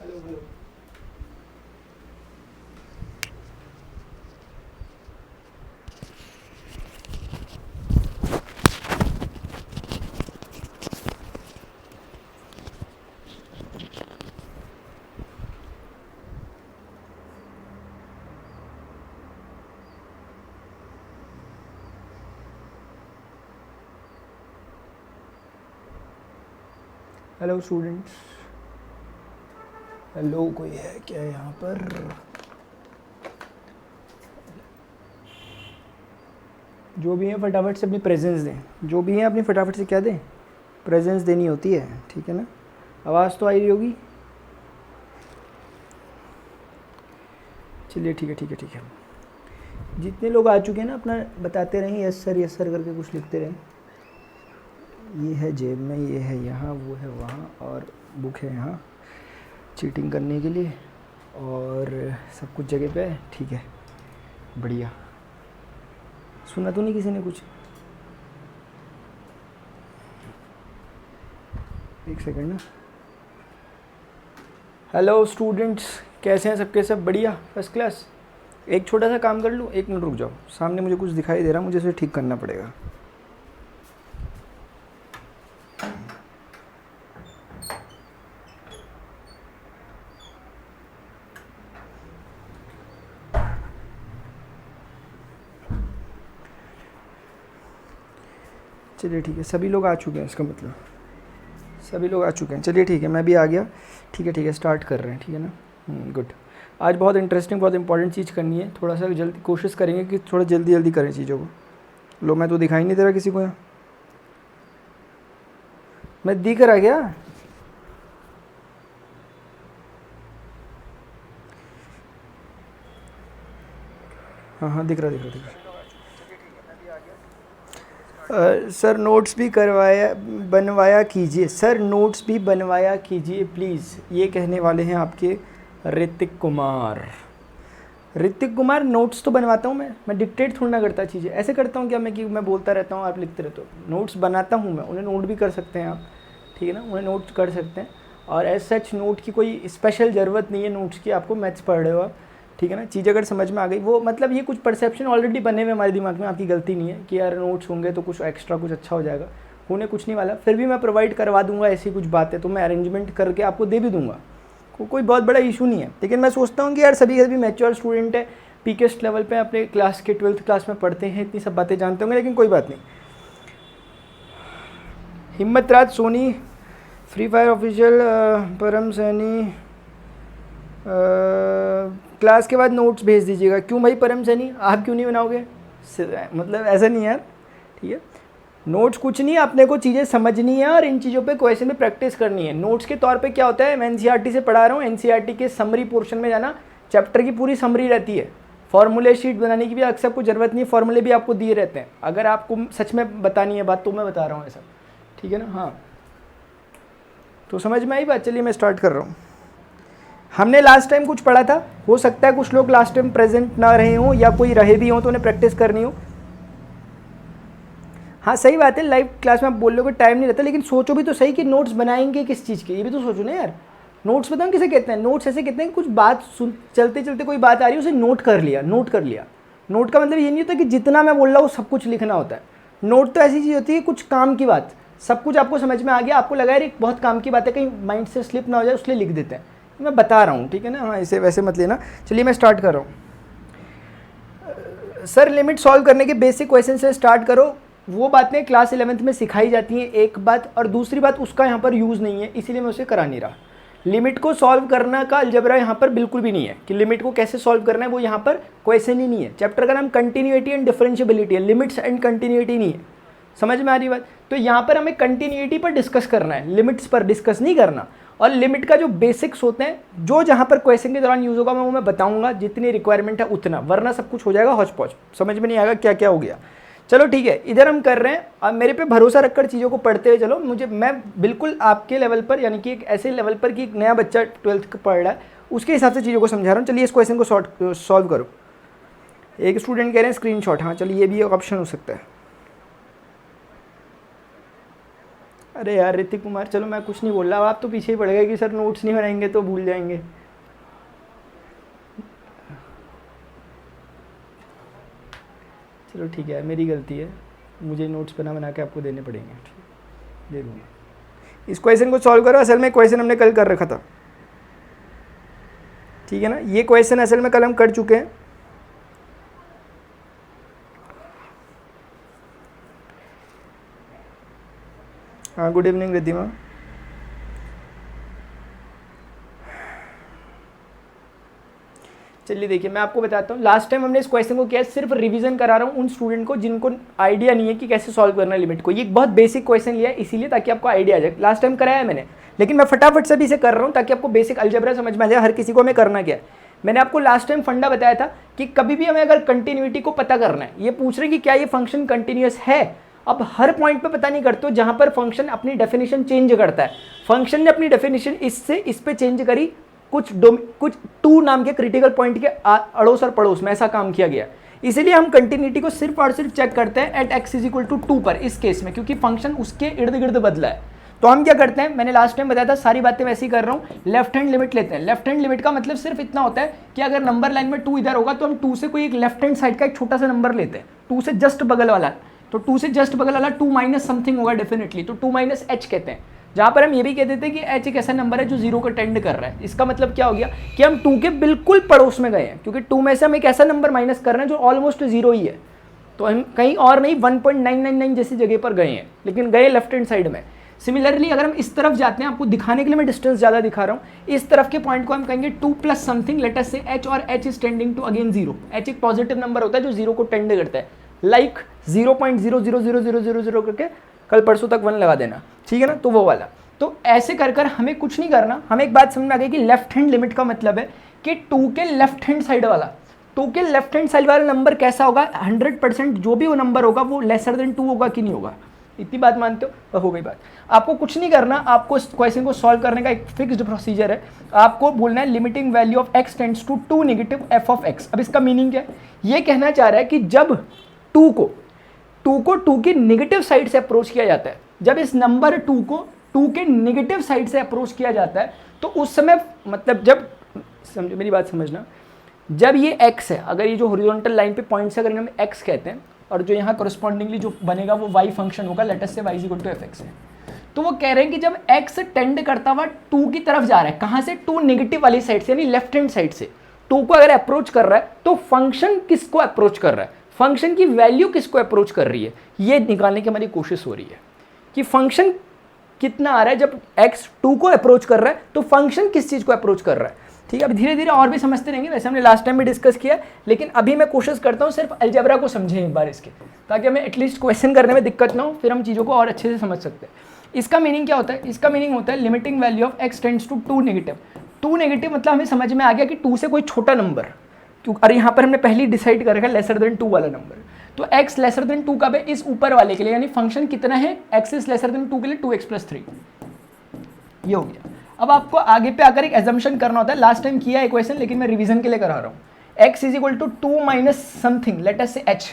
Hello hello. Hello students, hello कोई है क्या यहाँ पर? जो भी है फटाफट से अपनी प्रेजेंस दें। जो भी है अपनी फटाफट से क्या दें? प्रेजेंस देनी होती है, ठीक है ना? आवाज़ तो आ रही होगी। चलिए ठीक है ठीक है ठीक है। जितने लोग आ चुके हैं ना अपना बताते रहें, यस सर करके कुछ लिखते रहें। ये है जेब में, ये है यहाँ, वो है वहाँ, और बुक है यहाँ चीटिंग करने के लिए, और सब कुछ जगह पे है। ठीक है, बढ़िया। सुना तो नहीं किसी ने कुछ? एक सेकंड ना। हेलो स्टूडेंट्स, कैसे हैं सबके सब? बढ़िया, फर्स्ट क्लास। एक छोटा सा काम कर लूँ, 1 मिनट रुक जाओ। सामने मुझे कुछ दिखाई दे रहा, मुझे इसे ठीक करना पड़ेगा। चलिए ठीक है, सभी लोग आ चुके हैं, इसका मतलब सभी लोग आ चुके हैं। चलिए ठीक है, मैं भी आ गया। ठीक है, स्टार्ट कर रहे हैं, ठीक है ना? गुड। आज बहुत इंटरेस्टिंग, बहुत इंपॉर्टेंट चीज़ करनी है। थोड़ा सा जल्दी कोशिश करेंगे कि थोड़ा जल्दी जल्दी करें चीज़ों को। लो, मैं तो दिखाई नहीं दे रहा किसी को यहाँ। मैं दिख रहा क्या? हाँ हाँ, दिख रहा। सर नोट्स भी बनवाया कीजिए। सर नोट्स भी बनवाया कीजिए प्लीज़, ये कहने वाले हैं आपके ऋतिक कुमार। ऋतिक कुमार, नोट्स तो बनवाता हूँ मैं डिक्टेट थोड़ा ना करता चीज़ें। ऐसे करता हूँ क्या मैं कि मैं बोलता रहता हूँ, आप लिखते रहते हो। नोट्स बनाता हूँ मैं, उन्हें नोट भी कर सकते हैं आप, ठीक है ना? उन्हें नोट कर सकते हैं। और एज सच नोट की कोई स्पेशल ज़रूरत नहीं है नोट्स की। आपको मैथ्स पढ़ रहे हो आप, ठीक है ना? चीज़ अगर समझ में आ गई, वो मतलब ये कुछ परसेप्शन ऑलरेडी बने हुए हमारे दिमाग में, आपकी गलती नहीं है कि यार नोट्स होंगे तो कुछ एक्स्ट्रा कुछ अच्छा हो जाएगा। होने कुछ नहीं वाला, फिर भी मैं प्रोवाइड करवा दूंगा। ऐसी कुछ बातें तो मैं अरेंजमेंट करके आपको दे भी दूंगा, कोई बहुत बड़ा इशू नहीं है। लेकिन मैं सोचता हूँ कि यार सभी मैच्योर स्टूडेंट है, पीकेस्ट लेवल पे अपने क्लास के 12th क्लास में पढ़ते हैं, इतनी सब बातें जानते होंगे, लेकिन कोई बात नहीं। हिम्मत राज सोनी, फ्री फायर ऑफिशियल, परम सैनी, क्लास के बाद नोट्स भेज दीजिएगा। क्यों भाई परम सैनी, आप क्यों नहीं बनाओगे? मतलब ऐसा नहीं यार, ठीक है? नोट्स कुछ नहीं, अपने को चीज़ें समझनी है और इन चीज़ों पे क्वेश्चन में प्रैक्टिस करनी है। नोट्स के तौर पे क्या होता है, मैं एनसीईआरटी से पढ़ा रहा हूँ, एनसीईआरटी के समरी पोर्शन में जाना, चैप्टर की पूरी समरी रहती है। फॉर्मूले शीट बनाने की भी अक्सर आपको ज़रूरत नहीं है, फॉर्मूले भी आपको दिए रहते हैं। अगर आपको सच में बतानी है बात तो मैं बता रहा हूँ ऐसा, ठीक है ना? हाँ, तो समझ में आई बात? चलिए मैं स्टार्ट कर रहा हूँ। हमने लास्ट टाइम कुछ पढ़ा था, हो सकता है कुछ लोग लास्ट टाइम प्रेजेंट ना रहे हों या कोई रहे भी हों तो उन्हें प्रैक्टिस करनी हो। हाँ सही बात है, लाइव क्लास में आप बोल लो कि टाइम नहीं रहता, लेकिन सोचो भी तो सही कि नोट्स बनाएंगे किस चीज़ के, ये भी तो सोचो ना यार। नोट्स बताऊँ किसे कहते हैं? नोट्स ऐसे कहते हैं कि कुछ बात सुन, चलते चलते कोई बात आ रही है, उसे नोट कर लिया। नोट का मतलब ये नहीं होता कि जितना मैं बोल रहा हूँ सब कुछ लिखना होता है। नोट तो ऐसी चीज़ होती है कुछ काम की बात, सब कुछ आपको समझ में आ गया, आपको लगा यार एक बहुत काम की बात है, कहीं माइंड से स्लिप ना हो जाए, उसलिए लिख देते हैं। मैं बता रहा हूँ, ठीक है ना? हाँ, इसे वैसे मत लेना। चलिए मैं स्टार्ट कर रहा हूँ। सर लिमिट सॉल्व करने के बेसिक क्वेश्चन से स्टार्ट करो। वो बातें क्लास 11th में सिखाई जाती हैं, एक बात, और दूसरी बात उसका यहाँ पर यूज़ नहीं है, इसीलिए मैं उसे करा नहीं रहा। लिमिट को सॉल्व करना का अलजबरा यहाँ पर बिल्कुल भी नहीं है कि लिमिट को कैसे सॉल्व करना है, वो यहाँ पर क्वेश्चन ही नहीं है। चैप्टर का नाम कंटिन्यूटी एंड डिफरेंशियबिलिटी है, लिमिट्स एंड कंटिन्यूटी नहीं है। समझ में आ रही बात? तो यहाँ पर हमें कंटिन्यूटी पर डिस्कस करना है, लिमिट्स पर डिस्कस नहीं करना। और लिमिट का जो बेसिक्स होते हैं, जो जहाँ पर क्वेश्चन के दौरान यूज़ होगा मैं वो मैं बताऊंगा, जितनी रिक्वायरमेंट है उतना, वरना सब कुछ हो जाएगा हौच पौच, समझ में नहीं आएगा क्या क्या हो गया। चलो ठीक है, इधर हम कर रहे हैं। अब मेरे पे भरोसा रखकर चीज़ों को पढ़ते हुए चलो। मैं बिल्कुल आपके लेवल पर, यानी कि एक ऐसे लेवल पर कि एक नया बच्चा 12th पढ़ रहा है, उसके हिसाब से चीज़ों को समझा रहा हूँ। चलिए इस क्वेश्चन को सॉल्व करो। एक स्टूडेंट कह रहे हैं स्क्रीनशॉट, हाँ चलिए ये भी एक ऑप्शन हो सकता है। अरे यार ऋतिक कुमार, चलो मैं कुछ नहीं बोल रहा, आप तो पीछे ही पड़ गए कि सर नोट्स नहीं बनाएंगे तो भूल जाएंगे। चलो ठीक है, मेरी गलती है, मुझे नोट्स बना बना के आपको देने पड़ेंगे। दे दूँगा। इस क्वेश्चन को सॉल्व करो। असल में क्वेश्चन हमने कल कर रखा था, ठीक है ना। ये क्वेश्चन असल में कल हम कर चुके हैं। हाँ, गुड इवनिंग रिद्धिमा। चलिए देखिए, मैं आपको बताता हूँ। लास्ट टाइम हमने इस क्वेश्चन को किया, सिर्फ रिवीजन करा रहा हूँ उन स्टूडेंट को जिनको आइडिया नहीं है कि कैसे सॉल्व करना है लिमिट को। ये एक बहुत बेसिक क्वेश्चन लिया है इसीलिए, ताकि आपको आइडिया आ जाए। लास्ट टाइम कराया है मैंने, लेकिन मैं फटाफट से भी इसे कर रहा हूँ ताकि आपको बेसिक अलजेब्रा समझ में आ जाए हर किसी को हमें करना क्या है। मैंने आपको लास्ट टाइम फंडा बताया था कि कभी भी हमें अगर कंटिन्यूटी को पता करना है, ये पूछ रहे कि क्या ये फंक्शन कंटिन्यूअस है। अब हर पॉइंट पे पता नहीं करते हो जहां पर फंक्शन अपनी डेफिनेशन चेंज करता है। फंक्शन ने अपनी डेफिनेशन इससे इस पे चेंज करी, कुछ टू नाम के क्रिटिकल पॉइंट के अड़ोस और पड़ोस में ऐसा काम किया गया। इसीलिए हम कंटिन्यूटी को सिर्फ और सिर्फ चेक करते हैं at x is equal to 2 पर, इस केस में, क्योंकि फंक्शन उसके इर्द गिर्द बदला है। तो हम क्या करते हैं, मैंने लास्ट टाइम बताया था, सारी बातें वैसे ही कर रहा हूँ। लेफ्ट हैंड लिमिट लेते हैं। लेफ्ट हैंड लिमिट का मतलब सिर्फ इतना होता है कि अगर नंबर लाइन में 2 इधर होगा तो हम 2 से कोई एक लेफ्ट हैंड साइड का एक छोटा सा नंबर लेते हैं, 2 से जस्ट बगल वाला। तो 2 से जस्ट बगल वाला 2 माइनस समथिंग होगा डेफिनेटली, तो 2 माइनस h कहते हैं। जहां पर हम ये भी कह देते हैं कि h एक ऐसा नंबर है जो 0 को टेंड कर रहा है। इसका मतलब क्या हो गया कि हम 2 के बिल्कुल पड़ोस में गए हैं, क्योंकि 2 में से हम एक ऐसा नंबर माइनस कर रहे हैं जो ऑलमोस्ट 0 ही है। तो हम कहीं और नहीं 1.999 जैसी जगह पर गए हैं, लेकिन गए लेफ्ट हैंड साइड में। सिमिलरली अगर हम इस तरफ जाते हैं, आपको दिखाने के लिए मैं डिस्टेंस ज़्यादा दिखा रहा हूँ, इस तरफ के पॉइंट को हम कहेंगे 2 plus something, let us say h, और h is tending to again 0। h एक पॉजिटिव नंबर होता है जो 0 को टेंड करता है, लाइक 0.00000 करके कल परसों तक 1 लगा देना, ठीक है ना। तो वो वाला, तो ऐसे कर कर हमें कुछ नहीं करना। हमें एक बात समझ में आ गई कि लेफ्ट हैंड लिमिट का मतलब है कि 2 के लेफ्ट हैंड साइड वाला, 2 के लेफ्ट हैंड साइड वाला नंबर कैसा होगा, 100% जो भी वो नंबर होगा वो लेसर देन 2 होगा कि नहीं होगा। इतनी बात मानते हो, हो गई बात। आपको कुछ नहीं करना, आपको इस क्वेश्चन को सॉल्व करने का एक फिक्स्ड प्रोसीजर है। आपको बोलना है limiting value of x tends to 2 negative f of x। अब इसका मीनिंग क्या है, ये कहना चाह रहा है कि जब 2 को 2 की नेगेटिव साइड से अप्रोच किया जाता है, जब इस नंबर 2 को 2 के नेगेटिव साइड से अप्रोच किया जाता है, तो उस समय, मतलब जब, समझो मेरी बात समझना, जब ये x है, अगर ये जो हॉरिजॉन्टल लाइन पे पॉइंट से अगर हम x कहते हैं, और जो यहाँ करस्पॉन्डिंगली जो बनेगा वो y फंक्शन होगा, लेट अस से y इक्वल टू fx है। तो वो कह रहे हैं कि जब x टेंड करता हुआ 2 की तरफ जा रहा है, कहाँ से, 2 नेगेटिव वाली साइड से, यानी लेफ्ट हैंड साइड से 2 को अगर अप्रोच कर रहा है, तो फंक्शन किसको अप्रोच कर रहा है, फंक्शन की वैल्यू किसको अप्रोच कर रही है, ये निकालने की हमारी कोशिश हो रही है कि फंक्शन कितना आ रहा है। जब x 2 को अप्रोच कर रहा है तो फंक्शन किस चीज़ को अप्रोच कर रहा है, ठीक है। अब धीरे धीरे और भी समझते रहेंगे, वैसे हमने लास्ट टाइम भी डिस्कस किया, लेकिन अभी मैं कोशिश करता हूँ सिर्फ अलजेब्रा को समझें एक बार इसके, ताकि हमें एटलीस्ट क्वेश्चन करने में दिक्कत ना हो, फिर हम चीज़ों को और अच्छे से समझ सकते हैं। इसका मीनिंग क्या होता है, इसका मीनिंग होता है limiting value of x tends to 2 negative. 2 negative मतलब हमें समझ में आ गया कि 2 से कोई छोटा नंबर, क्योंकि अरे यहाँ पर हमने पहले डिसाइड कर रखा है लेसर देन 2 वाला नंबर, तो x लेसर देन 2 कब है, इस ऊपर वाले के लिए, यानी फंक्शन कितना है, x इज लेसर देन 2 के लिए 2x प्लस 3, ये हो गया। अब आपको आगे पे आकर एक एजम्पशन करना होता है, लास्ट टाइम किया है क्वेश्चन, लेकिन मैं रिवीजन के लिए करा रहा हूँ। x is equal to 2 minus something, let us say h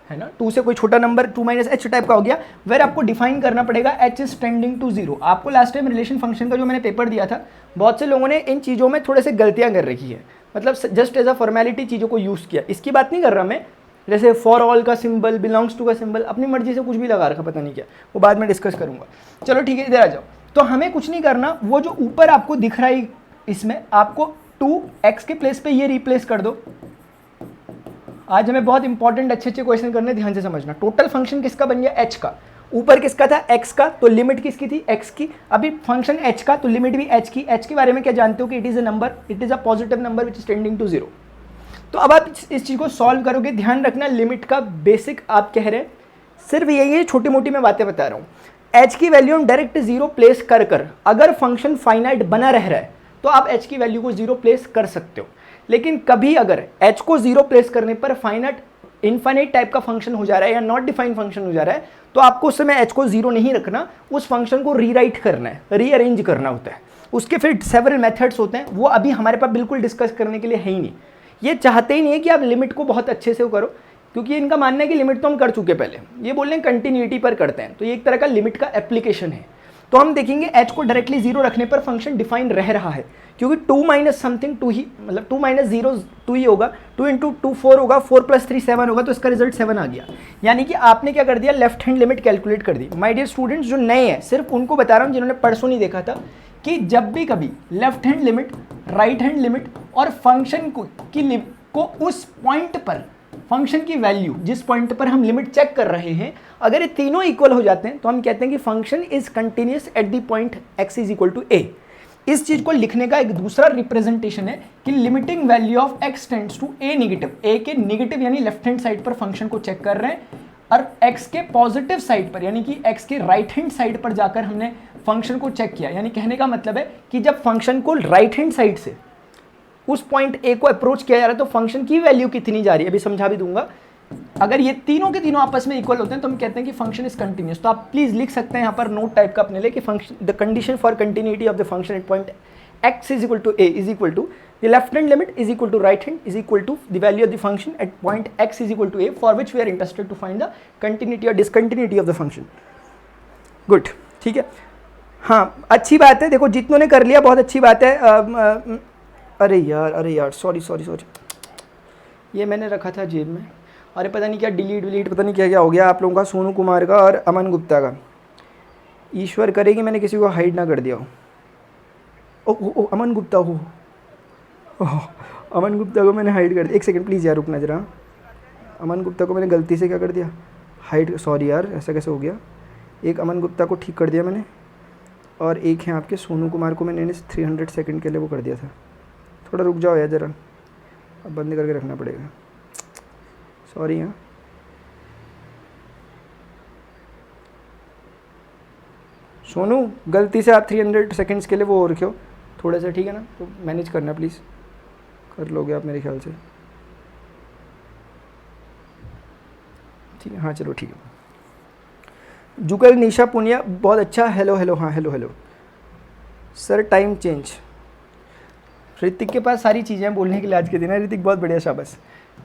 है ना, 2 से कोई छोटा नंबर 2 माइनस h टाइप का हो गया, वेर आपको डिफाइन करना पड़ेगा h इज टेंडिंग टू 0। आपको लास्ट टाइम रिलेशन फंक्शन का जो मैंने पेपर दिया था, बहुत से लोगों ने इन चीज़ों में थोड़े से गलतियाँ कर रखी है, मतलब जस्ट एज अ फॉर्मेलिटी चीज़ों को यूज़ किया। इसकी बात नहीं कर रहा मैं, जैसे फॉर ऑल का सिंबल, बिलोंग्स टू का सिंबल, अपनी मर्जी से कुछ भी लगा रखा, पता नहीं क्या, वो बाद में डिस्कस करूंगा। चलो ठीक है, इधर आ जाओ। तो हमें कुछ नहीं करना, वो जो ऊपर आपको दिख रहा है इसमें, आपको 2x के प्लेस पे ये रिप्लेस कर दो। आज हमें बहुत इंपॉर्टेंट अच्छे अच्छे क्वेश्चन करने, ध्यान से समझना। टोटल फंक्शन किसका बन गया, h का, ऊपर किसका था, x का, तो लिमिट किसकी थी, x की। अभी फंक्शन h का, तो लिमिट भी h की। h के बारे में क्या जानते हो कि it is a number, it is a positive number which is tending to 0। तो अब आप इस चीज़ को सॉल्व करोगे, ध्यान रखना लिमिट का बेसिक आप कह रहे हैं, सिर्फ यही है, छोटी मोटी मैं बातें बता रहा हूँ। h की वैल्यू हम डायरेक्ट 0 प्लेस कर कर, अगर फंक्शन फाइनाइट बना रह रहा है तो आप h की वैल्यू को 0 प्लेस कर सकते हो। लेकिन कभी अगर h को 0 प्लेस करने पर फाइनाइट इनफाइनाइट टाइप का फंक्शन हो जा रहा है या नॉट डिफाइंड फंक्शन हो जा रहा है, तो आपको उस समय h को 0 नहीं रखना, उस फंक्शन को रीराइट करना है, रीअरेंज करना होता है। उसके फिर सेवरल मेथड्स होते हैं, वो अभी हमारे पास बिल्कुल डिस्कस करने के लिए है ही नहीं। ये चाहते ही नहीं है कि आप लिमिट को बहुत अच्छे से करो, क्योंकि इनका मानना है कि लिमिट तो हम कर चुके पहले, ये बोल रहे हैं कंटिन्यूटी पर करते हैं, तो ये एक तरह का लिमिट का एप्लीकेशन है। तो हम देखेंगे h को डायरेक्टली 0 रखने पर फंक्शन डिफाइन रह रहा है, क्योंकि 2 माइनस समथिंग 2 ही, मतलब 2 माइनस 0 2 ही होगा, 2 इंटू 2 4 होगा, 4 प्लस 3 7 होगा, तो इसका रिजल्ट 7 आ गया। यानी कि आपने क्या कर दिया, लेफ्ट हैंड लिमिट कैलकुलेट कर दी। माय डियर स्टूडेंट्स, जो नए हैं सिर्फ उनको बता रहा हूँ जिन्होंने परसों नहीं देखा था, कि जब भी कभी left hand limit, right hand limit और फंक्शन को उस पॉइंट पर, फंक्शन की वैल्यू जिस पॉइंट पर हम लिमिट चेक कर रहे हैं, अगर ये तीनों इक्वल हो जाते हैं तो हम कहते हैं कि function is continuous at the point x is equal to a। इस चीज को लिखने का एक दूसरा रिप्रेजेंटेशन है कि limiting value of x tends to a negative, a के नेगेटिव यानी लेफ्ट हैंड साइड पर फंक्शन को चेक कर रहे हैं, और x के पॉजिटिव साइड पर यानी कि x के राइट हैंड साइड पर जाकर हमने फंक्शन को चेक किया। यानी कहने का मतलब है कि जब फंक्शन को राइट हैंड साइड से उस पॉइंट ए को अप्रोच किया जा रहा है तो फंक्शन की वैल्यू कितनी जा रही है, अभी समझा भी दूंगा। अगर ये तीनों के तीनों आपस में इक्वल होते हैं तो हम कहते हैं कि फंक्शन इज कंटिन्यूअस। तो आप प्लीज लिख सकते हैं यहाँ पर नोट टाइप का अपने लिए कि function, the condition for continuity of the function at point x is equal to a is equal to the left hand limit is equal to right hand is equal to the value of the function at point x is equal to a, for which we are interested to find the continuity और discontinuity of the function. Good, ठीक है। हाँ, अच्छी बात है, देखो जितनों ने कर लिया बहुत अच्छी बात है। अरे यार सॉरी, ये मैंने रखा था जेब में, अरे पता नहीं क्या डिलीट पता नहीं क्या क्या हो गया आप लोगों का, सोनू कुमार का और अमन गुप्ता का। ईश्वर करे कि मैंने किसी को हाइड ना कर दिया हो। ओ अमन गुप्ता हो, अमन गुप्ता को मैंने हाइड कर दिया। एक सेकंड प्लीज़ यार, रुकना जरा। अमन गुप्ता को मैंने गलती से क्या कर दिया, हाइड। सॉरी यार, ऐसा कैसे हो गया। एक अमन गुप्ता को ठीक कर दिया मैंने, और एक है आपके सोनू कुमार को मैंने 300 सेकंड के लिए वो कर दिया था। थोड़ा रुक जाओ यार ज़रा, अब बंद करके रखना पड़ेगा, सॉरी। हाँ, सोनू गलती से आप 300 सेकंड्स के लिए वो हो रखे हो थोड़ा सा, ठीक है ना, तो मैनेज करना प्लीज़, कर लोगे आप मेरे ख्याल से, ठीक है। हाँ चलो ठीक है। जुगल निशा पुनिया, बहुत अच्छा, हेलो। हाँ hello sir, time change. Hrithik के पास सारी चीज़ें हैं बोलने के लिए आज के दिन है। ऋतिक बहुत बढ़िया, शाबाश।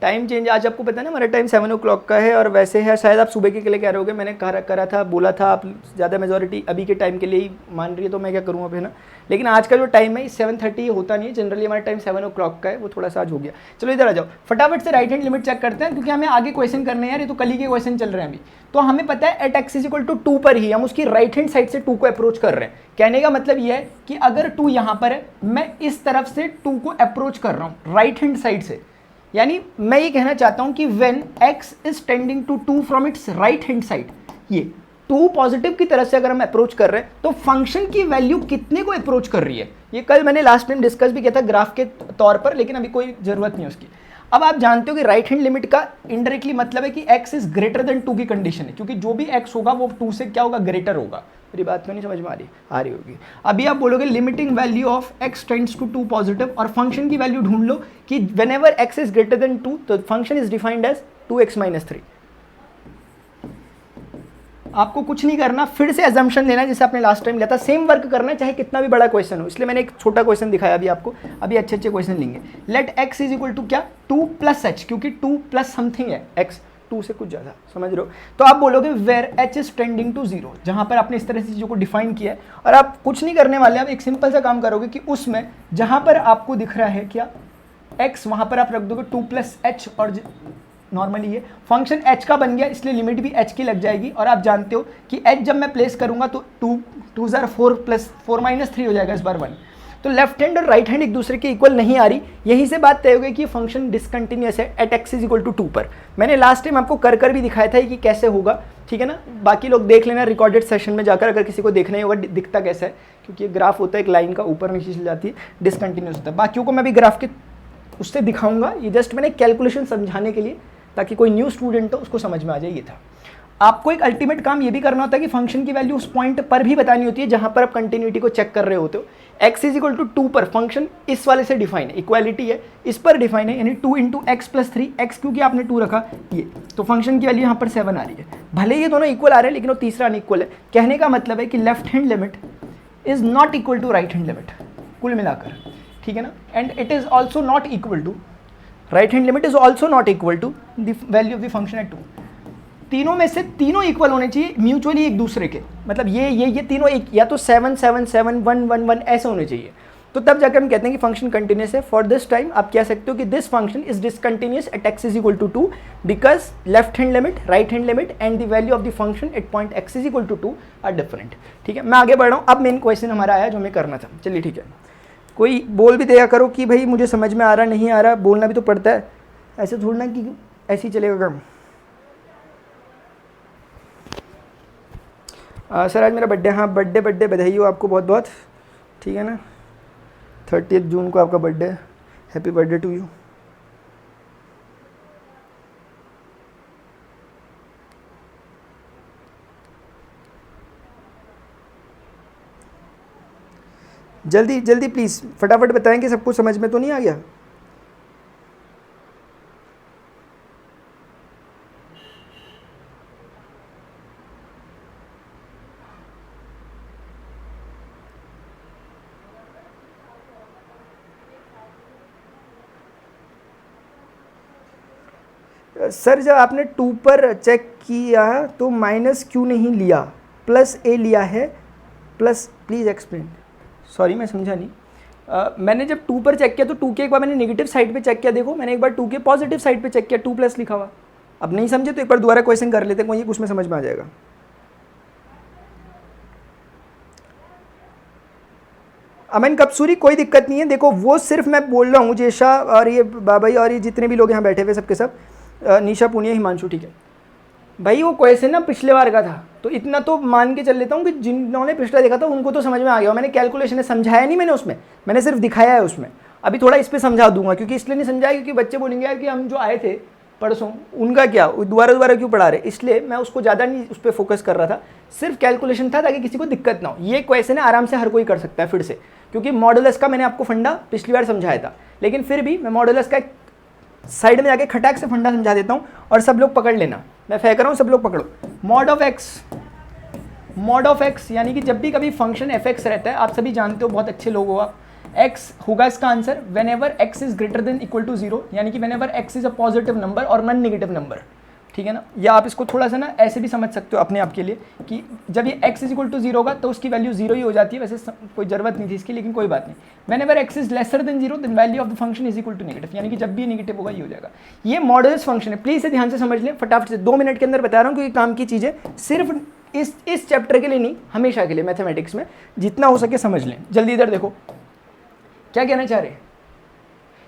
टाइम चेंज आज आपको पता है ना, हमारा टाइम 7 o'clock का है, और वैसे है शायद आप सुबह के लिए कह रहे होगे, मैंने करा था, बोला था, आप ज़्यादा मेजॉरिटी अभी के टाइम के लिए ही मान रही है, तो मैं क्या करूँ अब, है ना। लेकिन आज का जो टाइम है 7:30 होता नहीं है, जनरली हमारा टाइम 7 o'clock का है, वो थोड़ा सा आज हो गया। चलो इधर आ जाओ, फटाफट से राइट हैंड लिमिट चेक करते हैं, क्योंकि हमें आगे क्वेश्चन करने हैं यार, ये तो कल ही के क्वेश्चन चल रहे हैं अभी। तो हमें पता है एट x इक्वल टू 2 पर ही हम उसकी राइट हैंड साइड से 2 को अप्रोच कर रहे हैं। कहने का मतलब ये है कि अगर 2 यहाँ पर है, मैं इस तरफ से 2 को अप्रोच कर रहा हूँ राइट हैंड साइड से, यानी मैं ये कहना चाहता हूं कि when x is tending to 2 from its right hand side, ये 2 पॉजिटिव की तरफ से अगर हम अप्रोच कर रहे हैं तो फंक्शन की वैल्यू कितने को अप्रोच कर रही है, ये कल मैंने लास्ट टाइम डिस्कस भी किया था ग्राफ के तौर पर, लेकिन अभी कोई जरूरत नहीं उसकी। अब आप जानते हो कि राइट हैंड लिमिट का इनडायरेक्टली मतलब है कि x इज ग्रेटर देन 2 की कंडीशन है, क्योंकि जो भी x होगा वो 2 से क्या होगा, ग्रेटर होगा। मेरी बात तो नहीं समझ में आ रही होगी। अभी आप बोलोगे limiting value of x tends to 2 positive, और फंक्शन की वैल्यू ढूंढ लो कि whenever x is greater than 2 तो function is defined as 2x - 3। आपको कुछ नहीं करना, फिर से एजम्पशन लेना जैसे आपने लास्ट टाइम लिया था, सेम वर्क करना है चाहे कितना भी बड़ा क्वेश्चन हो, इसलिए मैंने एक छोटा क्वेश्चन दिखाया अभी आपको, अभी अच्छे क्वेश्चन लेंगे। Let x is equal to क्या, 2 + h, क्योंकि 2 प्लस समथिंग है, x 2 से कुछ ज़्यादा, समझ रहे हो। तो आप बोलोगे where h is tending to 0, जहाँ पर आपने इस तरह से चीज़ों को डिफाइन किया है, और आप कुछ नहीं करने वाले, आप एक सिंपल सा काम करोगे कि उसमें जहाँ पर आपको दिख रहा है क्या x, वहाँ पर आप रख दोगे 2 + h, और नॉर्मली ये फंक्शन h का बन गया, इसलिए लिमिट भी h की लग जाएगी। और आप जानते हो कि h जब मैं प्लेस करूंगा तो 2 2 4 + 4 - 3 हो जाएगा, इस बार 1। तो लेफ्ट हैंड और राइट हैंड एक दूसरे के इक्वल नहीं आ रही, यहीं से बात तय हो गई कि फंक्शन डिसकंटिन्यूअस है एट x इक्वल टू 2 पर। मैंने लास्ट टाइम आपको कर भी दिखाया था कि कैसे होगा, ठीक है ना। बाकी लोग देख लेना रिकॉर्डेड सेशन में जाकर, अगर किसी को देखना ही होगा दिखता कैसा है, क्योंकि ये ग्राफ होता है एक लाइन का ऊपर नीचे चल जाती है, डिसकंटिन्यूअस होता है। बाकियों को मैं भी ग्राफ के उससे दिखाऊंगा, ये जस्ट मैंने कैलकुलेशन समझाने के लिए, ताकि कोई न्यू स्टूडेंट हो उसको समझ में आ जाए, ये था। आपको एक अल्टीमेट काम ये भी करना होता है कि फंक्शन की वैल्यू उस पॉइंट पर भी बतानी होती है जहां पर आप कंटिन्यूटी को चेक कर रहे होते हो। x इज इक्वल टू 2 पर फंक्शन इस वाले से डिफाइन है, इक्वालिटी है, इस पर डिफाइन है, यानी 2 × x + 3, x क्योंकि आपने 2 रखा ये, तो फंक्शन की वैल्यू यहाँ पर 7 आ रही है। भले ये दोनों इक्वल आ रहे हैं, लेकिन वो तीसरा अनइक्वल है। कहने का मतलब है कि left hand limit is not equal to right hand limit, कुल मिलाकर, ठीक है ना। And it is also not equal to right hand limit is also not equal to the value of the function at 2। तीनों में से तीनों equal होने चाहिए म्यूचुअली एक दूसरे के, मतलब ये तीनों एक, या तो 7 7 7 1 1 1 ऐसे होने चाहिए, तो तब जाकर हम कहते हैं कि फंक्शन कंटिन्यूस है। फॉर दिस टाइम आप कह सकते हो कि this function is discontinuous at x is equal to 2 because left hand limit, right hand limit and the value of the function at point x is equal to 2 are different. ठीक है, मैं आगे बढ़ रहा हूँ। अब मेन क्वेश्चन हमारा आया जो हमें करना था। चलिए ठीक है, कोई बोल भी दिया करो कि भाई मुझे समझ में आ रहा नहीं आ रहा, बोलना भी तो पड़ता है, ऐसे थोड़ा ना कि ऐसे ही चलेगा काम। सर आज मेरा बर्थडे, हाँ बर्थडे बधाई हो आपको बहुत बहुत, ठीक है ना, 30 जून को आपका बर्थडे है, हैप्पी बर्थडे टू यू। जल्दी जल्दी प्लीज़ फटाफट बताएं कि सबको समझ में तो नहीं आ गया। सर जब आपने 2 पर चेक किया तो माइनस क्यों नहीं लिया, प्लस ए लिया है, प्लस प्लीज़ एक्सप्लेन। सॉरी मैं समझा नहीं। मैंने जब 2 पर चेक किया तो 2 के एक बार मैंने नेगेटिव साइड पे चेक किया, देखो मैंने एक बार 2 के पॉजिटिव साइड पे चेक किया, 2 प्लस लिखा हुआ। अब नहीं समझे तो एक बार दोबारा क्वेश्चन कर लेते हैं, कोई कुछ में समझ में आ जाएगा। अमन कपसूरी कोई दिक्कत नहीं है, देखो वो सिर्फ मैं बोल रहा हूँ, जेशा और ये बाबाई और ये जितने भी लोग यहाँ बैठे हुए सबके सब, निशा पुनिया हिमांशु, ठीक है भाई वो क्वेश्चन ना पिछले बार का था, तो इतना तो मान के चल लेता हूँ कि जिन्होंने पिछला देखा था उनको तो समझ में आ गया। मैंने कैलकुलेशन समझाया नहीं मैंने उसमें, मैंने सिर्फ दिखाया है उसमें। अभी थोड़ा इस पर समझा दूंगा, क्योंकि इसलिए नहीं समझाया क्योंकि बच्चे बोलेंगे यार कि हम जो आए थे परसों उनका क्या दोबारा क्यों पढ़ा रहे, इसलिए मैं उसको ज़्यादा नहीं उस पर फोकस कर रहा था, सिर्फ कैलकुलेशन था ताकि किसी को दिक्कत ना हो। ये क्वेश्चन है आराम से हर कोई कर सकता है फिर से, क्योंकि मॉडुलस का मैंने आपको फंडा पिछली बार समझाया था, लेकिन फिर भी मैं मॉडुलस का एक साइड में जाके खटाक से फंडा समझा देता हूँ और सब लोग पकड़ लेना, मैं फेंक रहा हूँ सब लोग पकड़ो। मॉड ऑफ एक्स यानी कि जब भी कभी फंक्शन एफ एक्स रहता है, आप सभी जानते हो, बहुत अच्छे लोग हो आप, एक्स होगा इसका answer whenever x is greater than equal to 0, यानी कि whenever x is a positive number और नॉन नेगेटिव नंबर, ठीक है ना। या आप इसको थोड़ा सा ना ऐसे भी समझ सकते हो अपने आप के लिए कि जब ये x इज इक्वल टू 0 होगा तो उसकी वैल्यू 0 ही हो जाती है, वैसे कोई ज़रूरत नहीं थी इसकी, लेकिन कोई बात नहीं। Whenever x is lesser than 0 then value of the function is equal to negative, यानी कि जब भी नेगेटिव होगा ये हो जाएगा। ये मॉडुलस फंक्शन है, प्लीज़ से ध्यान से समझ लें फटाफट से, 2 मिनट के अंदर बता रहा हूँ, क्योंकि काम की चीज़ें सिर्फ इस चैप्टर के लिए नहीं, हमेशा के लिए मैथमेटिक्स में जितना हो सके समझ लें। जल्दी इधर देखो क्या कहना चाह रहे हैं,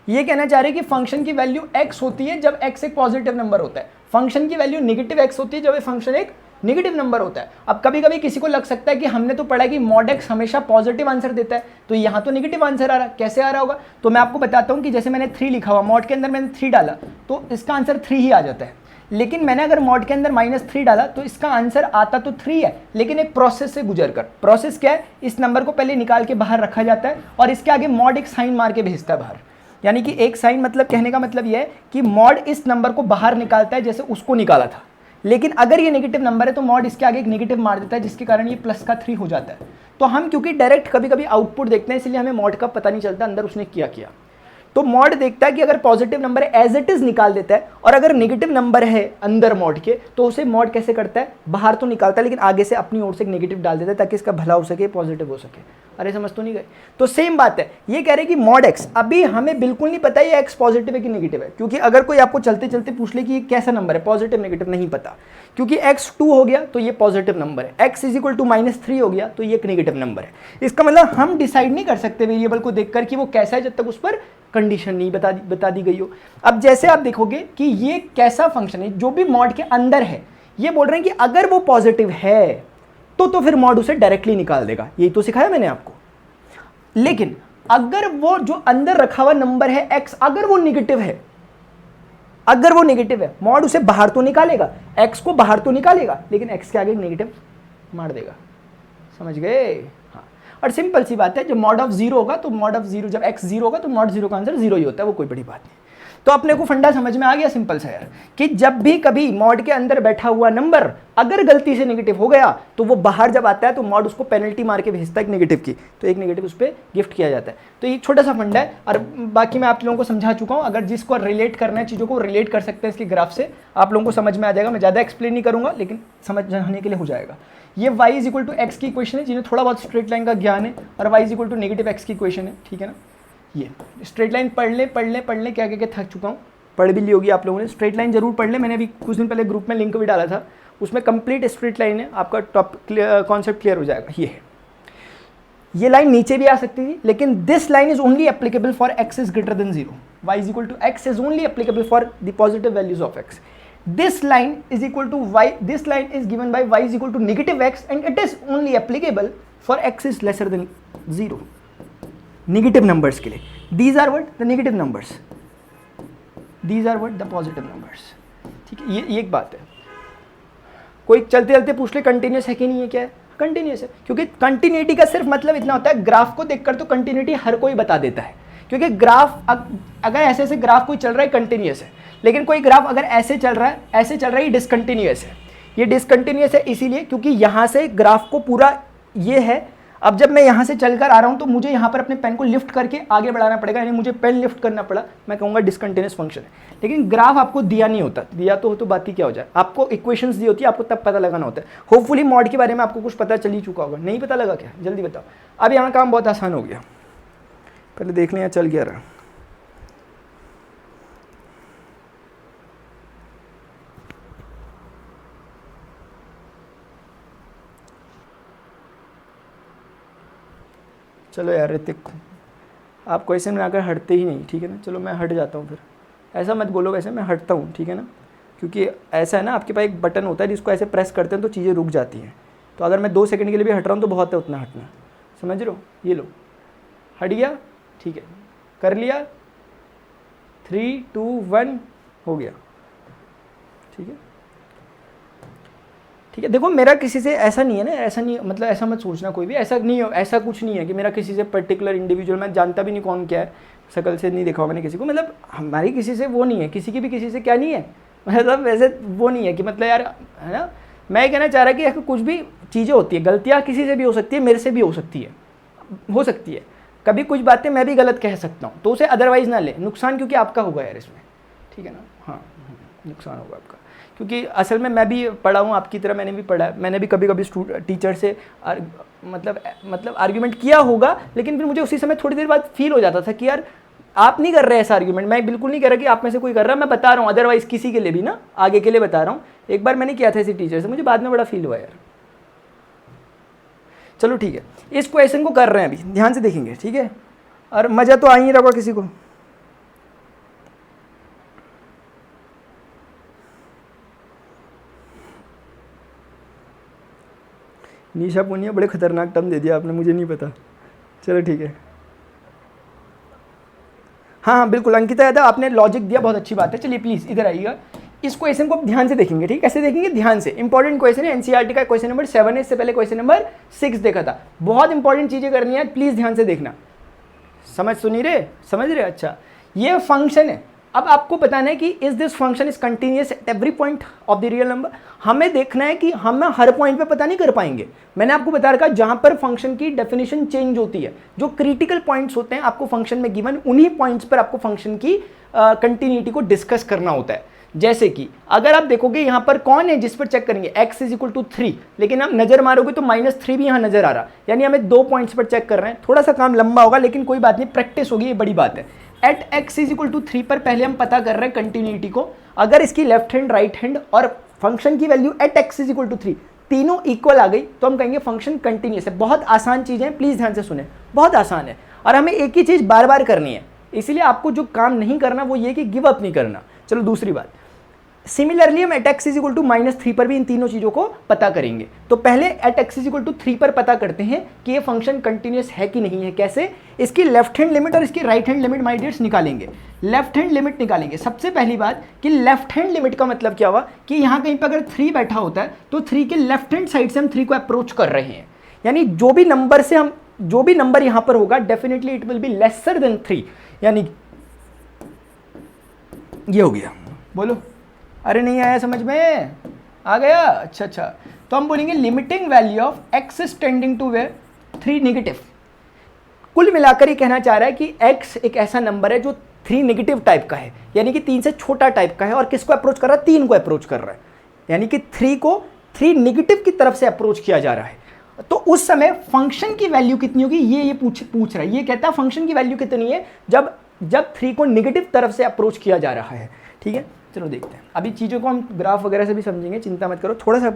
ये कहना चाह रहे हैं कि फंक्शन की वैल्यू x होती है जब x एक पॉजिटिव नंबर होता है, फंक्शन की वैल्यू नेगेटिव x होती है जब ये फंक्शन एक नेगेटिव नंबर होता है। अब कभी कभी किसी को लग सकता है कि हमने तो पढ़ा कि मॉड x हमेशा पॉजिटिव आंसर देता है, तो यहाँ तो नेगेटिव आंसर आ रहा है, कैसे आ रहा होगा। तो मैं आपको बताता हूँ कि जैसे मैंने 3 लिखा हुआ, मॉड के अंदर मैंने 3 डाला तो इसका आंसर 3 ही आ जाता है, लेकिन मैंने अगर मॉड के अंदर -3 डाला तो इसका आंसर आता तो 3 है, लेकिन एक प्रोसेस से गुजर कर। प्रोसेस क्या है, इस नंबर को पहले निकाल के बाहर रखा जाता है और इसके आगे मॉड एक साइन मार के भेजता है बाहर, यानी कि एक साइन, मतलब कहने का मतलब यह है कि मॉड इस नंबर को बाहर निकालता है जैसे उसको निकाला था, लेकिन अगर ये नेगेटिव नंबर है तो मॉड इसके आगे एक नेगेटिव मार देता है, जिसके कारण ये प्लस का 3 हो जाता है। तो हम क्योंकि डायरेक्ट कभी कभी आउटपुट देखते हैं, इसलिए हमें मॉड का पता नहीं चलता अंदर उसने किया। तो मॉड देखता है कि अगर पॉजिटिव नंबर है एज इट इज निकाल देता है, और अगर नेगेटिव नंबर है अंदर मॉड के तो उसे मॉड कैसे करता है, बाहर तो निकालता है लेकिन आगे से अपनी ओर से एक नेगेटिव डाल देता है ताकि इसका भला हो सके, पॉजिटिव हो सके। अरे समझ तो नहीं गए। तो सेम बात है, ये कह रहे हैं कि मॉड एक्स, अभी हमें बिल्कुल नहीं पता ये एक्स पॉजिटिव है कि नेगेटिव है, क्योंकि अगर कोई आपको चलते चलते पूछ ले कि ये कैसा नंबर है, पॉजिटिव नेगेटिव, नहीं पता, क्योंकि एक्स 2 हो गया तो ये पॉजिटिव नंबर है, एक्स इज इक्वल टू -3 हो गया तो ये एक नेगेटिव नंबर है। इसका मतलब हम डिसाइड नहीं कर सकते वेरिएबल को देखकर कि वो कैसा है जब तक उस पर कंडीशन नहीं बता दी गई हो। अब जैसे आप देखोगे कि ये कैसा फंक्शन है जो भी मॉड के अंदर है, ये बोल रहे हैं कि अगर वो पॉजिटिव है तो फिर मॉड उसे डायरेक्टली निकाल देगा, यही तो सिखाया मैंने आपको। लेकिन अगर वो जो अंदर रखा हुआ नंबर है x, अगर वो नेगेटिव है, मॉड उसे बाहर तो निकालेगा, x को बाहर तो निकालेगा, लेकिन x के आगे नेगेटिव मार देगा। समझ गए? हाँ, और सिंपल सी बात है, जब मॉड ऑफ 0 होगा तो मॉड ऑफ 0, जब x 0 होगा तो मॉड 0 का आंसर 0 ही होता है, वो कोई बड़ी बात नहीं। तो अपने को फंडा समझ में आ गया सिंपल सा यार, कि जब भी कभी मॉड के अंदर बैठा हुआ नंबर अगर गलती से नेगेटिव हो गया तो वो बाहर जब आता है तो मॉड उसको पेनल्टी मार के भेजता है एक नेगेटिव की, तो एक नेगेटिव उस पर गिफ्ट किया जाता है। तो ये छोटा सा फंडा है, और बाकी मैं आप लोगों को समझा चुका हूँ। अगर जिसको रिलेट करना है चीज़ों को रिलेट कर सकते हैं इसके ग्राफ से, आप लोगों को समझ में आ जाएगा। मैं ज़्यादा एक्सप्लेन नहीं करूँगा लेकिन समझने के लिए हो जाएगा। ये y is equal to x की इक्वेशन है, जिन्हें थोड़ा बहुत स्ट्रेट लाइन का ज्ञान है, और y is equal to negative x की इक्वेशन है, ठीक है ना। ये स्ट्रेट लाइन पढ़ ले क्या थक चुका हूँ, पढ़ भी ली होगी आप लोगों ने। स्ट्रेट लाइन जरूर पढ़ ले, मैंने अभी कुछ दिन पहले ग्रुप में लिंक भी डाला था, उसमें कंप्लीट स्ट्रेट लाइन है, आपका टॉप कॉन्सेप्ट क्लियर हो जाएगा। ये लाइन नीचे भी आ सकती थी, लेकिन this line is only applicable for x is greater than 0, y is equal to x is only applicable for the positive values of x. This line is equal to y, this line is given by y is equal to negative x, and it is only applicable for x is lesser than 0. Negative numbers के लिए, these are what the negative numbers, these are what the positive numbers. ठीक है, ये एक बात है। कोई चलते चलते पूछ ले कंटिन्यूस है कि नहीं है, क्या है कंटिन्यूस है, क्योंकि कंटिन्यूटी का सिर्फ मतलब इतना होता है, ग्राफ को देखकर तो कंटिन्यूटी हर कोई बता देता है, क्योंकि ग्राफ अगर ऐसे ऐसे ग्राफ कोई चल रहा है कंटिन्यूस है, लेकिन कोई ग्राफ अगर ऐसे चल रहा है, ऐसे चल रहा है, ये डिसकंटिन्यूअस है। ये डिसकंटिन्यूअस है इसीलिए क्योंकि यहाँ से ग्राफ को पूरा ये है। अब जब मैं यहाँ से चलकर आ रहा हूँ तो मुझे यहाँ पर अपने पेन को लिफ्ट करके आगे बढ़ाना पड़ेगा, यानी मुझे पेन लिफ्ट करना पड़ा, मैं कहूँगा डिसकंटिन्यूअस फंक्शन है। लेकिन ग्राफ आपको दिया नहीं होता, दिया तो हो तो बात ही क्या हो जाए, आपको इक्वेशंस दी होती है, आपको तब पता लगाना होता है। होपफुली मॉड के बारे में आपको कुछ पता चल ही चुका होगा, नहीं पता लगा क्या जल्दी बताओ। अब यहाँ काम बहुत आसान हो गया, पहले देख लें चल गया रहा। चलो यार ऋतिक, आप क्वेश्चन बनाकर हटते ही नहीं, ठीक है ना। चलो मैं हट जाता हूँ, फिर ऐसा मत बोलो, वैसे मैं हटता हूँ, ठीक है ना। क्योंकि ऐसा है ना, आपके पास एक बटन होता है जिसको ऐसे प्रेस करते हैं तो चीज़ें रुक जाती हैं। तो अगर मैं 2 सेकंड के लिए भी हट रहा हूँ तो बहुत है उतना हटना, समझ रहे हो। ये लो, हट गया, ठीक है, कर लिया, 3 2 1 हो गया, ठीक है। ठीक है, देखो मेरा किसी से ऐसा नहीं है ना, ऐसा नहीं मतलब ऐसा मत सोचना कोई भी, ऐसा नहीं हो, ऐसा कुछ नहीं है कि मेरा किसी से पर्टिकुलर इंडिविजुअल, मैं जानता भी नहीं कौन क्या है, शक्ल से नहीं देखा मैंने किसी को, मतलब हमारी किसी से वो नहीं है, किसी की भी किसी से क्या नहीं है, मतलब वैसे वो नहीं है कि मतलब यार, है ना। मैं कहना चाह रहा कि ऐसा कुछ भी चीज़ें होती है, गलतियाँ किसी से भी हो सकती है, मेरे से भी हो सकती है, कभी कुछ बातें मैं भी गलत कह सकता हूँ, तो उसे अदरवाइज ना ले, नुकसान क्योंकि आपका होगा यार इसमें, ठीक है ना। हाँ, नुकसान होगा आपका, क्योंकि असल में मैं भी पढ़ा हूँ आपकी तरह, मैंने भी पढ़ा है, मैंने भी कभी कभी टीचर से मतलब आर्ग्यूमेंट किया होगा, लेकिन फिर मुझे उसी समय थोड़ी देर बाद फील हो जाता था कि यार आप नहीं कर रहे ऐसा आर्ग्यूमेंट, मैं बिल्कुल नहीं कह रहा कि आप में से कोई कर रहा है, मैं बता रहा हूँ अदरवाइज किसी के लिए भी ना, आगे के लिए बता रहा हूँ। एक बार मैंने किया था इसी टीचर से, मुझे बाद में बड़ा फील हुआ यार। चलो ठीक है, इस क्वेश्चन को कर रहे हैं अभी, ध्यान से देखेंगे, ठीक है, और मज़ा तो आ ही रहा होगा किसी को। निशा पुनिया, बड़े खतरनाक टर्म दे दिया आपने, मुझे नहीं पता, चलो ठीक है। हाँ बिल्कुल अंकिता यादव, आपने लॉजिक दिया, बहुत अच्छी बात है। चलिए प्लीज़ इधर आइएगा, इस क्वेश्चन को ध्यान से देखेंगे, ठीक, ऐसे देखेंगे ध्यान से, इंपॉर्टेंट क्वेश्चन है, एनसीईआरटी का क्वेश्चन नंबर 7 है, इससे पहले क्वेश्चन नंबर 6 देखा था, बहुत इंपॉर्टेंट चीज़ें करनी है, प्लीज़ ध्यान से देखना। समझ रहे, अच्छा ये फंक्शन है, अब आपको बताना है कि is this function is continuous at every point of the real number. हमें देखना है कि हम हर पॉइंट पे पता नहीं कर पाएंगे, मैंने आपको बता रखा जहां पर फंक्शन की डेफिनेशन चेंज होती है, जो क्रिटिकल पॉइंट्स होते हैं आपको फंक्शन में गिवन, उन्हीं पॉइंट्स पर आपको फंक्शन की कंटिन्यूटी को डिस्कस करना होता है। जैसे कि अगर आप देखोगे यहाँ पर कौन है जिस पर चेक करेंगे, x इज इक्वल टू 3, लेकिन आप नजर मारोगे तो -3 भी यहाँ नजर आ रहा, यानी हमें 2 पॉइंट्स पर चेक कर रहे हैं। थोड़ा सा काम लंबा होगा लेकिन कोई बात नहीं, प्रैक्टिस होगी, ये बड़ी बात है। At x is equal to 3 पर पहले हम पता कर रहे हैं कंटिन्यूटी को, अगर इसकी लेफ्ट हैंड, राइट हैंड और फंक्शन की value at x is equal to 3 तीनों इक्वल आ गई तो हम कहेंगे फंक्शन कंटिन्यूअस है। बहुत आसान चीज़ है, प्लीज ध्यान से सुने, बहुत आसान है, और हमें एक ही चीज़ बार बार करनी है, इसीलिए आपको जो काम नहीं करना वो ये कि गिव अप नहीं करना। चलो दूसरी बात, सिमिलरली हम at x is equal to -3 पर भी इन तीनों चीज़ों को पता करेंगे। तो पहले at x is equal to 3 पर पता करते हैं कि ये फंक्शन कंटिन्यूअस है कि नहीं है। कैसे? इसकी लेफ्ट हैंड लिमिट और इसकी right hand limit my dears निकालेंगे। लेफ्ट हैंड लिमिट निकालेंगे। सबसे पहली बात कि लेफ्ट हैंड लिमिट का मतलब क्या हुआ कि यहाँ कहीं पर अगर 3 बैठा होता है तो 3 के लेफ्ट हैंड साइड से हम 3 को अप्रोच कर रहे हैं, यानी जो भी नंबर यहाँ पर होगा definitely it will be lesser than 3, यानी ये हो गया, बोलो। अरे नहीं आया समझ में, आ गया? अच्छा अच्छा, तो हम बोलेंगे limiting value of x is tending to where 3 negative. कुल मिलाकर ये कहना चाह रहा है कि x एक ऐसा नंबर है जो 3 नेगेटिव टाइप का है, यानी कि 3 से छोटा टाइप का है, और किसको अप्रोच कर रहा है? 3 को अप्रोच कर रहा है, यानी कि 3 को 3 नेगेटिव की तरफ से अप्रोच किया जा रहा है। तो उस समय फंक्शन की वैल्यू कितनी होगी, ये पूछ रहा है। ये कहता है फंक्शन की वैल्यू कितनी है जब 3 को नेगेटिव तरफ से अप्रोच किया जा रहा है। ठीक है, चलो देखते हैं। अभी चीज़ों को हम ग्राफ वगैरह से भी समझेंगे, चिंता मत करो, थोड़ा सा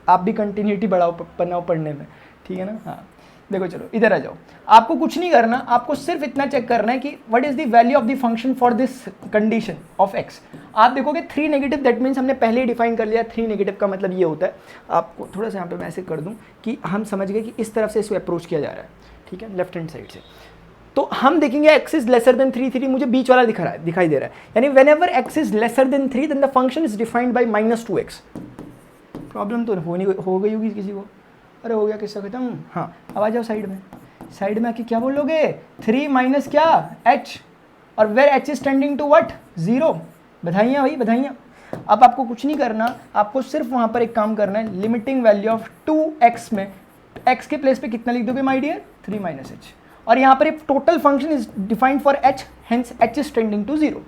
आप भी कंटिन्यूटी बनाओ पढ़ने में, ठीक है ना। हाँ देखो, चलो इधर आ जाओ। आपको कुछ नहीं करना, आपको सिर्फ इतना चेक करना है कि what is the value of the function for this condition of x. आप देखोगे 3 नेगेटिव, दैट मीन्स हमने पहले ही डिफाइन कर लिया। 3 नेगेटिव का मतलब ये होता है, आपको थोड़ा सा यहाँ पे मैं ऐसे कर दूँ कि हम समझ गए कि इस तरफ से इसको अप्रोच किया जा रहा है, ठीक है, लेफ्ट हैंड साइड से। तो हम देखेंगे एक्स इज लेसर देन 3 मुझे बीच वाला दिखाई दे रहा है, यानी whenever x is lesser than 3 then the function is defined by -2x। Problem तो हो गई होगी किसी को? अरे हो गया, किसका खत्म? हाँ, अब आ जाओ साइड में। साइड में आके क्या बोलोगे? 3 माइनस क्या? h, और where h is tending to what? 0। बधाइयाँ भाई, बधाइयाँ। अब आपको कुछ नहीं करना, आपको सिर्फ वहाँ पर एक काम करना है, लिमिटिंग वैल्यू ऑफ 2x में x के प्लेस पे कितना लिख दोगे माय डियर? 3 minus h। और यहाँ पर एक total function is defined for h, hence h is tending to 0।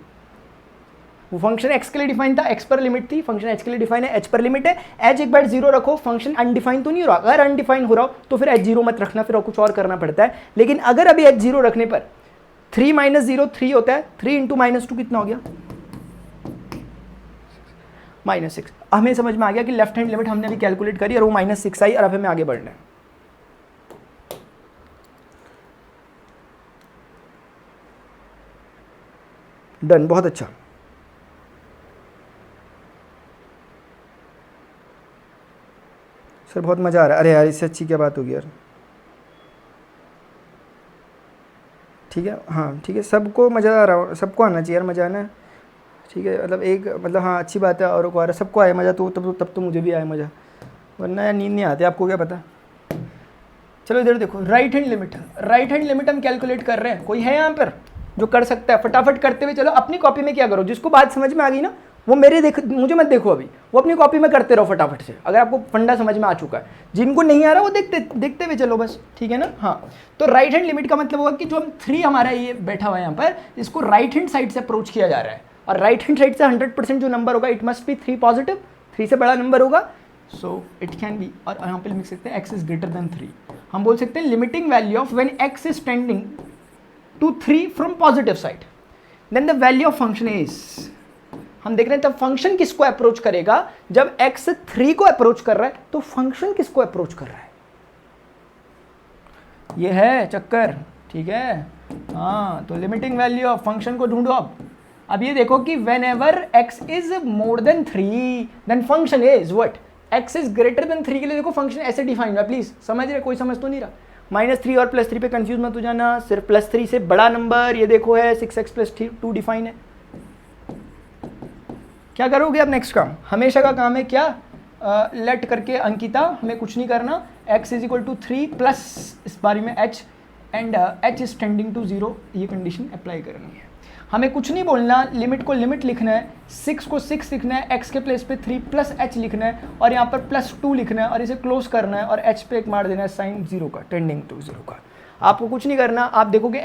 वो फंक्शन x के लिए डिफाइन था, x पर लिमिट थी, फंक्शन h के लिए डिफाइन है, h पर लिमिट है। h एक बार 0 रखो, फंक्शन अनडिफाइन तो नहीं हो रहा। अगर अनडिफाइन हो रहा हो तो फिर h 0 मत रखना, फिर कुछ और करना पड़ता है। लेकिन अगर अभी h 0 रखने पर 3 माइनस 0 3 होता है, 3 इंटू -2 कितना हो गया? -6। हमें समझ में आ गया कि लेफ्ट हैंड लिमिट हमने अभी कैलकुलेट करी और वो -6 आई, और अब हमें आगे बढ़ना है। डन, बहुत अच्छा। सर बहुत मज़ा आ रहा है। अरे यार, इससे अच्छी क्या बात होगी यार। ठीक है, हाँ ठीक है, सबको मज़ा आ रहा, सबको आना चाहिए यार, मज़ा आना है। ठीक है, मतलब एक मतलब हाँ अच्छी बात है, और को आ रहा, सबको आया मज़ा, तो तब तो मुझे भी आया मज़ा, वरना यार नींद नहीं आती, आपको क्या पता। चलो इधर देखो, राइट हैंड लिमिट हम कैलकुलेट कर रहे हैं। कोई है यहाँ पर जो कर सकता है? फटाफट करते हुए चलो। अपनी कॉपी में क्या करो, जिसको बात समझ में आ गई ना वो मुझे मत देखो अभी, वो अपनी कॉपी में करते रहो फटाफट से, अगर आपको फंडा समझ में आ चुका है। जिनको नहीं आ रहा वो देखते हुए चलो बस, ठीक है ना। हाँ, तो राइट हैंड लिमिट का मतलब होगा कि जो हम 3 हमारा ये बैठा हुआ है यहाँ पर, इसको राइट हैंड साइड से अप्रोच किया जा रहा है, और राइट हैंड साइड से 100% जो नंबर होगा इट मस्ट बी 3 पॉजिटिव, 3 से बड़ा नंबर होगा, सो इट कैन बी। और यहाँ पे लिख सकते हैं एक्स इज ग्रेटर देन 3। हम बोल सकते हैं limiting value of when x is tending to 3 from positive side, then the value of function is, हम देख रहे हैं तब फंक्शन किसको अप्रोच करेगा? जब x 3 को अप्रोच कर रहा है तो फंक्शन किसको अप्रोच कर रहा है? ये है चक्कर, ठीक है। हाँ, तो लिमिटिंग वैल्यू ऑफ फंक्शन को ढूंढो। अब ये देखो कि whenever x is more than 3 then function is what? x is greater than 3 के लिए देखो फंक्शन ऐसे डिफाइन हुआ, प्लीज समझ रहे? कोई समझ तो नहीं रहा? -3 और +3 पे कंफ्यूज मत हो जाना, सिर्फ +3 से बड़ा नंबर ये देखो है 6x + 2 डिफाइन है। क्या करोगे अब? नेक्स्ट काम हमेशा का काम है क्या? लेट करके अंकिता, हमें कुछ नहीं करना, x is equal to 3 plus इस बारे में h and h is tending to 0, ये कंडीशन अप्लाई करनी है। हमें कुछ नहीं बोलना, लिमिट को लिमिट लिखना है, 6 को 6 लिखना है, x के प्लेस पे 3 प्लस h लिखना है, और यहाँ पर +2 लिखना है, और इसे क्लोज करना है, और h पे एक मार देना है साइन 0 का, टेंडिंग टू 0 का। आपको कुछ नहीं करना, आप देखोगे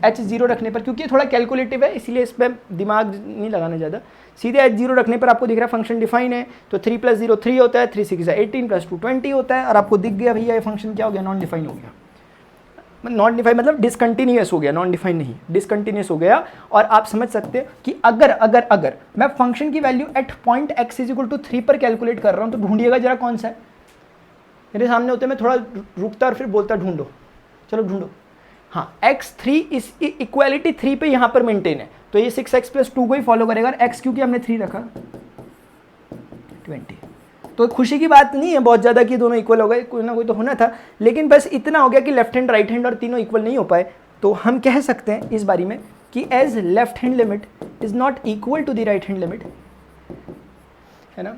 h 0 रखने पर, क्योंकि ये थोड़ा कैलकुलेटिव है इसीलिए इस पर दिमाग नहीं लगाना ज़्यादा, सीधे h 0 रखने पर आपको दिख रहा है फंक्शन डिफाइन है, तो 3 + 0 3 होता है, 3 6 18 + 2 20 होता है, और आपको दिख गया भैया ये फंक्शन क्या हो गया? नॉन डिफाइन हो गया। नॉन डिफाइन मतलब डिसकंटिन्यूअस हो गया, नॉन डिफाइन नहीं, डिसकंटिन्यूअस हो गया। और आप समझ सकते हैं कि अगर मैं फंक्शन की वैल्यू एट पॉइंट x = 3 पर कैलकुलेट कर रहा हूँ, तो ढूंढिएगा जरा कौन सा है। मेरे सामने होते मैं थोड़ा रुकता और फिर बोलता ढूंढो, चलो ढूंढो। हाँ, x3 इस इक्वालिटी 3 पे यहाँ पर मेंटेन है, तो ये 6x + 2 को ही फॉलो करेगा। x क्योंकि हमने 3 रखा 20, तो खुशी की बात नहीं है बहुत ज़्यादा कि दोनों इक्वल हो गए, कोई ना कोई तो होना था, लेकिन बस इतना हो गया कि लेफ्ट हैंड राइट हैंड और तीनों इक्वल नहीं हो पाए। तो हम कह सकते हैं इस बारी में कि as left hand limit is not equal to the right hand limit, है ना।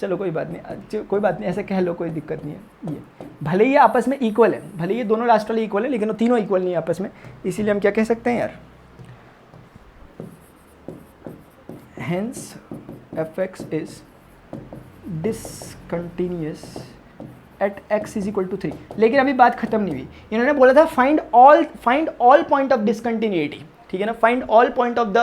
चलो कोई बात नहीं, ऐसे कह लो, कोई दिक्कत नहीं है। ये भले ही आपस में इक्वल है, भले ये दोनों लास्ट वाले इक्वल है, लेकिन वो तीनों इक्वल नहीं है आपस में, इसीलिए हम क्या कह सकते हैं यार, hence fx is discontinuous at x is equal to 3। लेकिन अभी बात खत्म नहीं हुई, इन्होंने बोला था find all point of discontinuity, ठीक है ना, find all point of the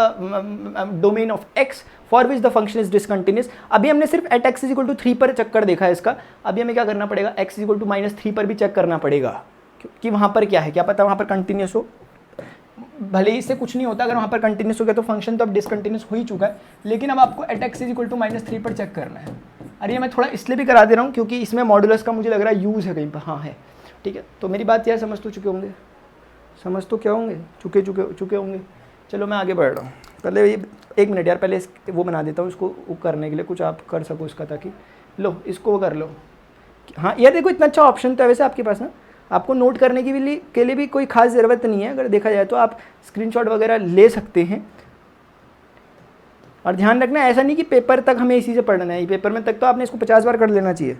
domain of x for which the function is discontinuous. अभी हमने सिर्फ at x is equal to 3 पर चक्कर देखा है इसका, अभी हमें क्या करना पड़ेगा, x इज इक्वल टू -3 पर भी चेक करना पड़ेगा कि वहाँ पर क्या है, क्या पता वहाँ पर कंटिन्यूस हो। भले ही इससे कुछ नहीं होता, अगर वहाँ पर कंटिन्यूस हो गया तो फंक्शन तो अब डिसकंटिन्यूस हो ही चुका है, लेकिन अब आपको at x is equal to -3 पर चेक करना है। अरे ये मैं थोड़ा इसलिए भी करा दे रहा हूँ क्योंकि इसमें मॉडुलस का मुझे लग रहा है यूज़ है कहीं पर, हाँ है, ठीक है। तो मेरी बात यह समझ तो चुके होंगे, समझ तो क्या होंगे, चुके होंगे। चलो मैं आगे बढ़ रहा हूँ, पहले ये 1 मिनट यार, पहले वो बना देता हूँ इसको करने के लिए, कुछ आप कर सको इसका, ताकि लो इसको वो कर लो। हाँ यार देखो, इतना अच्छा ऑप्शन तो है वैसे आपके पास ना, आपको नोट करने के लिए भी कोई खास ज़रूरत नहीं है, अगर देखा जाए तो आप स्क्रीनशॉट वगैरह ले सकते हैं। और ध्यान रखना ऐसा नहीं कि पेपर तक हमें इसी से पढ़ना है, पेपर में तक तो आपने इसको 50 बार कर लेना चाहिए,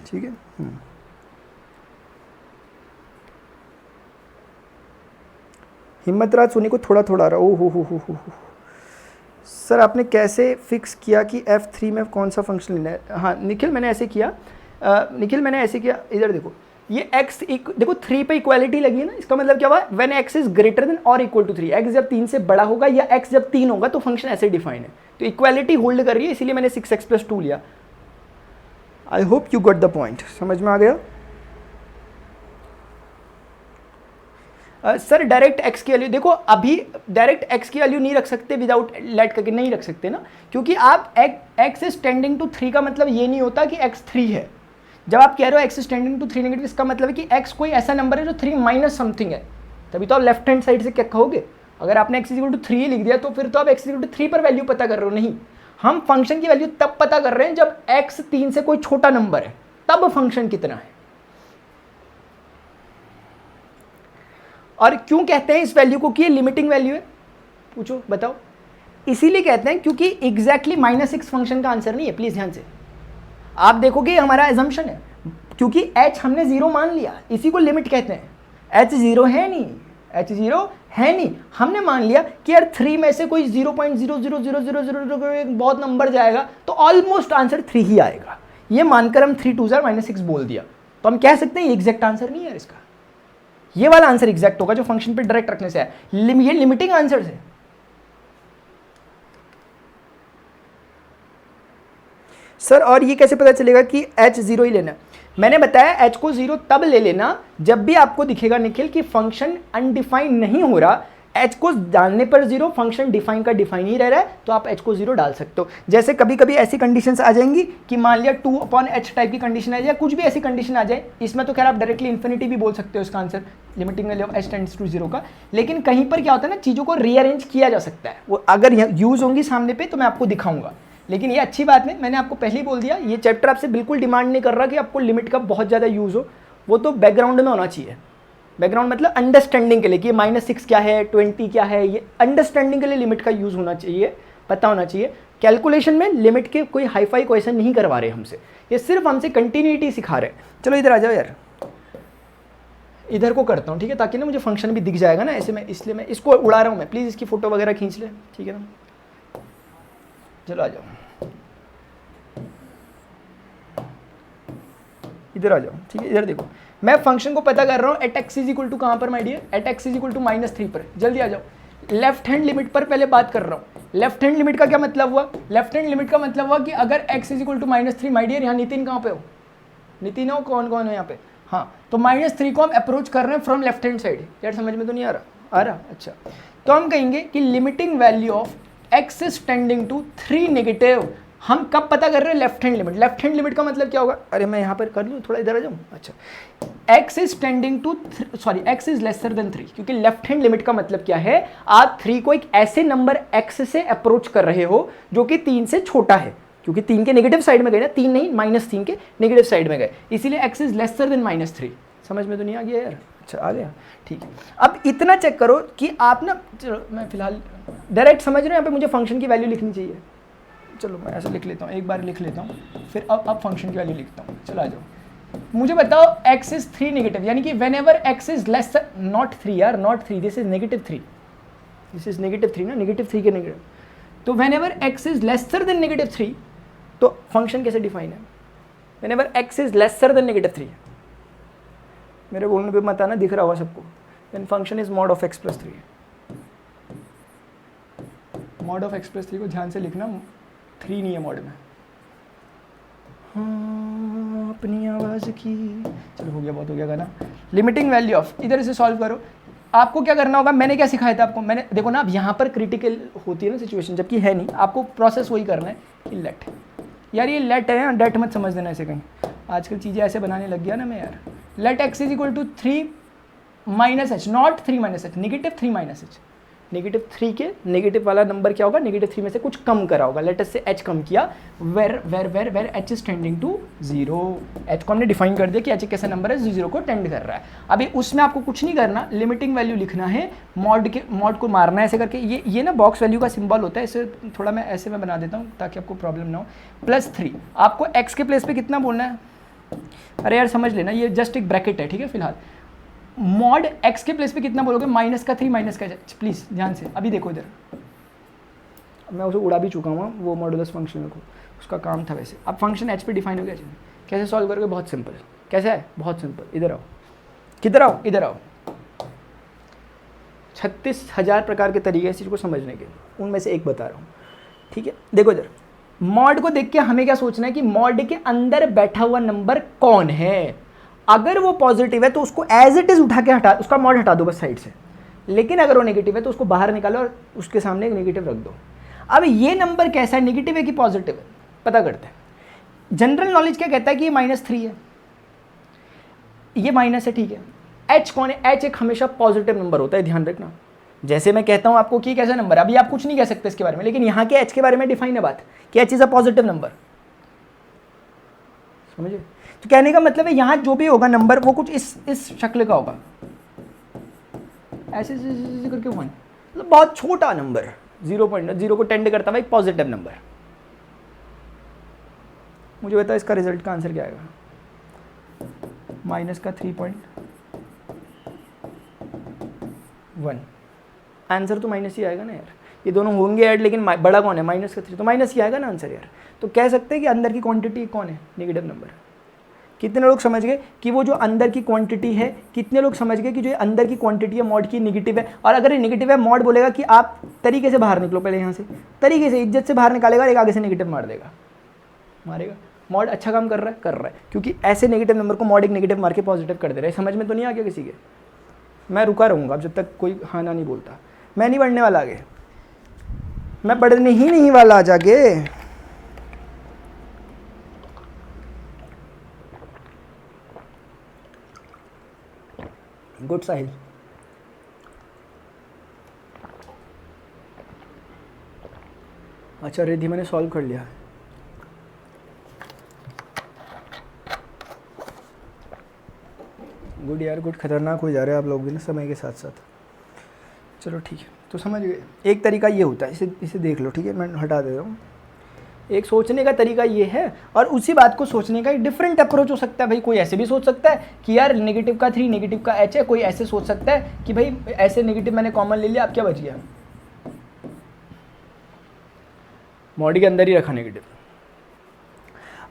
ठीक है। हिम्मत राज सोनी को थोड़ा थोड़ा रहा, ओ हो सर आपने कैसे फिक्स किया कि F3 में कौन सा फंक्शन लेना है। हाँ निखिल मैंने ऐसे किया, इधर देखो, ये x देखो 3 पे इक्वालिटी लगी है ना, इसका मतलब क्या हुआ, when x is greater then और इक्वल टू 3, x जब 3 से बड़ा होगा या x जब 3 होगा तो फंक्शन ऐसे डिफाइन है, तो इक्वालिटी होल्ड कर रही है, इसीलिए मैंने 6x + 2 लिया। I hope you got the point, समझ में आ गया। सर डायरेक्ट x की वैल्यू देखो, अभी डायरेक्ट x की वैल्यू नहीं रख सकते विदाउट लेट करके, नहीं रख सकते ना, क्योंकि आप x इज टेंडिंग टू 3 का मतलब ये नहीं होता कि x 3 है। जब आप कह रहे हो x is tending to 3 negative, इसका मतलब है कि x कोई ऐसा नंबर है जो 3 माइनस समथिंग है, तभी तो आप लेफ्ट हैंड साइड से क्या कहोगे। अगर आपने x इक्वल टू 3 लिख दिया तो फिर तो आप x इक्वल टू 3 पर वैल्यू पता कर रहे हो, नहीं, हम फंक्शन की वैल्यू तब पता कर रहे हैं जब x 3 से कोई छोटा नंबर है, तब फंक्शन कितना है। और क्यों कहते हैं इस वैल्यू को कि ये लिमिटिंग वैल्यू है, पूछो बताओ। इसीलिए कहते हैं क्योंकि एग्जैक्टली -6 फंक्शन का आंसर नहीं है, प्लीज ध्यान से आप देखोगे, हमारा एजम्पशन है, क्योंकि h हमने 0 मान लिया, इसी को लिमिट कहते हैं। h 0 है नहीं, हमने मान लिया कि यार 3 में से कोई 0.00000 बहुत नंबर जाएगा तो ऑलमोस्ट आंसर 3 ही आएगा, ये मानकर हम 3 2 -6 बोल दिया, तो हम कह सकते हैं ये एग्जैक्ट आंसर नहीं है इसका, ये वाला आंसर एग्जैक्ट होगा जो फंक्शन पे डायरेक्ट रखने से है, ये लिमिटिंग आंसर है। सर और ये कैसे पता चलेगा कि h 0 ही लेना है। मैंने बताया h को 0 तब ले लेना जब भी आपको दिखेगा निखिल कि फंक्शन अनडिफाइंड नहीं हो रहा, h को डालने पर 0, फंक्शन डिफाइन का डिफाइन ही रह रहा है, तो आप h को 0 डाल सकते हो। जैसे कभी कभी ऐसी कंडीशंस आ जाएंगी कि मान लिया 2/h टाइप की कंडीशन आ जाए, कुछ भी ऐसी कंडीशन आ जाए, इसमें तो खैर आप डायरेक्टली इन्फिनिटी भी बोल सकते हो इसका answer, limiting value of h tends to 0 का, लेकिन कहीं पर क्या होता है ना, चीज़ों को रीअरेंज किया जा सकता है, वो अगर यूज़ होंगी सामने पे तो मैं आपको दिखाऊंगा, लेकिन ये अच्छी बात नहीं, मैंने आपको पहले ही बोल दिया, ये चैप्टर आपसे बिल्कुल डिमांड नहीं कर रहा कि आपको लिमिट का बहुत ज़्यादा यूज़ हो, वो तो बैकग्राउंड में होना चाहिए। बैकग्राउंड मतलब अंडरस्टैंडिंग के लिए कि -6 क्या है, 20 क्या है, ये अंडरस्टैंडिंग के लिए लिमिट का यूज़ होना चाहिए, पता होना चाहिए। कैलकुलेशन में लिमिट के कोई हाई-फाई क्वेश्चन नहीं करवा रहे हमसे, ये सिर्फ हमसे कंटिन्यूटी सिखा रहे हैं। चलो इधर आ जाओ यार, इधर को करता हूँ, ठीक है, ताकि ना मुझे फंक्शन भी दिख जाएगा ना ऐसे में, इसलिए मैं इसको उड़ा रहा हूँ मैं, प्लीज़ इसकी फ़ोटो वगैरह खींच ले, ठीक है ना। चलो आ जाओ, इधर आ जाओ, ठीक है, इधर देखो, मैं फंक्शन को पता कर रहा हूँ at x is equal to कहाँ पर my dear, at x is equal to -3 पर, जल्दी आ जाओ। लेफ्ट हैंड लिमिट पर पहले बात कर रहा हूँ। लेफ्ट हैंड लिमिट का क्या मतलब हुआ, लेफ्ट हैंड लिमिट का मतलब हुआ कि अगर x is equal to -3 my dear, यहाँ नितिन कहाँ पे हो, नितिन हो, कौन कौन हो यहाँ पे, हाँ, तो -3 को हम अप्रोच कर रहे हैं फ्रॉम लेफ्ट हैंड साइड, यार समझ में तो नहीं आ रहा, अच्छा, तो हम कहेंगे कि limiting value of x is tending to 3 negative, हम कब पता कर रहे हैं, left hand limit. Left hand limit का मतलब क्या होगा, अरे मैं यहाँ पर कर लूँ, थोड़ा इधर आ जाऊँ, अच्छा, x is tending to x is lesser than 3, क्योंकि लेफ्ट हैंड लिमिट का मतलब क्या है, आप 3 को एक ऐसे नंबर x से अप्रोच कर रहे हो जो कि 3 से छोटा है, क्योंकि 3 के नेगेटिव साइड में गए ना, 3 नहीं -3 के नेगेटिव साइड में गए, इसीलिए x इज लेसर देन -3। समझ में तो नहीं आ गया यार, अच्छा आ गया, ठीक है। अब इतना चेक करो कि आप ना, चलो मैं फिलहाल डायरेक्ट समझ रहे हो, यहाँ पे मुझे फंक्शन की वैल्यू लिखनी चाहिए, चलो मैं ऐसे लिख लेता हूँ, एक बार लिख लेता हूँ, फिर अब फंक्शन की वैल्यू लिखता हूँ। चलो आ जाओ, मुझे बताओ x इज 3 नेगेटिव, यानी कि whenever x is less, not 3 यार, not 3, this is -3, this is -3 ना, -3 के नेगेटिव, तो when ever x is lesser than -3 तो फंक्शन कैसे डिफाइन है? When ever x is lesser than -3, मेरे बोलने पे मत आना, दिख रहा होगा सबको, then function is mod of x + 3। Mod of x + 3 को ध्यान से लिखना, 3 नहीं है मॉड में। हाँ, अपनी आवाज़ की, चलो हो गया, बहुत हो गया गाना। लिमिटिंग वैल्यू ऑफ, इधर से सॉल्व करो। आपको क्या करना होगा, मैंने क्या सिखाया था आपको, मैंने देखो ना, अब यहाँ पर क्रिटिकल होती है ना सिचुएशन, जबकि है नहीं, आपको प्रोसेस वही करना है कि लेट, यार ये लेट है, डेट मत समझ देना ऐसे कहीं, आजकल चीज़ें ऐसे बनाने लग गया ना मैं यार। Let x is equal to 3 - h, not 3 - h, -3 - h। -3 के नेगेटिव वाला नंबर क्या होगा, -3 में से कुछ कम करा होगा, लेट अस से h कम किया, where h is tending to 0। h को हमने डिफाइन कर दिया कि h एक ऐसा नंबर है 0 को टेंड कर रहा है। अभी उसमें आपको कुछ नहीं करना, लिमिटिंग वैल्यू लिखना है, मॉड को मारना है ऐसे करके। ये ना बॉक्स वैल्यू का सिंबल होता है, इसे थोड़ा मैं ऐसे में बना देता हूँ ताकि आपको प्रॉब्लम ना हो। +3 आपको x के प्लेस पे कितना बोलना है, अरे यार समझ लेना, ये जस्ट एक ब्रैकेट है, ठीक है। फिलहाल मॉड x के प्लेस पे कितना बोलोगे, -3 - h, प्लीज़ ध्यान से। अभी देखो इधर, मैं उसे उड़ा भी चुका हूँ वो मॉडुलस फंक्शन को, उसका काम था वैसे। अब फंक्शन h पे डिफाइन हो गया, कैसे सॉल्व करोगे, बहुत सिंपल। कैसे है, बहुत सिंपल, इधर आओ, किधर आओ, इधर आओ। 36,000 प्रकार के तरीके इस चीज़ को समझने के, उनमें से एक बता रहा हूँ, ठीक है। देखो इधर, मॉड को देख के हमें क्या सोचना है कि मॉड के अंदर बैठा हुआ नंबर कौन है। अगर वो पॉजिटिव है तो उसको एज इट इज उठा के हटा, उसका मॉड हटा दो बस साइड से। लेकिन अगर वो नेगेटिव है तो उसको बाहर निकालो और उसके सामने एक नेगेटिव रख दो। अब ये नंबर कैसा है, नेगेटिव है कि पॉजिटिव है, पता करते हैं। जनरल नॉलेज क्या कहता है कि ये -3 है, ये माइनस है, ठीक है। h कौन है, h एक हमेशा पॉजिटिव नंबर होता है, ध्यान रखना। जैसे मैं कहता हूं आपको कि कैसा नंबर, अभी आप कुछ नहीं कह सकते इसके बारे में, लेकिन यहाँ के h के बारे में डिफाइन है बात कि h is a positive number, समझे। तो कहने का मतलब है यहाँ जो भी होगा नंबर वो कुछ इस शक्ल का होगा, ऐसे करके 1, मतलब बहुत छोटा नंबर, 0.0 को टेंड करता हुआ एक पॉजिटिव नंबर। मुझे बता इसका रिजल्ट का आंसर क्या आएगा, -3.1। आंसर तो माइनस ही आएगा ना यार, ये दोनों होंगे ऐड, लेकिन बड़ा कौन है, -3, तो माइनस ही आएगा ना आंसर यार। तो कह सकते हैं कि अंदर की क्वांटिटी कौन है, नेगेटिव नंबर। कितने लोग समझ गए कि वो जो अंदर की क्वांटिटी है, कितने लोग समझ गए कि जो अंदर की क्वांटिटी है मॉड की नेगेटिव है। और अगर ये नेगेटिव है, मॉड बोलेगा कि आप तरीके से बाहर निकलो, पहले यहाँ से तरीके से इज्जत से बाहर निकालेगा, एक आगे से नेगेटिव मार देगा, मारेगा। मॉड अच्छा काम कर रहा है, क्योंकि ऐसे नेगेटिव नंबर को मॉड एक नेगेटिव मार के पॉजिटिव कर दे रहा है। समझ में तो नहीं आ गया किसी के, मैं रुका रहूँगा अब जब तक कोई हाँ ना नहीं बोलता। मैं नहीं बढ़ने वाला आगे, मैं बढ़ने ही नहीं वाला आज आगे। गुड साहिल, अच्छा रिद्धि मैंने सॉल्व कर लिया। गुड यार, गुड। खतरनाक हो जा रहे हैं आप लोग भी ना समय के साथ साथ। चलो ठीक है, तो समझ गए। एक तरीका ये होता है, इसे देख लो, ठीक है, मैं हटा दे रहा हूँ। एक सोचने का तरीका ये है, और उसी बात को सोचने का एक डिफरेंट अप्रोच हो सकता है। भाई कोई ऐसे भी सोच सकता है कि यार नेगेटिव का 3 नेगेटिव का h है, कोई ऐसे सोच सकता है कि भाई ऐसे नेगेटिव मैंने कॉमन ले लिया, अब क्या बच गया, मॉड के अंदर ही रखा नेगेटिव।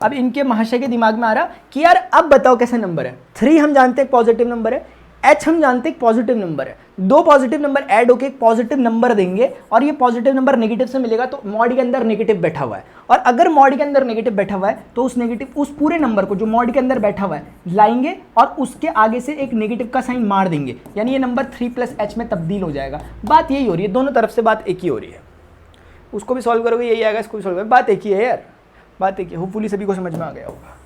अब इनके महाशय के दिमाग में आ रहा कि यार अब बताओ कैसा नंबर है। 3 हम जानते हैं पॉजिटिव नंबर है, h हम जानते हैं पॉजिटिव नंबर है। 2 पॉजिटिव नंबर ऐड होके एक पॉजिटिव नंबर देंगे, और ये पॉजिटिव नंबर नेगेटिव से मिलेगा, तो मॉड के अंदर नेगेटिव बैठा हुआ है। और अगर मॉड के अंदर नेगेटिव बैठा हुआ है तो उस नेगेटिव, उस पूरे नंबर को जो मॉड के अंदर बैठा हुआ है लाएंगे और उसके आगे से एक नेगेटिव का साइन मार देंगे, यानी ये नंबर 3 + h में तब्दील हो जाएगा। बात यही हो रही है, दोनों तरफ से बात एक ही हो रही है। उसको भी सॉल्व करोगे यही आएगा, इसको भी सॉल्व करोगे, बात एक ही है यार, बात एक ही। होपफुली सभी को समझ में आ गया होगा।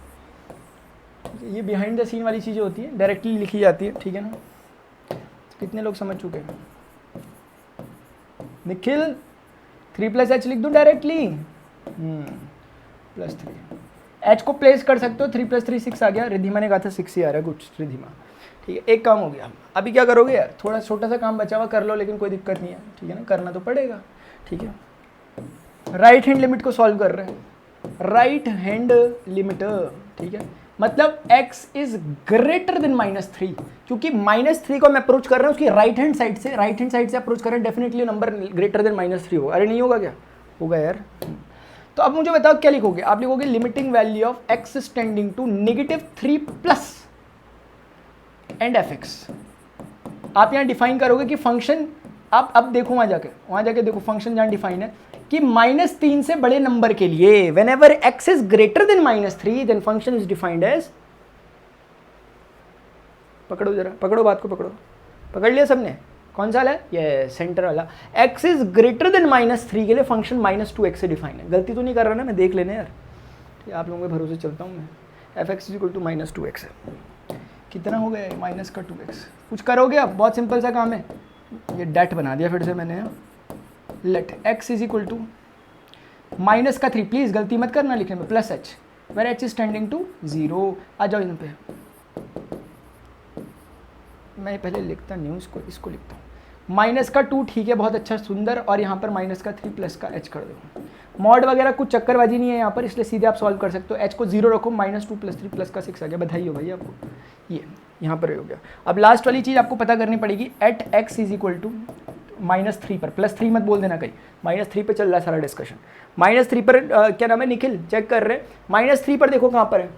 ये बिहाइंड द सीन वाली चीज़ें होती है, डायरेक्टली लिखी जाती है, ठीक है ना। कितने लोग समझ चुके हैं? निखिल 3 + h लिख दूं डायरेक्टली, +3 h को प्लेस कर सकते हो। 3 + 3 6 आ गया। रिद्धिमा ने कहा था 6 ही आ रहा है कुछ, रिद्धिमा ठीक है। एक काम हो गया। अभी क्या करोगे यार, थोड़ा छोटा सा काम बचा हुआ कर लो, लेकिन कोई दिक्कत नहीं है, ठीक है ना, करना तो पड़ेगा, ठीक है। राइट हैंड लिमिट को सॉल्व कर रहे हैं, राइट हैंड लिमिट, ठीक है। मतलब x इज ग्रेटर देन -3, क्योंकि -3 को मैं अप्रोच कर रहा हूँ उसकी राइट हैंड साइड से, अप्रोच कर रहे हैं, डेफिनेटली नंबर ग्रेटर देन -3 होगा। अरे नहीं होगा क्या, होगा यार। तो अब मुझे बताओ क्या लिखोगे, आप लिखोगे limiting value of x tending to -3 plus and f x. आप यहाँ डिफाइन करोगे कि फंक्शन, आप अब देखो वहाँ जाके देखो फंक्शन जहाँ डिफाइन है कि -3 से बड़े नंबर के लिए whenever x is greater than -3 then function is defined as, पकड़ो जरा, पकड़ो बात को, पकड़ लिया सबने, कौन सा वाला है ये सेंटर वाला, x इज ग्रेटर देन -3 के लिए फंक्शन -2x से डिफाइन है। गलती तो नहीं कर रहा ना मैं, देख लेने यार, आप लोगों के भरोसे चलता हूँ मैं। f(x) = -2x है, कितना हो गया -2x, कुछ करोगे आप, बहुत सिंपल सा काम है, ये डेट बना दिया फिर से मैंने, लेट x = -3, प्लीज़ गलती मत करना लिखने में, plus h where h is tending to 0। आ जाओ इन पे, मैं पहले लिखता नहीं हूँ इसको लिखता हूँ, -2 ठीक है, बहुत अच्छा सुंदर, और यहाँ पर -3 प्लस का h कर दो। मॉड वगैरह कुछ चक्करबाजी नहीं है यहाँ पर, इसलिए सीधे आप सॉल्व कर सकते हो। h को 0 रखो, -2 + 3 प्लस का 6 आ गया, बधाई हो भाई आपको, ये यहाँ पर हो गया। अब लास्ट वाली चीज़ आपको पता करनी पड़ेगी, एट x = -3 पर, +3 मत बोल देना कहीं, -3 पर चल रहा है सारा डिस्कशन, -3 पर क्या नाम है निखिल, चेक कर रहे हैं, -3 पर देखो कहाँ पर है,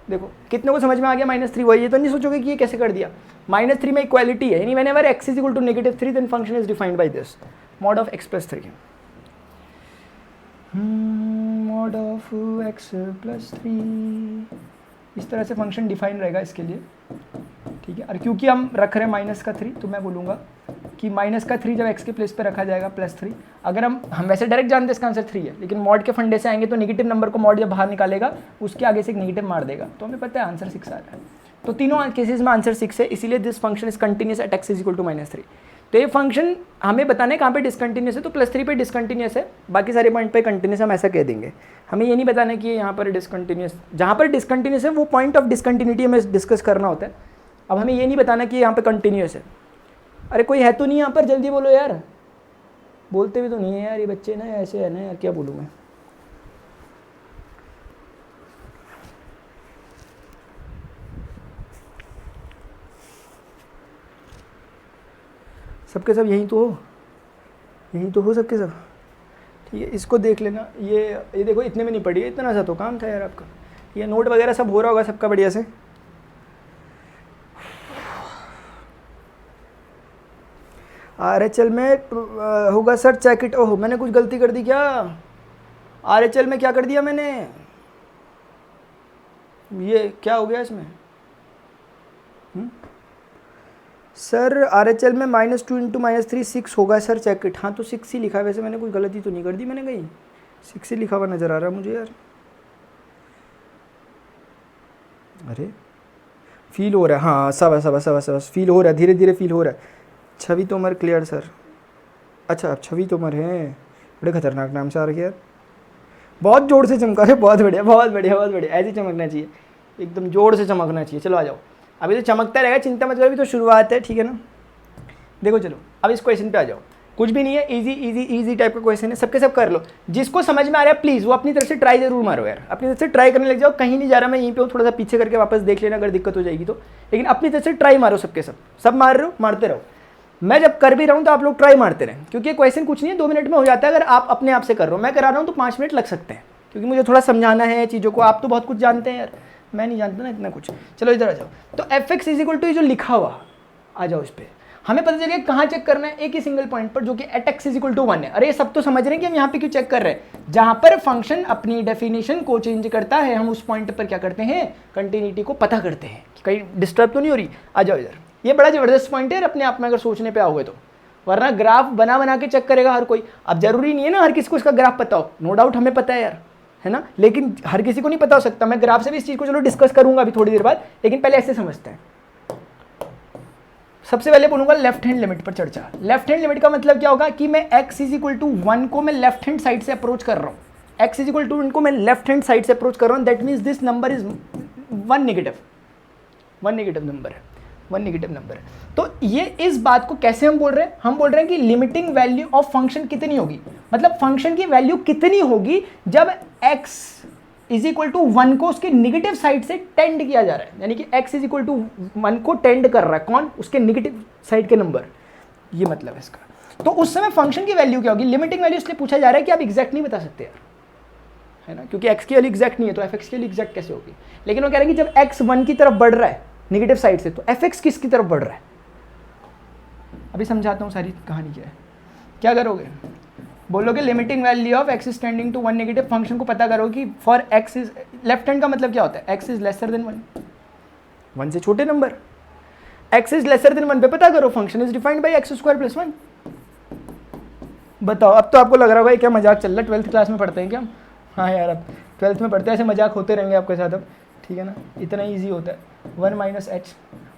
देखो कितने को समझ में आ गया -3 वही, ये तो नहीं सोचोगे कि ये कैसे कर दिया। -3 में इक्वालिटी है, यानी whenever x = -3 then function is defined by this mod of x + 3, mod of x + 3, इस तरह से फंक्शन डिफाइन रहेगा इसके लिए, ठीक है। और क्योंकि हम रख रहे हैं -3, तो मैं बोलूँगा कि -3 जब x के प्लेस पे रखा जाएगा +3, अगर हम वैसे डायरेक्ट जानते हैं इसका आंसर 3 है, लेकिन मॉड के फंडे से आएंगे तो नेगेटिव नंबर को मॉड जब बाहर निकालेगा उसके आगे से एक नेगेटिव मार देगा, तो हमें पता है आंसर 6 आ रहा है। तो तीनों केसेस में आंसर 6 है, इसीलिए this function is continuous at x = -3। तो ये फंक्शन हमें बताना है कहाँ पे डिसकंटिन्यूस है, तो +3 पे डिसकंटिन्यूस है, बाकी सारे पॉइंट पे कंटिन्यूस हम ऐसा कह देंगे। हमें ये नहीं बताना कि यहाँ पर डिसकंटिन्यूस, जहाँ पर डिसकंटिन्यूस है वो पॉइंट ऑफ डिसकंटिन्यूटी हमें डिस्कस करना होता है। अब हमें ये नहीं बताना कि यहाँ पे कंटिन्यूस है। अरे कोई है तो नहीं यहाँ पर, जल्दी बोलो यार, बोलते भी तो नहीं है यार ये बच्चे ना, ऐसे है ना यार, क्या बोलूँ मैं। सबके सब यहीं तो हो सबके सब, ठीक है। इसको देख लेना, ये देखो इतने में नहीं पड़ी है, इतना सा तो काम था यार आपका, ये नोट वगैरह सब हो रहा होगा सबका बढ़िया से। RHL में होगा सर चेक इट, ओह मैंने कुछ गलती कर दी क्या, RHL में क्या कर दिया मैंने, ये क्या हो गया इसमें सर RHL में -2 × -3 6 होगा सर चेक इट, हाँ तो 6 ही लिखा है, वैसे मैंने कोई गलती तो नहीं कर दी मैंने कहीं, 6 ही लिखा हुआ नज़र आ रहा है मुझे यार। अरे फील हो रहा है, हाँ सब फील हो रहा है, धीरे धीरे फील हो रहा है। छवि तोमर क्लियर सर, अच्छा अब छवि तोमर है, बड़े खतरनाक नाम से आ रही है यार, बहुत जोर से चमका रहे, बहुत बढ़िया, ऐसे चमकना चाहिए, एकदम जोर से चमकना चाहिए। चलो आ जाओ, अभी तो चमकता रहेगा, चिंता मत करो, अभी तो शुरुआत है, ठीक है ना। देखो चलो अब इस क्वेश्चन पे आ जाओ, कुछ भी नहीं है, इजी टाइप का क्वेश्चन है, सबके सब कर लो। जिसको समझ में आ रहा है प्लीज़ वो अपनी तरफ से ट्राई जरूर मारो यार, अपनी तरफ से ट्राई करने लग जाओ, कहीं नहीं जा रहा मैं यहीं पे हूँ, थोड़ा सा पीछे करके वापस देख लेना अगर दिक्कत हो जाएगी तो, लेकिन अपनी तरफ से ट्राई मारो, सबके सब मार रहे हो, मारते रहो। मैं जब कर भी रहा हूँ तो आप लोग ट्राई मारते रहें, क्योंकि क्वेश्चन कुछ नहीं है, 2 मिनट में हो जाता है अगर आप अपने आप से कर रहे हो। मैं करा रहा हूँ तो 5 मिनट लग सकते हैं, क्योंकि मुझे थोड़ा समझाना है चीज़ों को, आप तो बहुत कुछ जानते हैं यार, मैं नहीं जानता ना इतना कुछ। चलो इधर आ जाओ, तो f(x) = जो लिखा हुआ, आ जाओ इस पर, हमें पता चल गया कहाँ चेक करना है, एक ही सिंगल पॉइंट पर, जो कि एट x = 1 है। अरे ये सब तो समझ रहे हैं कि हम यहाँ पे क्यों चेक कर रहे हैं, जहाँ पर फंक्शन अपनी डेफिनेशन को चेंज करता है, हम उस पॉइंट पर क्या करते हैं, कंटिन्यूटी को पता करते हैं कि कहीं डिस्टर्ब तो नहीं हो रही। आ जाओ इधर, ये बड़ा ज़बरदस्त पॉइंट है अपने आप में अगर सोचने पर आओगे तो, वरना ग्राफ बना के चेक करेगा हर कोई। अब जरूरी नहीं है ना हर किसी को इसका ग्राफ पता हो, नो डाउट हमें पता है यार, है ना, लेकिन हर किसी को नहीं पता हो सकता। मैं ग्राफ से भी इस चीज़ को चलो डिस्कस करूंगा अभी थोड़ी देर बाद, लेकिन पहले ऐसे समझते हैं। सबसे पहले बोलूंगा लेफ्ट हैंड लिमिट पर चर्चा। लेफ्ट हैंड लिमिट का मतलब क्या होगा कि मैं x = 1 को मैं लेफ्ट हैंड साइड से अप्रोच कर रहा हूँ, x = 1 को मैं लेफ्ट हैंड साइड से अप्रोच कर रहा हूँ, that means this number is 1 negative number है। तो ये इस बात को कैसे हम बोल रहे हैं, हम बोल रहे हैं कि लिमिटिंग वैल्यू ऑफ फंक्शन कितनी होगी, मतलब फंक्शन की वैल्यू कितनी होगी जब x = 1 को उसके नेगेटिव साइड से टेंड किया जा रहा है, यानी कि x = 1 को टेंड कर रहा है, कौन, उसके नेगेटिव साइड के नंबर। ये मतलब है इसका। तो उस समय फंक्शन की वैल्यू क्या होगी, लिमिटिंग वैल्यू इसलिए पूछा जा रहा है कि आप एग्जैक्ट नहीं बता सकते यार, है ना, क्योंकि x की वैल्यू एग्जैक्ट नहीं है तो fx की वैल्यू एग्जैक्ट कैसे होगी। लेकिन वो कह रहे हैं कि जब x 1 की तरफ बढ़ रहा है नेगेटिव साइड से, तो fx किसकी तरफ बढ़ रहा है। अभी समझाता हूँ सारी कहानी क्या है। क्या करोगे, बोलोगे limiting value of x is tending to 1 negative, function को पता करो कि for x is, left hand का मतलब क्या होता है, x इज लेसर देन 1 से छोटे number, x is lesser than 1 पे पता करो, function is defined bye x square plus 1। बताओ, अब तो आपको लग रहा होगा क्या मजाक चल रहा है, 12th क्लास में पढ़ते हैं क्या हम। हाँ यार, अब 12th में पढ़ते हैं, ऐसे मजाक होते रहेंगे आपके साथ अब, ठीक है ना, इतना ईजी होता है 1 माइनस एच।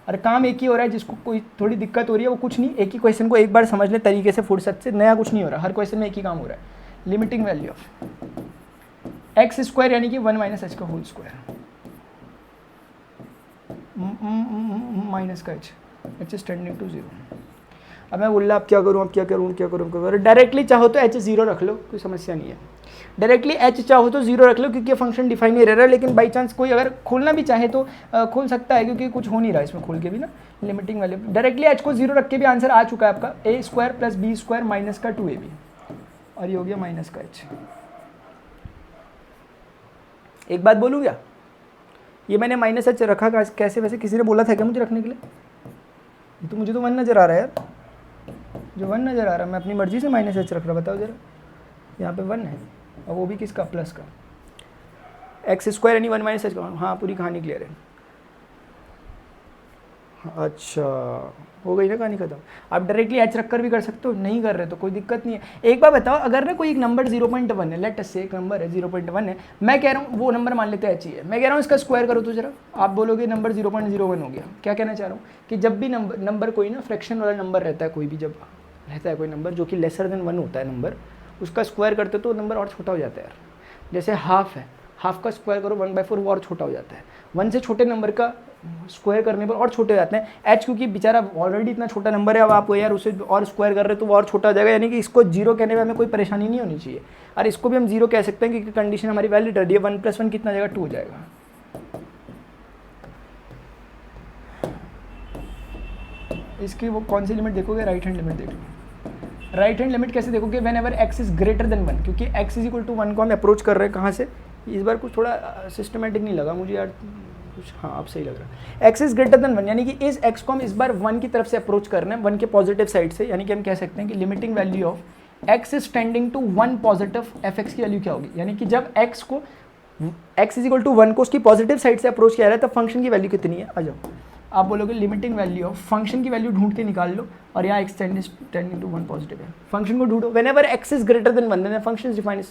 और काम एक ही हो रहा है, जिसको कोई थोड़ी दिक्कत हो रही है वो कुछ नहीं, एक ही क्वेश्चन को एक बार समझ ले तरीके से फुर्सत से, नया कुछ नहीं हो रहा, हर क्वेश्चन में एक ही काम हो रहा है। Limiting value of x square यानी कि 1 माइनस एच का होल स्क्वायर माइनस का एच इज टेंडिंग टू 0। अब मैं बोल रहा अब क्या करूँ, डायरेक्टली चाहो तो एच 0 रख लो, कोई समस्या नहीं है। डायरेक्टली एच चाहो तो 0 रख लो क्योंकि ये फंक्शन डिफाइन नहीं रह रहा है, लेकिन बाई चांस कोई अगर खोलना भी चाहे तो खोल सकता है, क्योंकि कुछ हो नहीं रहा है इसमें खोल के भी ना। लिमिटिंग वैल्यू डायरेक्टली एच को 0 रख के भी आंसर आ चुका है आपका, a square plus b square minus का 2ab, और ये हो गया माइनस का एच। एक बात बोलूँ क्या, ये मैंने माइनस एच रखा कैसे, वैसे किसी ने बोला था क्या मुझे रखने के लिए, तो मुझे तो 1 नज़र आ रहा है यार, जो 1 नज़र आ रहा है, मैं अपनी मर्जी से माइनस एच रख रहा, बताओ जरा, यहाँ पे 1 है और वो भी किसका, प्लस का, एक्स स्क्वायर यानी 1 माइनस एच का। हाँ पूरी कहानी क्लियर है, अच्छा हो गई ना कहानी खत्म। आप डायरेक्टली एच रखकर भी कर सकते हो, नहीं कर रहे तो कोई दिक्कत नहीं है। एक बार बताओ, अगर ना कोई एक नंबर 0.1 है, लेट अस से एक नंबर है 0.1 है, मैं कह रहा हूँ वो नंबर मान लेते हैं एच ही है, मैं कह रहा हूँ इसका स्क्वायर करो तो जरा, आप बोलोगे नंबर 0.01 हो गया। क्या कहना चाह रहा हूँ कि जब भी नंबर कोई ना फ्रैक्शन वाला नंबर रहता है, कोई भी जब रहता है कोई नंबर जो कि लेसर देन 1 होता है नंबर, उसका स्क्वायर करते तो नंबर और छोटा हो जाता है यार। जैसे हाफ है, हाफ का स्क्वायर करो 1/4 वो और छोटा हो जाता है। 1 से छोटे नंबर का स्क्वायर करने पर और छोटे हो जाते हैं। एच क्योंकि बेचारा ऑलरेडी इतना छोटा नंबर है, अब आप यार उसे और स्क्वायर कर रहे हो तो वो और छोटा हो जाएगा, यानी कि इसको 0 कहने में हमें कोई परेशानी नहीं होनी चाहिए। और इसको भी हम 0 कह सकते हैं क्योंकि कंडीशन हमारी वैलिड है। 1 + 1 कितना जाएगा, 2 हो जाएगा। इसकी वो कौन सी लिमिट देखोगे, राइट हैंड लिमिट देख लो। राइट हैंड लिमिट कैसे देखोगे, when ever x is greater than 1, क्योंकि x इज इक्वल टू 1 को हम अप्रोच कर रहे हैं कहाँ से, इस बार कुछ थोड़ा सिस्टमेटिक नहीं लगा मुझे यार कुछ, हाँ अब सही लग रहा है। x इज ग्रेटर देन 1 यानी कि इस x को हम इस बार 1 की तरफ से अप्रोच कर रहे हैं, 1 के पॉजिटिव साइड से, यानी कि हम कह सकते हैं कि limiting value of x is tending to 1 positive, fx की वैल्यू क्या होगी, यानी कि जब x को x इज इक्वल टू 1 को उसकी पॉजिटिव साइड से अप्रोच किया रहा है तब फंक्शन की वैल्यू कितनी है। आ जाओ, आप बोलोगे लिमिटिंग वैल्यू ऑफ फंक्शन की वैल्यू ढूंढ के निकाल लो, और यहाँ x टेंडिंग टू 1 पॉजिटिव है, फंक्शन को ढूंढो। Whenever x is greater than 1 then function is defined.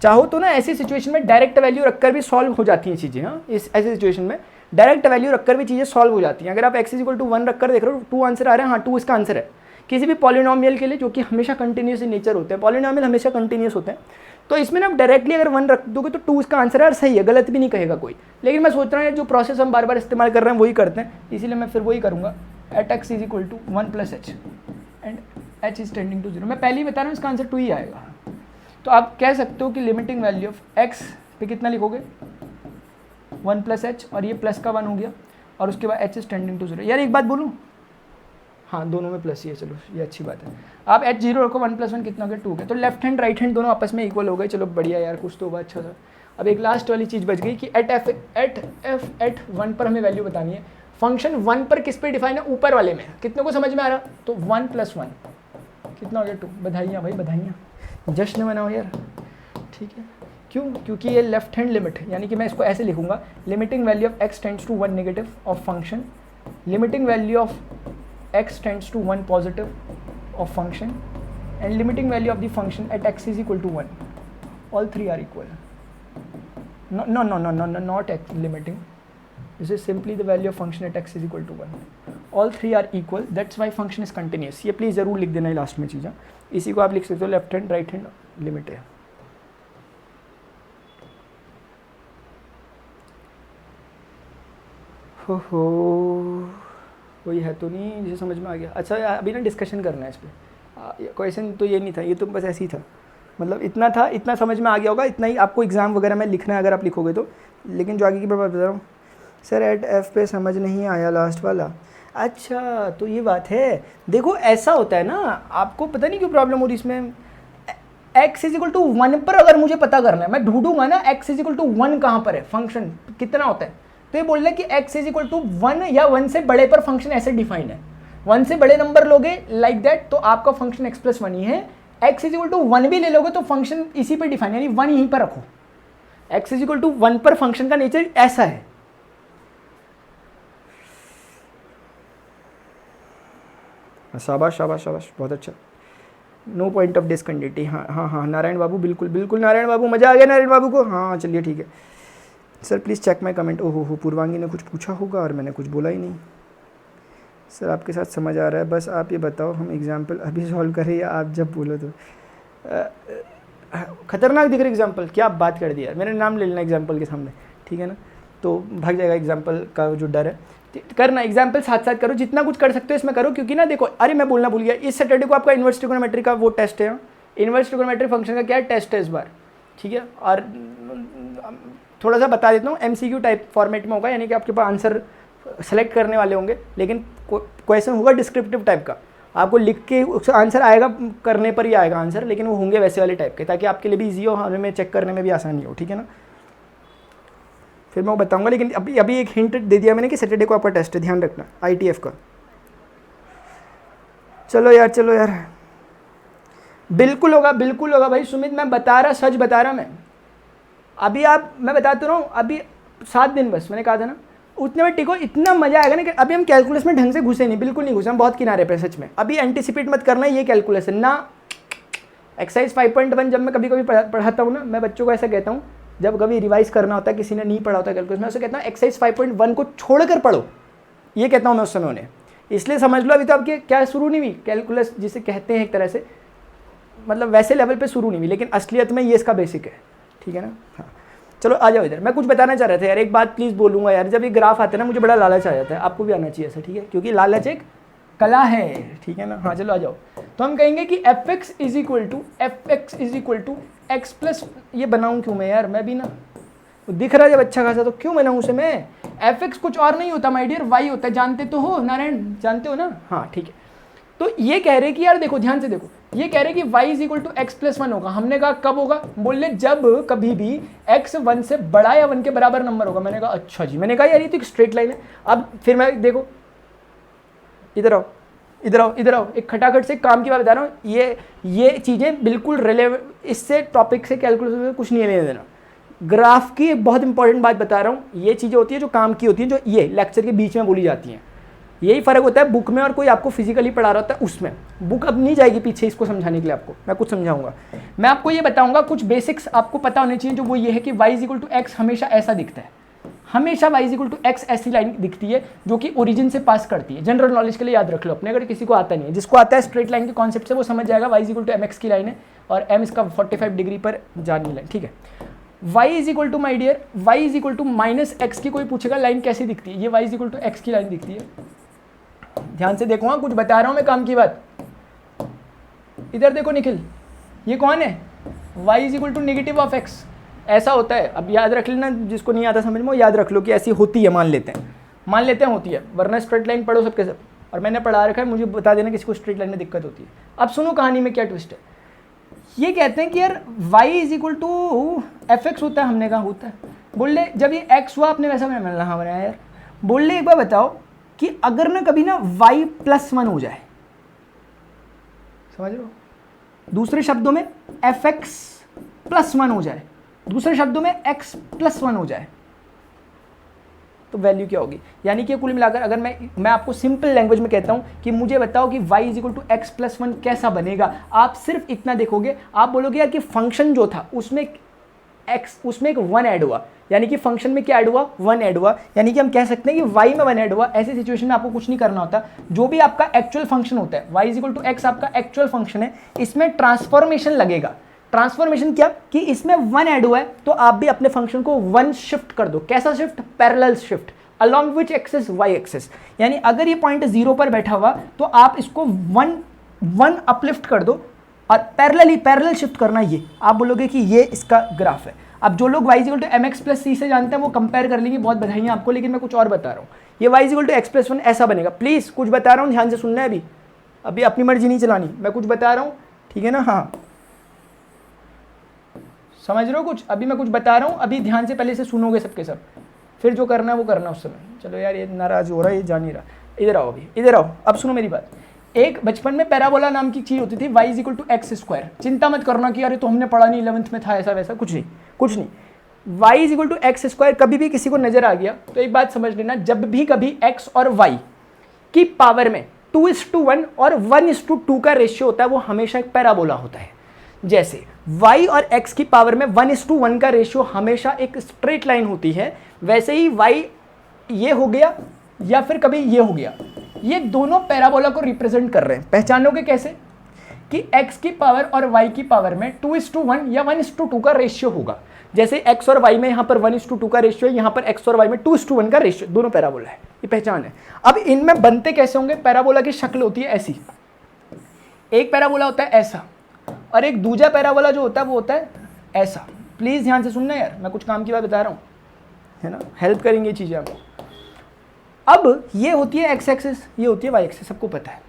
चाहो तो ना ऐसी सिचुएशन में डायरेक्ट वैल्यू रखकर भी सॉल्व हो जाती हैं चीज़ें। हाँ, इस ऐसी सिचुएशन में डायरेक्ट वैल्यू रखकर भी चीज़ें सॉल्व हो जाती हैं। अगर आप x इज इक्वल टू 1 रखकर देख रहे हो, 2 आंसर आ रहे हैं, हाँ 2 इसका आंसर है। किसी भी पॉलिनोमियल के लिए जो कि हमेशा कंटिन्यूस इन नेचर होते हैं, पॉलिनोमियल हमेशा कंटिन्यूस होते हैं, तो इसमें ना आप डायरेक्टली अगर 1 रख दोगे तो 2 इसका आंसर है, और सही है, गलत भी नहीं कहेगा कोई। लेकिन मैं सोच रहा हूँ जो प्रोसेस हम बार बार इस्तेमाल कर रहे हैं वही करते हैं, इसीलिए मैं फिर वही करूँगा, at x is equal to 1 + h and h is tending to 0। मैं पहले ही बता रहा हूँ इसका आंसर 2 ही आएगा। तो आप कह सकते हो कि लिमिटिंग वैल्यू ऑफ x पे कितना लिखोगे, 1 + h, और ये प्लस का 1 हो गया, और उसके बाद h इज टेंडिंग टू 0। यार एक बात बोलूँ, हाँ दोनों में प्लस ही है, चलो ये अच्छी बात है। आप h 0 रखो, 1 + 1 कितना हो गया, 2 हो गया, तो लेफ्ट हैंड राइट हैंड दोनों आपस में इक्वल हो गए। चलो बढ़िया यार, कुछ तो होगा अच्छा था। अब एक लास्ट वाली चीज़ बच गई कि एट 1 पर हमें वैल्यू बतानी है। फंक्शन 1 पर किस पे डिफाइन है, ऊपर वाले में। कितने को समझ में आ रहा, तो 1 + 1 कितना हो गया, 2। बधाइयाँ भाई, बधाइयाँ, जश्न मनाओ यार, ठीक है। क्यों, क्योंकि ये लेफ्ट हैंड लिमिट है, यानी कि मैं इसको ऐसे लिखूंगा, limiting value of x tends to 1 negative of function, limiting value of x tends to 1 positive of function, and limiting value of the function at x is equal to 1. All three are equal. No, not x limiting. This is simply the value of function at x is equal to 1. All three are equal. That's why function is continuous. ये please ज़रूर लिख देना है last में चीज़ें, इसी को आप लिख सकते हो, left hand right hand limit है। हो कोई है तो नहीं जिसे समझ में आ गया। अच्छा अभी ना डिस्कशन करना है इस पर, क्वेश्चन तो ये नहीं था, ये तो बस ऐसे ही था, मतलब इतना था, इतना समझ में आ गया होगा, इतना ही आपको एग्ज़ाम वगैरह में लिखना है अगर आप लिखोगे तो। लेकिन जो आगे की बात बता रहा हूँ, सर एट f पे समझ नहीं आया लास्ट वाला। अच्छा तो ये बात है। देखो ऐसा होता है ना, आपको पता नहीं क्यों प्रॉब्लम हो रही इसमें। x इज इक्वल टू 1 पर अगर मुझे पता करना है, मैं ढूंढूंगा ना x इज इक्वल टू 1 कहाँ पर है, फंक्शन कितना होता है, तो ये बोल रहा है कि x इज इक्वल टू 1 या 1 से बड़े पर फंक्शन ऐसे डिफाइन है। 1 से बड़े नंबर लोगे लाइक दैट तो आपका फंक्शन x प्लस 1 ही है। x इज इक्वल टू 1 भी ले लोगे तो फंक्शन इसी पर डिफाइन, यानी 1 यहीं पर रखो। x इज इक्वल टू 1 पर फंक्शन का नेचर ऐसा है। शाबाश शाबाश शाबाश, बहुत अच्छा। No point of discontinuity. हाँ हाँ हाँ नारायण बाबू, बिल्कुल बिल्कुल नारायण बाबू, मज़ा आ गया नारायण बाबू को। हाँ चलिए ठीक है sir, please check my comment. ओहो हो, पूर्वांगी ने कुछ पूछा होगा और मैंने कुछ बोला ही नहीं। सर आपके साथ समझ आ रहा है, बस आप ये बताओ हम एग्जाम्पल अभी सॉल्व करें या आप जब बोलो तो। खतरनाक दिख रहा एग्जाम्पल, क्या आप बात कर दी यार, मेरा नाम ले लेना एग्जाम्पल के सामने, ठीक है ना, तो भाग जाएगा एग्जाम्पल का जो डर है। करना एग्जाम्पल साथ साथ करो, जितना कुछ कर सकते हो इसमें करो, क्योंकि ना देखो, अरे मैं बोलना भूल गया, इस सैटरडे को आपका इन्वर्स ट्रिगोनोमेट्री का वो टेस्ट है। इन्वर्स ट्रिगोनोमेट्री फंक्शन का क्या टेस्ट है इस बार, ठीक है। और थोड़ा सा बता देता हूँ, MCQ टाइप फॉर्मेट में होगा, यानी कि आपके पास आंसर सेलेक्ट करने वाले होंगे, लेकिन क्वेश्चन होगा डिस्क्रिप्टिव टाइप का, आपको लिख के आंसर आएगा, करने पर ही आएगा आंसर, लेकिन वो होंगे वैसे वाले टाइप के, ताकि आपके लिए भी ईजी हो, हमें चेक करने में भी आसानी हो, ठीक है ना। फिर मैं वो बताऊंगा, लेकिन अभी एक हिंट दे दिया मैंने कि सैटरडे को आपका टेस्ट है, ध्यान रखना ITF का। चलो यार बिल्कुल होगा भाई सुमित, मैं बता रहा, सच बता रहा मैं। अभी मैं बताता रहा हूँ, अभी 7 दिन बस, मैंने कहा था ना, उतने में टिको, इतना मजा आएगा ना कि अभी हम कैलकुलस में ढंग से घुसे नहीं, बिल्कुल नहीं घुसे, हम बहुत किनारे पे सच में। अभी एंटिसिपेट मत करना, ये कैलकुलस है ना। एक्सरसाइज 5.1 जब मैं कभी कभी पढ़ाता हूँ ना, मैं बच्चों को ऐसा कहता हूँ, जब कभी रिवाइज करना होता है, किसी ने नहीं पढ़ा होता कैलकुलस, मैं उसे कहता हूँ एक्सरसाइज 5.1 को छोड़कर पढ़ो, ये कहता हूँ मैं उस समय उन्हें। इसलिए समझ लो अभी तो आपकी क्या शुरू नहीं हुई कैलकुलस, जिसे कहते हैं एक तरह से, मतलब वैसे लेवल पे शुरू नहीं हुई, लेकिन असलियत में ये इसका बेसिक है, ठीक है ना। हाँ चलो आ जाओ इधर, मैं कुछ बताना चाह रहा था यार, एक बात प्लीज़ बोलूँगा यार, जब ये ग्राफ आते हैं ना मुझे बड़ा लालच आ जाता है, आपको भी आना चाहिए ऐसा, ठीक है, क्योंकि लालच एक कला है, ठीक है ना। हाँ चलो आ जाओ, तो हम कहेंगे कि fx is equal to x plus, ये बनाऊँ क्यों मैं यार, मैं भी ना दिख रहा है जब अच्छा खासा, तो क्यों बनाऊँ उसे मैं। fx कुछ और नहीं होता माय डियर, y होता है, जानते तो हो नारायण, जानते हो ना। हाँ ठीक है, तो ये कह रहे कि यार देखो ध्यान से देखो, ये कह रहे कि y is equal to x plus 1 होगा। हमने कहा कब होगा, बोले जब कभी भी x 1 से बड़ा या 1 के बराबर नंबर होगा। मैंने कहा अच्छा जी, मैंने कहा यार ये तो एक स्ट्रेट लाइन है। अब फिर मैं देखो, इधर आओ, एक खटाखट से काम की बात बता रहा हूँ, ये चीज़ें बिल्कुल रिलेवेंट, इससे टॉपिक से कैलकुलस में कुछ नहीं लेने देना। ग्राफ की एक बहुत इंपॉर्टेंट बात बता रहा हूँ, ये चीज़ें होती है जो काम की होती हैं, जो ये लेक्चर के बीच में बोली जाती हैं। यही फ़र्क होता है बुक में और कोई आपको फिजिकली पढ़ा रहा होता है उसमें। बुक अब नहीं जाएगी पीछे इसको समझाने के लिए, आपको मैं कुछ समझाऊंगा। मैं आपको ये बताऊंगा, कुछ बेसिक्स आपको पता होने चाहिए, जो वो ये है कि y is equal to x हमेशा ऐसा दिखता है, हमेशा y is equal to x ऐसी लाइन दिखती है जो कि ओरिजिन से पास करती है। जनरल नॉलेज के लिए याद रख लो अपने, अगर किसी को आता नहीं है, जिसको आता है स्ट्रेट लाइन के कॉन्सेप्ट से वो समझ जाएगा y is equal to mx की लाइन है और m इसका 45 डिग्री पर जानी लाइन, ठीक है। y is equal to my dear, y is equal to minus x की, कोई पूछेगा लाइन कैसी दिखती है, ये y is equal to x की लाइन दिखती है। ध्यान से देखो, हाँ कुछ बता रहा हूं मैं काम की बात। इधर देखो निखिल, ये कौन है, y is equal to negative of x, ऐसा होता है। अब याद रख लेना, जिसको नहीं आता समझ में, याद रख लो कि ऐसी होती है, मान लेते हैं होती है, वरना स्ट्रेट लाइन पढ़ो सबके सब, और मैंने पढ़ा रखा है, मुझे बता देना किसी को स्ट्रेट लाइन में दिक्कत होती है। अब सुनो कहानी में क्या ट्विस्ट है। ये कहते हैं कि यार y is equal to fx होता है, हमने कहा होता है। बोल ले जब ये x हुआ आपने वैसा बनाया, हाँ बनाया यार। बोल ले एक बार बताओ कि अगर ना कभी ना y प्लस 1 हो जाए, समझ लो, दूसरे शब्दों में fx प्लस 1 हो जाए, दूसरे शब्दों में x प्लस 1 हो जाए, तो वैल्यू क्या होगी। यानी कि कुल मिलाकर अगर मैं आपको सिंपल लैंग्वेज में कहता हूं कि मुझे बताओ कि y is equal to x plus 1 कैसा बनेगा, आप सिर्फ इतना देखोगे, आप बोलोगे यार कि फंक्शन जो था उसमें एक 1 ऐड हुआ, यानी कि फंक्शन में क्या ऐड हुआ, 1 ऐड हुआ, यानी कि हम कह सकते हैं कि y में 1 ऐड हुआ। ऐसी सिचुएशन में आपको कुछ नहीं करना होता, जो भी आपका एक्चुअल फंक्शन होता है, y is equal to x आपका एक्चुअल फंक्शन है, इसमें ट्रांसफॉर्मेशन लगेगा। ट्रांसफॉर्मेशन क्या कि इसमें 1 ऐड हुआ है, तो आप भी अपने फंक्शन को 1 शिफ्ट कर दो। कैसा shift, parallel shift along which axis, y axis. यानी अगर ये पॉइंट 0 पर बैठा हुआ तो आप इसको 1 अपलिफ्ट कर दो और पैरेलल शिफ्ट करना, ये आप बोलोगे कि ये इसका ग्राफ है। अब जो लोग y equal to mx plus c से जानते हैं वो कंपेयर कर लेंगे, बहुत बधाइयाँ आपको, लेकिन मैं कुछ और बता रहा हूँ। ये y equal to x plus one ऐसा बनेगा। प्लीज़ कुछ बता रहा हूँ, ध्यान से सुनना है। अभी अपनी मर्जी नहीं चलानी, मैं कुछ बता रहा हूँ, ठीक है ना। हाँ समझ रहे हो कुछ, अभी मैं कुछ बता रहा हूँ, अभी ध्यान से पहले से सुनोगे सबके सब, फिर जो करना है वो करना उस समय। चलो यार ये नाराज हो रहा है, ये जा नहीं रहा। इधर आओ, अभी इधर आओ, अब सुनो मेरी बात। एक बचपन में पैराबोला नाम की चीज़ होती थी, y equal to x square. चिंता मत करना कि यार तो हमने पढ़ा नहीं, 11th में था ऐसा वैसा, कुछ नहीं कुछ नहीं। y equal to x square कभी भी किसी को नजर आ गया तो एक बात समझ लेना, जब भी कभी x और y की पावर में 2:1 और 1:2 का रेशियो होता है, वो हमेशा एक पैराबोला होता है। जैसे y और x की पावर में 1:1 का रेशियो हमेशा एक स्ट्रेट लाइन होती है, वैसे ही y ये हो गया या फिर कभी ये हो गया, ये दोनों पैराबोला को रिप्रेजेंट कर रहे हैं। पहचानोगे कैसे? कि x की पावर और y की पावर में 2:1 या 1:2 का रेशियो होगा। जैसे x और y में यहाँ पर 1:2 का रेशियो है, यहाँ पर x और y में 2:1 का रेशियो, दोनों पैराबोला है, ये पहचान है। अब इनमें बनते कैसे होंगे? पैराबोला की शक्ल होती है ऐसी, एक पैराबोला होता है ऐसा और एक दूसरा पैराबोला जो होता है वो होता है ऐसा। प्लीज ध्यान से सुनना यार, मैं कुछ काम की बात बता रहा हूँ, है ना, हेल्प करेंगे चीजें आपको। अब ये होती है x एक्सिस, ये होती है y एक्सिस, सबको पता है।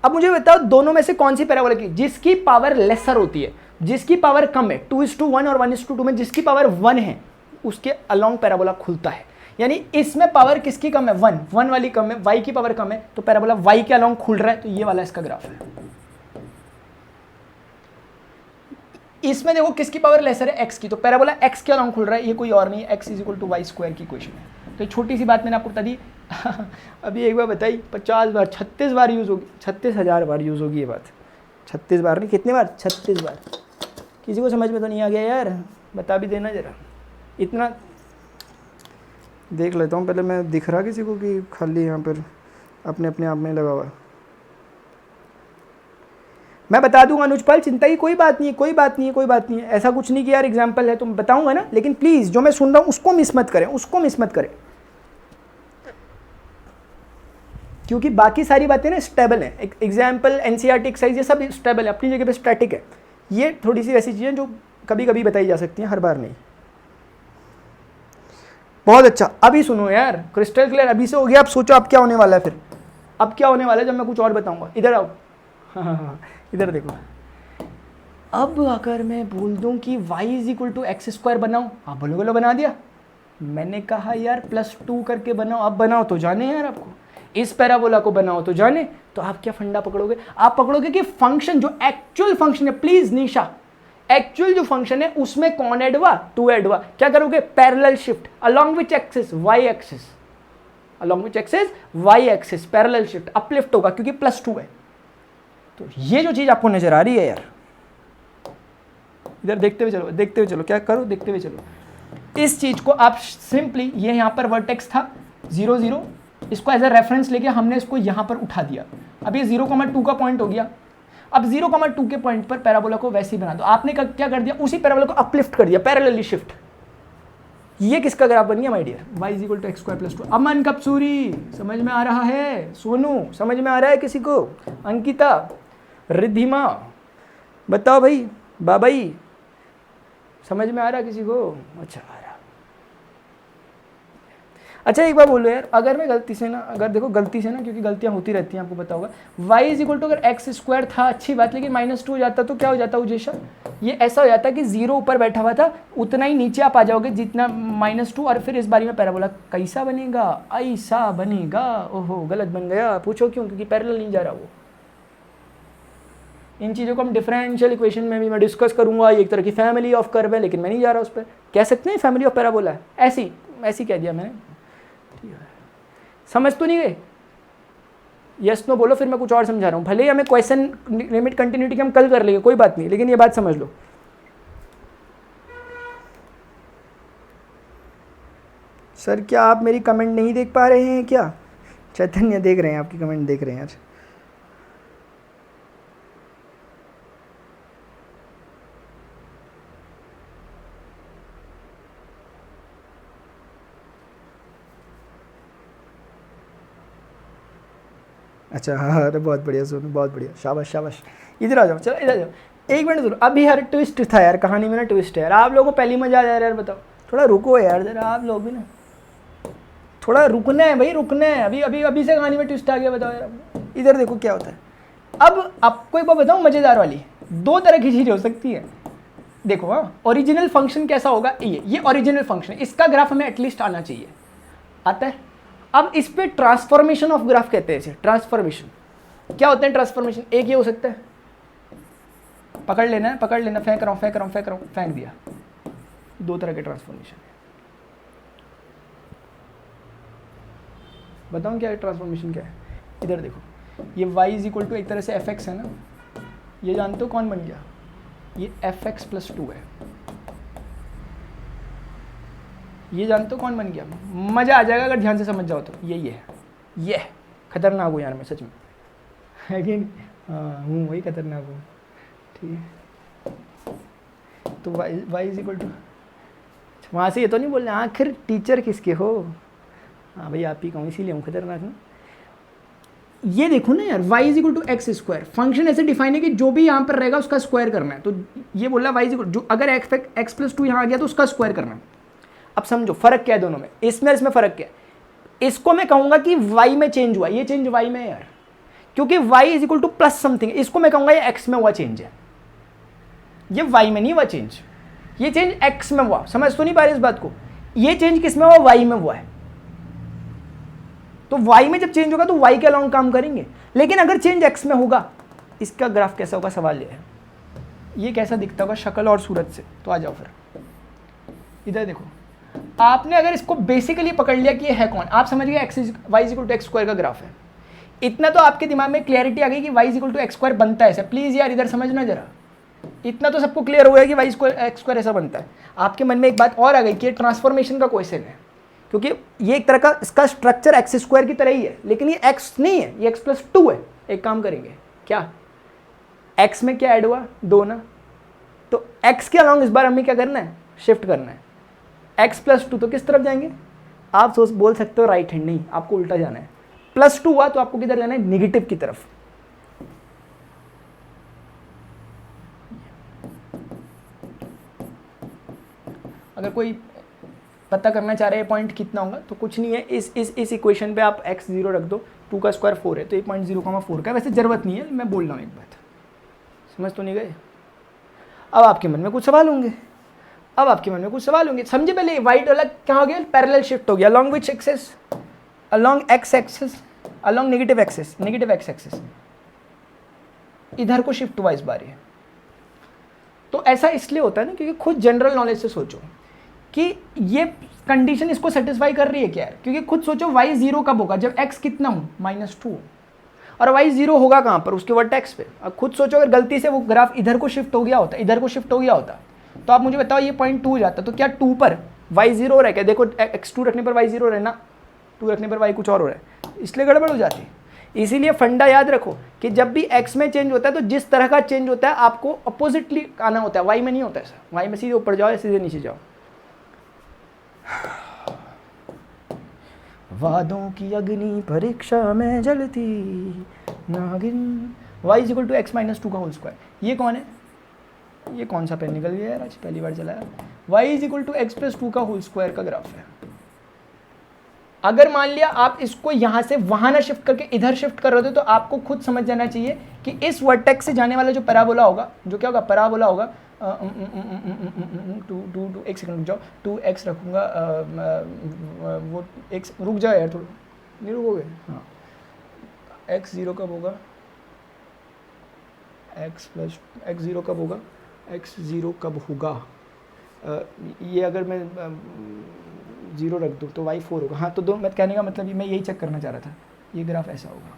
अब मुझे बताओ दोनों में से कौन सी पैराबोला की जिसकी पावर लेसर होती है, जिसकी पावर कम है, 2:1 और 1:2 में जिसकी पावर 1 है, उसके अलोंग पैराबोला खुलता है। यानी इसमें पावर किसकी कम है? 1 वाली कम है, y की पावर कम है, तो पैराबोला y के अलोंग खुल रहा है, तो ये वाला इसका ग्राफ है। इसमें देखो किसकी पावर लेसर है? x की, तो पैराबोला x के अलोंग खुल रहा है, ये कोई और नहीं है, x equal to y square की इक्वेशन है। तो छोटी सी बात मैंने आपको बता दी। अभी एक बार बताई, 50 बार 36 बार यूज़ होगी, 36,000 बार यूज़ होगी ये बात। 36 बार नहीं, कितने बार? 36 बार। किसी को समझ में तो नहीं आ गया यार? बता भी देना जरा, इतना देख लेता हूँ पहले मैं, दिख रहा किसी को कि खाली यहाँ पर अपने अपने आप में लगा हुआ? मैं बता दूंगा अनुजपाल, चिंता की कोई बात नहीं है, कोई बात नहीं है, कोई बात नहीं है, ऐसा कुछ नहीं कि यार एग्जाम्पल है तो मैं बताऊंगा ना, लेकिन प्लीज़ जो मैं सुन रहा हूँ उसको मिस मत करें, उसको मिस मत करें, क्योंकि बाकी सारी बातें ना स्टेबल हैं। एग्जाम्पल, एनसीईआरटी एक्सरसाइज, ये सब स्टेबल है, अपनी जगह पे स्टैटिक है। ये थोड़ी सी ऐसी चीज़ें जो कभी कभी बताई जा सकती हैं, हर बार नहीं। बहुत अच्छा, अभी सुनो यार, क्रिस्टल क्लियर अभी से हो गया। अब सोचो अब क्या होने वाला है, फिर अब क्या होने वाला है जब मैं कुछ और बताऊंगा। इधर आओ, हाँ, इधर देखो। अब अगर मैं बोल दूं कि y equal to x square बनाओ, आप बोलोगे बना दिया। मैंने कहा यार +2 करके बनाओ, अब बनाओ तो जाने यार, आपको इस पैराबोला को बनाओ तो जाने। तो आप क्या फंडा पकड़ोगे? आप पकड़ोगे कि फंक्शन जो एक्चुअल फंक्शन है, प्लीज निशा, एक्चुअल जो फंक्शन है उसमें कौन ऐड हुआ? 2 ऐड हुआ। क्या करोगे? Parallel shift along which axis? y axis, along which axis? y axis, parallel shift, uplift होगा क्योंकि +2 है। तो ये जो चीज आपको नजर आ रही है यार, इधर देखते हुए चलो, देखते हुए चलो, क्या करो, देखते हुए चलो। इस चीज को आप सिंपली, ये यहां पर वर्टेक्स था 0 0, इसको एज ए रेफरेंस लेके हमने इसको यहां पर उठा दिया। अब ये 0,2 का पॉइंट हो गया। अब 0,2 के पॉइंट पर पैराबोला को वैसे ही बना दो। आपने क्या कर दिया? उसी पैराबोला को अपलिफ्ट कर दिया, पैरेलली शिफ्ट। ये किसका ग्राफ बन गया my dear? y equal to x square plus 2। Aman कप्सूरी, समझ में आ रहा है? सोनू, समझ में आ रहा है किसी को? अंकिता, रिद्धिमा, बताओ भाई, बाबाई, समझ में आ रहा किसी को? अच्छा आ रहा। अच्छा एक बार बोलो यार, अगर मैं गलती से ना, अगर देखो गलती से ना, क्योंकि गलतियां होती रहती हैं आपको पता होगा, y इक्वल टू अगर एक्स स्क्वायर था अच्छी बात, लेकिन -2 हो जाता तो क्या हो जाता उजेशा? ये ऐसा हो जाता कि 0 ऊपर बैठा हुआ था, उतना ही नीचे आप आ जाओगे जितना -2, और फिर इस बारी में पैराबोला कैसा बनेगा? ऐसा बनेगा। ओहो गलत बन गया। पूछो क्यों? क्योंकि पैरेलल नहीं जा रहा वो। इन चीज़ों को हम डिफरेंशियल इक्वेशन में भी मैं डिस्कस करूंगा। ये एक तरह की फैमिली ऑफ कर्व है, लेकिन मैं नहीं जा रहा उस पर। कह सकते हैं फैमिली ऑफ पैराबोला है, ऐसी कह दिया मैंने। समझ तो नहीं गए? यस नो बोलो, फिर मैं कुछ और समझा रहा हूँ। भले ही हमें क्वेश्चन लिमिट कंटिन्यूटी के हम कल कर लेंगे, कोई बात नहीं, लेकिन ये बात समझ लो। सर क्या आप मेरी कमेंट नहीं देख पा रहे हैं क्या? चैतन्य देख रहे हैं, आपकी कमेंट देख रहे हैं यार। अच्छा हाँ, अरे बहुत बढ़िया सोनू, बहुत बढ़िया, शाबाश शाबाश। इधर आ जाओ, चलो इधर आ जाओ। एक मिनट जरूर, अभी हर ट्विस्ट था यार, कहानी में ना ट्विस्ट है यार। आप लोगों को पहली मजा आ जा रहा है यार, बताओ, थोड़ा रुको यार जरा आप लोग भी ना। थोड़ा रुकना है भाई, रुकना है। अभी अभी अभी से कहानी में ट्विस्ट आ गया, बताओ यार। इधर देखो क्या होता है। अब आपको एक बात बताऊँ मज़ेदार वाली, दो तरह की चीज़ हो सकती है। देखो हाँ, ओरिजिनल फंक्शन कैसा होगा, ये ओरिजिनल फंक्शन, इसका ग्राफ हमें एटलीस्ट आना चाहिए, आता है। अब इस पे ट्रांसफॉर्मेशन ऑफ ग्राफ कहते हैं इसे, ट्रांसफॉर्मेशन। क्या होते हैं ट्रांसफॉर्मेशन? एक ये हो सकता है, पकड़ लेना है, पकड़ लेना, फेंक रहा हूँ फेंक रहा हूँ फेंक रहा हूँ, फेंक दिया। दो तरह के ट्रांसफॉर्मेशन है। बताऊँ क्या है ट्रांसफॉर्मेशन क्या है? इधर देखो, ये y इज इक्वल टू एक तरह से fx है ना, ये जानते हो कौन बन गया? ये fx प्लस 2 है। ये जानते हो कौन बन गया? मज़ा आ जाएगा अगर ध्यान से समझ जाओ तो। ये खतरनाक हूँ यार मैं सच में, लेकिन हाँ हूँ, वही खतरनाक हूँ, ठीक है। तो y इज इक्वल टू, वहाँ से ये तो नहीं बोल रहे आखिर टीचर किसके हो? हाँ भाई आप ही कहूँ, इसीलिए हूँ खतरनाक ना। ये देखो ना यार, y is equal to x square, function ऐसे डिफाइन है कि जो भी यहाँ पर रहेगा उसका स्क्वायर करना है। तो ये बोल रहा है y इज इक्वल, जो अगर एक्स प्लस 2 यहाँ आ गया तो उसका स्क्वायर करना है। अब समझो फर्क क्या है दोनों में, इसमें फर्क क्या है। इसको मैं कहूँगा कि y में चेंज हुआ, ये चेंज y में है यार, क्योंकि y is equal two plus something. इसको मैं कहूँगा ये x में हुआ चेंज है, ये y में नहीं हुआ चेंज, ये चेंज x में हुआ। समझ तो नहीं पा रहे इस बात को? ये चेंज किस में हुआ? y में हुआ है। तो y में जब चेंज होगा तो y के अलॉन्ग काम करेंगे, लेकिन अगर चेंज x में होगा, इसका ग्राफ कैसा होगा? सवाल ये है। ये कैसा दिखता होगा शक्ल और सूरत से? तो आ जाओ फिर इधर देखो, आपने अगर इसको बेसिकली पकड़ लिया कि ये है कौन, आप समझ गए y is equal to x square का ग्राफ है। इतना तो आपके दिमाग में क्लियरिटी आ गई कि y is equal to x square बनता है ऐसा। प्लीज़ यार इधर समझना जरा, इतना तो सबको क्लियर हो गया कि y स्क्वायर एक्स स्क्वायर ऐसा बनता है। आपके मन में एक बात और आ गई कि ये ट्रांसफॉर्मेशन का क्वेश्चन है, क्योंकि ये एक तरह का इसका स्ट्रक्चर एक्स स्क्वायर की तरह ही है, लेकिन ये x नहीं है, ये एक्स प्लस 2 है। एक काम करेंगे, क्या x में क्या ऐड हुआ? 2 ना, तो x के अलॉन्ग इस बार हमें क्या करना है? शिफ्ट करना है। x प्लस 2 तो किस तरफ जाएंगे? आप सोच बोल सकते हो राइट हैंड, नहीं, आपको उल्टा जाना है। प्लस 2 हुआ तो आपको किधर जाना है? निगेटिव की तरफ। अगर कोई पता करना चाह रहे हैं पॉइंट कितना होगा, तो कुछ नहीं है, इस इक्वेशन पे आप x 0 रख दो, 2 का स्क्वायर 4 है, तो 1.0,4 का। वैसे ज़रूरत नहीं है, मैं बोल रहा हूँ एक बात, समझ तो नहीं गए? अब आपके मन में कुछ सवाल होंगे, समझे? पहले वाइट वाला क्या हो गया? पैरेलल शिफ्ट हो गया। Along which axis? Along x axis, along negative axis, negative x axis, इधर को शिफ्ट हुआ इस बार ये। तो ऐसा इसलिए होता है ना, क्योंकि खुद जनरल नॉलेज से सोचो कि ये कंडीशन इसको सेटिस्फाई कर रही है क्या यार? क्योंकि खुद सोचो y 0 कब होगा? जब x कितना हो? -2। और y 0 होगा कहाँ पर? उसके वर्टेक्स पे। अब खुद सोचो अगर गलती से वो ग्राफ इधर को शिफ्ट हो गया होता, इधर को शिफ्ट हो गया होता, तो आप मुझे बताओ ये पॉइंट 2 हो जाता, तो क्या 2 पर y 0 हो रहा है क्या? देखो x2 रखने पर y 0 हो रहा है ना, 2 रखने पर y कुछ और हो रहा है, इसलिए गड़बड़ हो जाती है। इसीलिए फंडा याद रखो कि जब भी x में चेंज होता है तो जिस तरह का चेंज होता है आपको अपोजिटली आना होता है, y में नहीं होता ऐसा। y में सीधे ऊपर जाओ या सीधे नीचे जाओ। वादों की अग्नि परीक्षा में जलती नागिन। y is equal to x minus 2 का होल स्क्वायर। ये कौन है? ये कौन सा पेन निकल गया यार, आज पहली बार चला है। y is equal to x plus 2 का होल स्क्वायर का ग्राफ है। अगर मान लिया आप इसको यहाँ से वहाँ ना शिफ्ट करके इधर शिफ्ट कर रहे हो, तो आपको खुद समझ जाना चाहिए कि इस वर्टेक्स से जाने वाला जो पैराबोला होगा, जो क्या होगा? पैराबोला होगा। टू एक सेकंड रुक जाओ, 2x रखूँगा, वो x रुक जाओ यार थोड़ा, नहीं रुकोगे? हाँ, x 0 कब होगा? x 0 कब होगा? x 0 कब होगा? ये अगर मैं 0 रख दूँ तो y 4 होगा। हाँ, तो दो, मैं कहने का मतलब मैं यही चेक करना चाह रहा था, ये ग्राफ ऐसा होगा,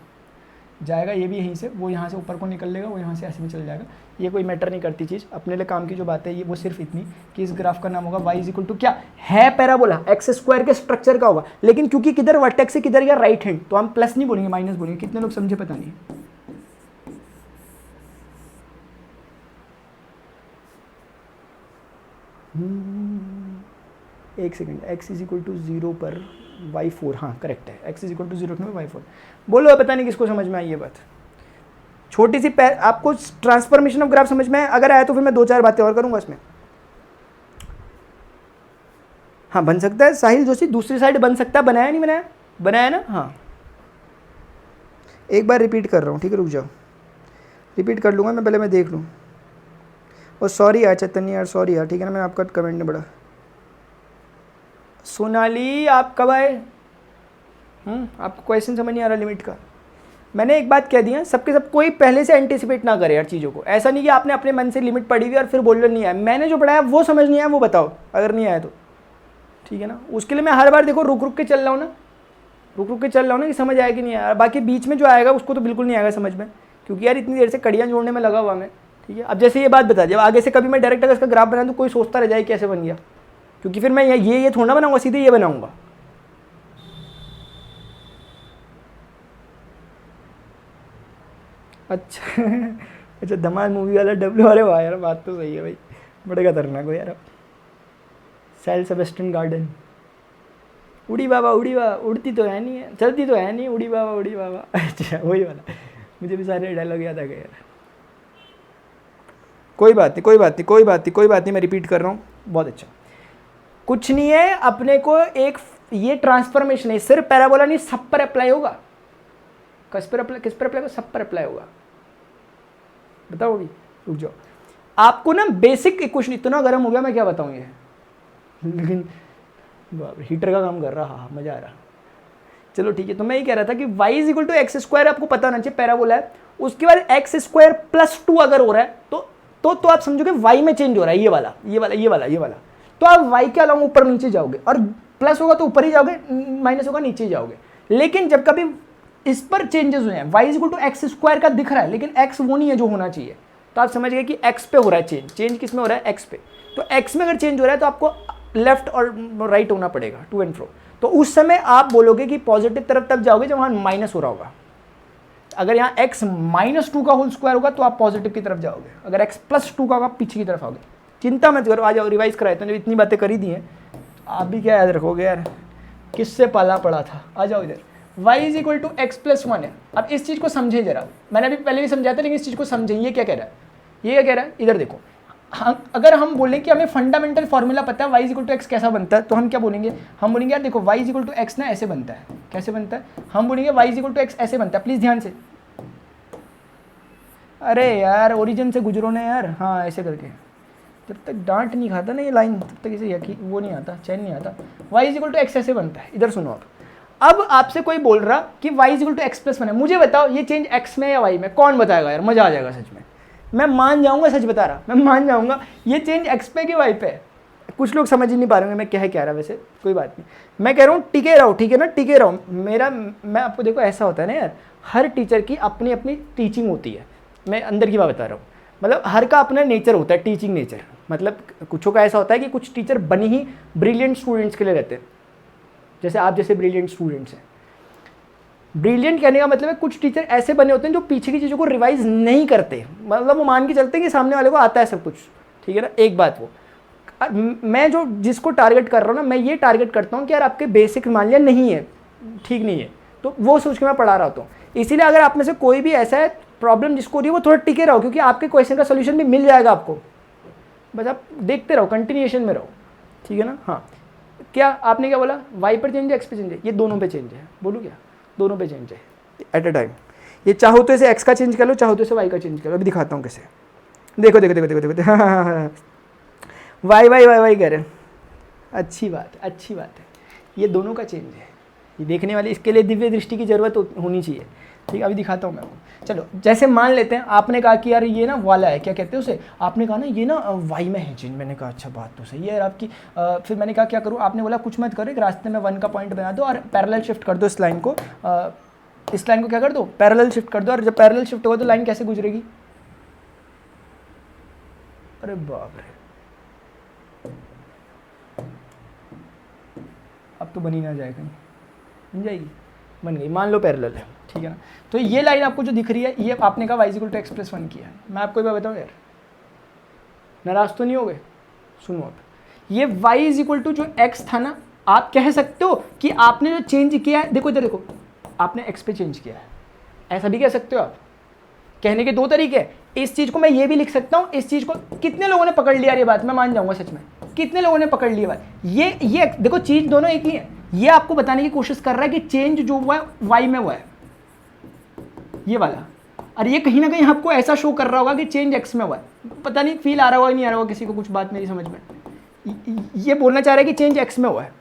जाएगा ये भी यहीं से, वो यहाँ से ऊपर को निकल लेगा, वो यहाँ से ऐसे में चल जाएगा। ये कोई मैटर नहीं करती चीज़, अपने लिए काम की जो बात है ये वो सिर्फ इतनी कि इस ग्राफ का नाम होगा y इज इक्वल टू क्या है? पैराबोला, एक्स स्क्वायर के स्ट्रक्चर का होगा, लेकिन क्योंकि किधर वर्टेक्स से किधर गया? राइट हैंड, तो हम प्लस नहीं बोलेंगे, माइनस बोलेंगे। कितने लोग समझे पता नहीं। एक second, x is equal to 0 पर y 4, हाँ करेक्ट है, x इज इक्वल टू 0 रखने में y 4। बोलो, पता नहीं किसको समझ में आई ये बात। छोटी सी आपको ट्रांसफॉर्मेशन ऑफ ग्राफ समझ में अगर आया तो फिर मैं 2-4 बातें और करूंगा इसमें। हाँ बन सकता है साहिल जोशी, दूसरी साइड बन सकता है, बनाया नहीं बनाया, बनाया ना, हाँ एक बार रिपीट कर रहा हूँ, ठीक है रुक जाओ, रिपीट कर लूँगा मैं, पहले मैं देख लूँ। और सॉरी यार चैतन्य यार, सॉरी यार, ठीक है ना, मैंने आपका कमेंट नहीं पढ़ा। सोनाली आप कब आए? आपको क्वेश्चन समझ नहीं आ रहा लिमिट का। मैंने एक बात कह दी है, सबके सब कोई पहले से एंटिसिपेट ना करे यार चीज़ों को। ऐसा नहीं कि आपने अपने मन से लिमिट पढ़ी हुई और फिर बोलने नहीं आया, मैंने जो पढ़ाया वो समझ नहीं आया वो बताओ, अगर नहीं आया तो ठीक है ना। उसके लिए मैं हर बार देखो रुक रुक के चल रहा हूँ ना, रुक रुक के चल रहा हूँ ना कि समझ आया कि नहीं आया। बाकी बीच में जो आएगा उसको तो बिल्कुल नहीं आएगा समझ में, क्योंकि यार इतनी देर से कड़ियाँ जोड़ने में लगा हुआ मैं, ठीक है। अब जैसे ये बात बता, जब आगे से कभी मैं डायरेक्ट अगर इसका ग्राफ बना तो कोई सोचता रह जाए कैसे बन गया, क्योंकि फिर मैं ये थोड़ा बनाऊंगा, सीधे ये बनाऊंगा। अच्छा अच्छा धमाल मूवी वाला डब्ल्यू, अरे वाह यार बात तो सही है भाई, बड़े खतरनाक हो यार। सेल सेबेस्टियन गार्डन, उड़ी बाबा उड़ी बाबा, उड़ती तो है नहीं है, चलती तो है नहीं, उड़ी बाबा उड़ी बाबा। अच्छा वही वाला, मुझे भी सारे डायलॉग याद आ गए यार। कोई बात नहीं कोई बात नहीं कोई बात नहीं कोई बात नहीं, मैं रिपीट कर रहा हूँ, बहुत अच्छा। कुछ नहीं है, अपने को एक ये ट्रांसफॉर्मेशन है, सिर्फ पैराबोला नहीं सब पर अप्लाई होगा। किस पर अप्लाई होगा? सब पर अप्लाई होगा। बताओ अभी, रुक जाओ। आपको ना बेसिक इक्वेशन, इतना गर्म हो गया मैं क्या बताऊँ ये, लेकिन हीटर का काम कर रहा, हाँ मजा आ रहा। चलो ठीक है, तो मैं ये कह रहा था कि y is equal to x square आपको पता होना चाहिए, पैराबोला है। उसके बाद एक्स स्क्वायर प्लस 2 अगर हो रहा है तो आप समझोगे y में चेंज हो रहा है, ये वाला ये वाला ये वाला ये वाला, तो आप y के अलावा ऊपर नीचे जाओगे, और प्लस होगा तो ऊपर ही जाओगे, माइनस होगा नीचे जाओगे। लेकिन जब कभी इस पर चेंजेस हुए हैं, y is equal to x square का दिख रहा है, लेकिन x वो नहीं है जो होना चाहिए, तो आप समझ गए कि x पे हो रहा है चेंज किस में हो रहा है? x पे। तो x में अगर चेंज हो रहा है तो आपको लेफ्ट और राइट होना पड़ेगा, टू एंड फ्रो। तो उस समय आप बोलोगे कि पॉजिटिव तरफ तब जाओगे जब वहाँ माइनस हो रहा होगा। अगर यहाँ x -2 का होल स्क्वायर होगा तो आप पॉजिटिव की तरफ जाओगे, अगर x +2 का होगा पीछे की तरफ आओगे। चिंता मत करो, आ जाओ रिवाइज कराए, तो जब इतनी बातें करी दी हैं आप भी क्या याद रखोगे यार, किससे पाला पड़ा था। आ जाओ इधर, y is equal to x plus 1 है। अब इस चीज़ को समझें जरा, मैंने अभी पहले भी समझाया था, लेकिन इस चीज़ को समझें। ये क्या कह रहा है, ये क्या कह रहा है, इधर देखो। अगर हम बोलें कि हमें फंडामेंटल फॉर्मूला पता है y is equal to x कैसा बनता है, तो हम क्या बोलेंगे, हम बोलेंगे यार देखो y is equal to x ना ऐसे बनता है। कैसे बनता है? हम बोलेंगे y is equal to x ऐसे बनता है। प्लीज़ ध्यान से, अरे यार ओरिजिन से गुजरो ना यार, हाँ ऐसे करके। जब तक डांट नहीं खाता ना ये लाइन, तब तक इसे यकीन वो नहीं आता, चैन नहीं आता। y is equal to x ऐसे बनता है। इधर सुनो आप, अब आपसे कोई बोल रहा कि y is equal to x plus 1 है, मुझे बताओ ये चेंज x में या y में, कौन बताएगा यार, मजा आ जाएगा सच में। मैं मान जाऊंगा, सच बता रहा, मैं मान जाऊंगा ये चेंज x पे कि y पे है। कुछ लोग समझ ही नहीं पा रहे मैं क्या रहा, वैसे कोई बात नहीं, मैं कह रहा हूँ टिके रहो, ठीक है ना, टिके रहो। मैं आपको देखो ऐसा होता है ना यार, हर टीचर की अपनी अपनी टीचिंग होती है, मैं अंदर की बात बता रहा हूँ। मतलब हर का अपना नेचर होता है, टीचिंग नेचर। मतलब कुछों का ऐसा होता है कि कुछ टीचर बनी ही ब्रिलियंट स्टूडेंट्स के लिए रहते हैं, जैसे आप जैसे ब्रिलियंट स्टूडेंट्स हैं। ब्रिलियंट कहने का मतलब है कुछ टीचर ऐसे बने होते हैं जो पीछे की चीज़ों को रिवाइज नहीं करते, मतलब वो मान के चलते हैं कि सामने वाले को आता है सब कुछ, ठीक है ना। एक बात वो, मैं जो जिसको टारगेट कर रहा हूँ ना, मैं ये टारगेट करता हूँ कि यार आपके बेसिक मान लिया नहीं है, ठीक नहीं है, तो वो सोच के मैं पढ़ा रहा होता हूँ। इसीलिए अगर आप में से कोई भी ऐसा है प्रॉब्लम जिसको हो रही है, वो थोड़ा टिके रहो, क्योंकि आपके क्वेश्चन का सोल्यूशन भी मिल जाएगा आपको। बस आप देखते रहो, कंटिन्यूएशन में रहो, ठीक है ना। हाँ, क्या आपने क्या बोला, y पर चेंज है x पे चेंज है? ये दोनों पे चेंज है, बोलूँ क्या, दोनों पे चेंज है एट अ टाइम। ये चाहो तो इसे x का चेंज कर लो, चाहो तो इसे y का चेंज कर लो। अभी दिखाता हूँ कैसे, देखो देखो देखो देखो देखो, हाँ वाई वाई वाई वाई कह रहे हैं, अच्छी बात है। ये दोनों का चेंज है, ये देखने वाले, इसके लिए दिव्य दृष्टि की जरूरत होनी चाहिए, ठीक है। अभी दिखाता हूँ मैं वो। चलो जैसे मान लेते हैं आपने कहा कि यार ये ना वाला है, क्या कहते हैं उसे, आपने कहा ना ये ना वाई में है चेंज। मैंने कहा अच्छा बात तो सही है यार आपकी। फिर मैंने कहा क्या करूँ, आपने बोला कुछ मत करो, एक रास्ते में 1 का पॉइंट बना दो और पैरेलल शिफ्ट कर दो इस लाइन को। इस लाइन को क्या कर दो, पैरेलल शिफ्ट कर दो, और जब पैरेलल शिफ्ट होगा तो लाइन कैसे गुजरेगी, अरे बाप रे, अब तो बनी ना जाए कहीं, बन जाएगी, बन गई, मान लो पैरेलल है, ठीक है ना। तो ये लाइन आपको जो दिख रही है, ये आपने कहा y equal to x plus 1 किया है। मैं आपको एक बात बताऊँ यार, नाराज तो नहीं हो गए, सुनो आप, ये y इज इक्वल टू जो x था ना, आप कह सकते हो कि आपने जो चेंज किया है, देखो इधर देखो, आपने x पे चेंज किया है, ऐसा भी कह सकते हो आप। कहने के दो तरीके हैं, इस चीज़ को मैं ये भी लिख सकता हूँ, इस चीज़ को कितने लोगों ने पकड़ लिया ये बात, मैं मान जाऊँगा सच में, कितने लोगों ने पकड़ लिया भाई? ये देखो चीज दोनों एक ही है। ये आपको बताने की कोशिश कर रहा है कि चेंज जो हुआ है वाई में हुआ है, ये वाला, और ये कहीं ना कहीं आपको ऐसा शो कर रहा होगा कि चेंज एक्स में हुआ है। पता नहीं फील आ रहा होगा नहीं आ रहा होगा किसी को, कुछ बात मेरी समझ में। ये बोलना चाह रहा है कि चेंज एक्स में हुआ है,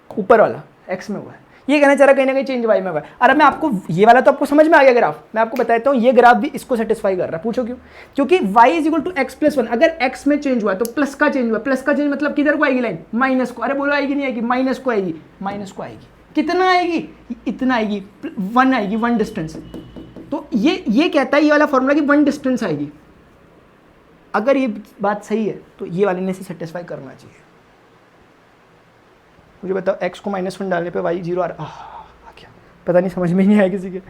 ऊपर वाला एक्स में हुआ है, ये कहना चाह रहा है कहीं ना कहीं चेंज वाई में हुआ है। अरे मैं आपको ये वाला तो आपको समझ में आ गया ग्राफ, मैं आपको बताता हूँ ये ग्राफ भी इसको सेटिस्फाई कर रहा है। पूछो क्यों? क्योंकि y is equal to x plus one, अगर x में चेंज हुआ है तो प्लस का चेंज हुआ, प्लस का चेंज मतलब किधर को आएगी लाइन? माइनस को। अरे बोलो आएगी नहीं आएगी? माइनस को आएगी, माइनस को आएगी। कितना आएगी? इतना आएगी, 1 आएगी, 1 डिस्टेंस। तो ये कहता है ये वाला फॉर्मूला कि 1 डिस्टेंस आएगी। अगर ये बात सही है तो ये वाले ने से सेटिस्फाई करना चाहिए। मुझे बताओ x को -1 डालने पे y 0 आ क्या? पता नहीं, समझ में ही नहीं आया किसी के।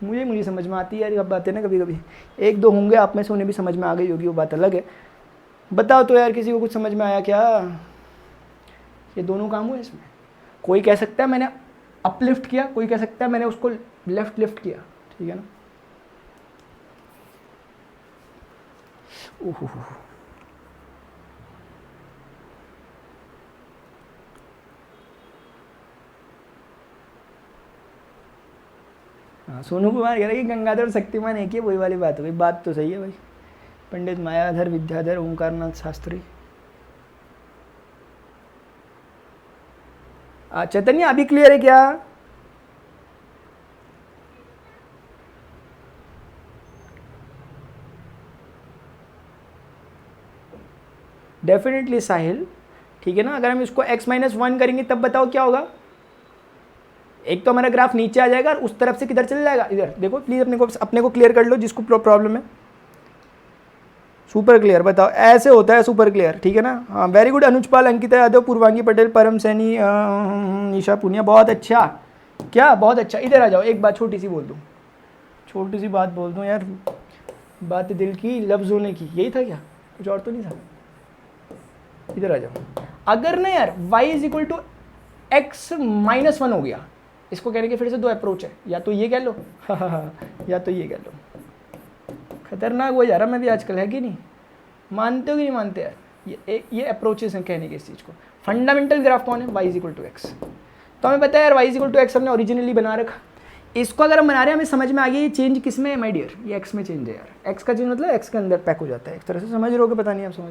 मुझे समझ में आती है यार, अब बातें ना कभी कभी एक दो होंगे आप में से उन्हें भी समझ में आ गई होगी, वो बात अलग है। बताओ तो यार किसी को कुछ समझ में आया क्या? ये दोनों काम हुए इसमें। कोई कह सकता है मैंने अपलिफ्ट किया, कोई कह सकता है मैंने उसको लेफ्ट लिफ्ट किया, ठीक है ना? ओह हाँ, सोनू कुमार कह रहे कि गंगाधर और शक्तिमान एक ही, वही वाली बात हो गई। बात तो सही है भाई। पंडित मायाधर विद्याधर ओंकारनाथ शास्त्री। चैतन्य अभी क्लियर है क्या? डेफिनेटली साहिल, ठीक है ना? अगर हम इसको x-1 करेंगे तब बताओ क्या होगा? एक तो हमारा ग्राफ नीचे आ जाएगा और उस तरफ से किधर चल जाएगा? इधर देखो प्लीज, अपने को क्लियर कर लो जिसको प्रॉब्लम है। सुपर क्लियर, बताओ ऐसे होता है सुपर क्लियर, ठीक है ना? हाँ वेरी गुड। अनुजपाल, अंकिता यादव, पूर्वांगी पटेल, परम सैनी, निशा पुनिया, बहुत अच्छा। क्या बहुत अच्छा? इधर आ जाओ, एक बात छोटी सी बोल दूँ, छोटी सी बात बोल दूँ यार, बात दिल की लफ्ज़ होने की, यही था क्या? कुछ और तो नहीं था? इधर आ जाओ। अगर ना यार y is equal to x-1 हो गया, इसको कहने के फिर से दो अप्रोच है, या तो ये कह लो या तो ये कह लो। खतरनाक हो जा रहा मैं भी आजकल, है कि नहीं? मानते हो कि नहीं मानते यार? ये अप्रोचेस हैं कहने के इस चीज़ को। फंडामेंटल ग्राफ कौन है? y is equal to x. तो हमें पता है यार y is equal to x हमने ओरिजिनली बना रखा। इसको अगर हम बना रहे हैं हमें समझ में आ गया ये चेंज किस में है माय डियर? ये x में चेंज है यार। x का चेंज मतलब x के अंदर पैक हो जाता है एक तरह से, समझ रहे हो? पता नहीं आप समझ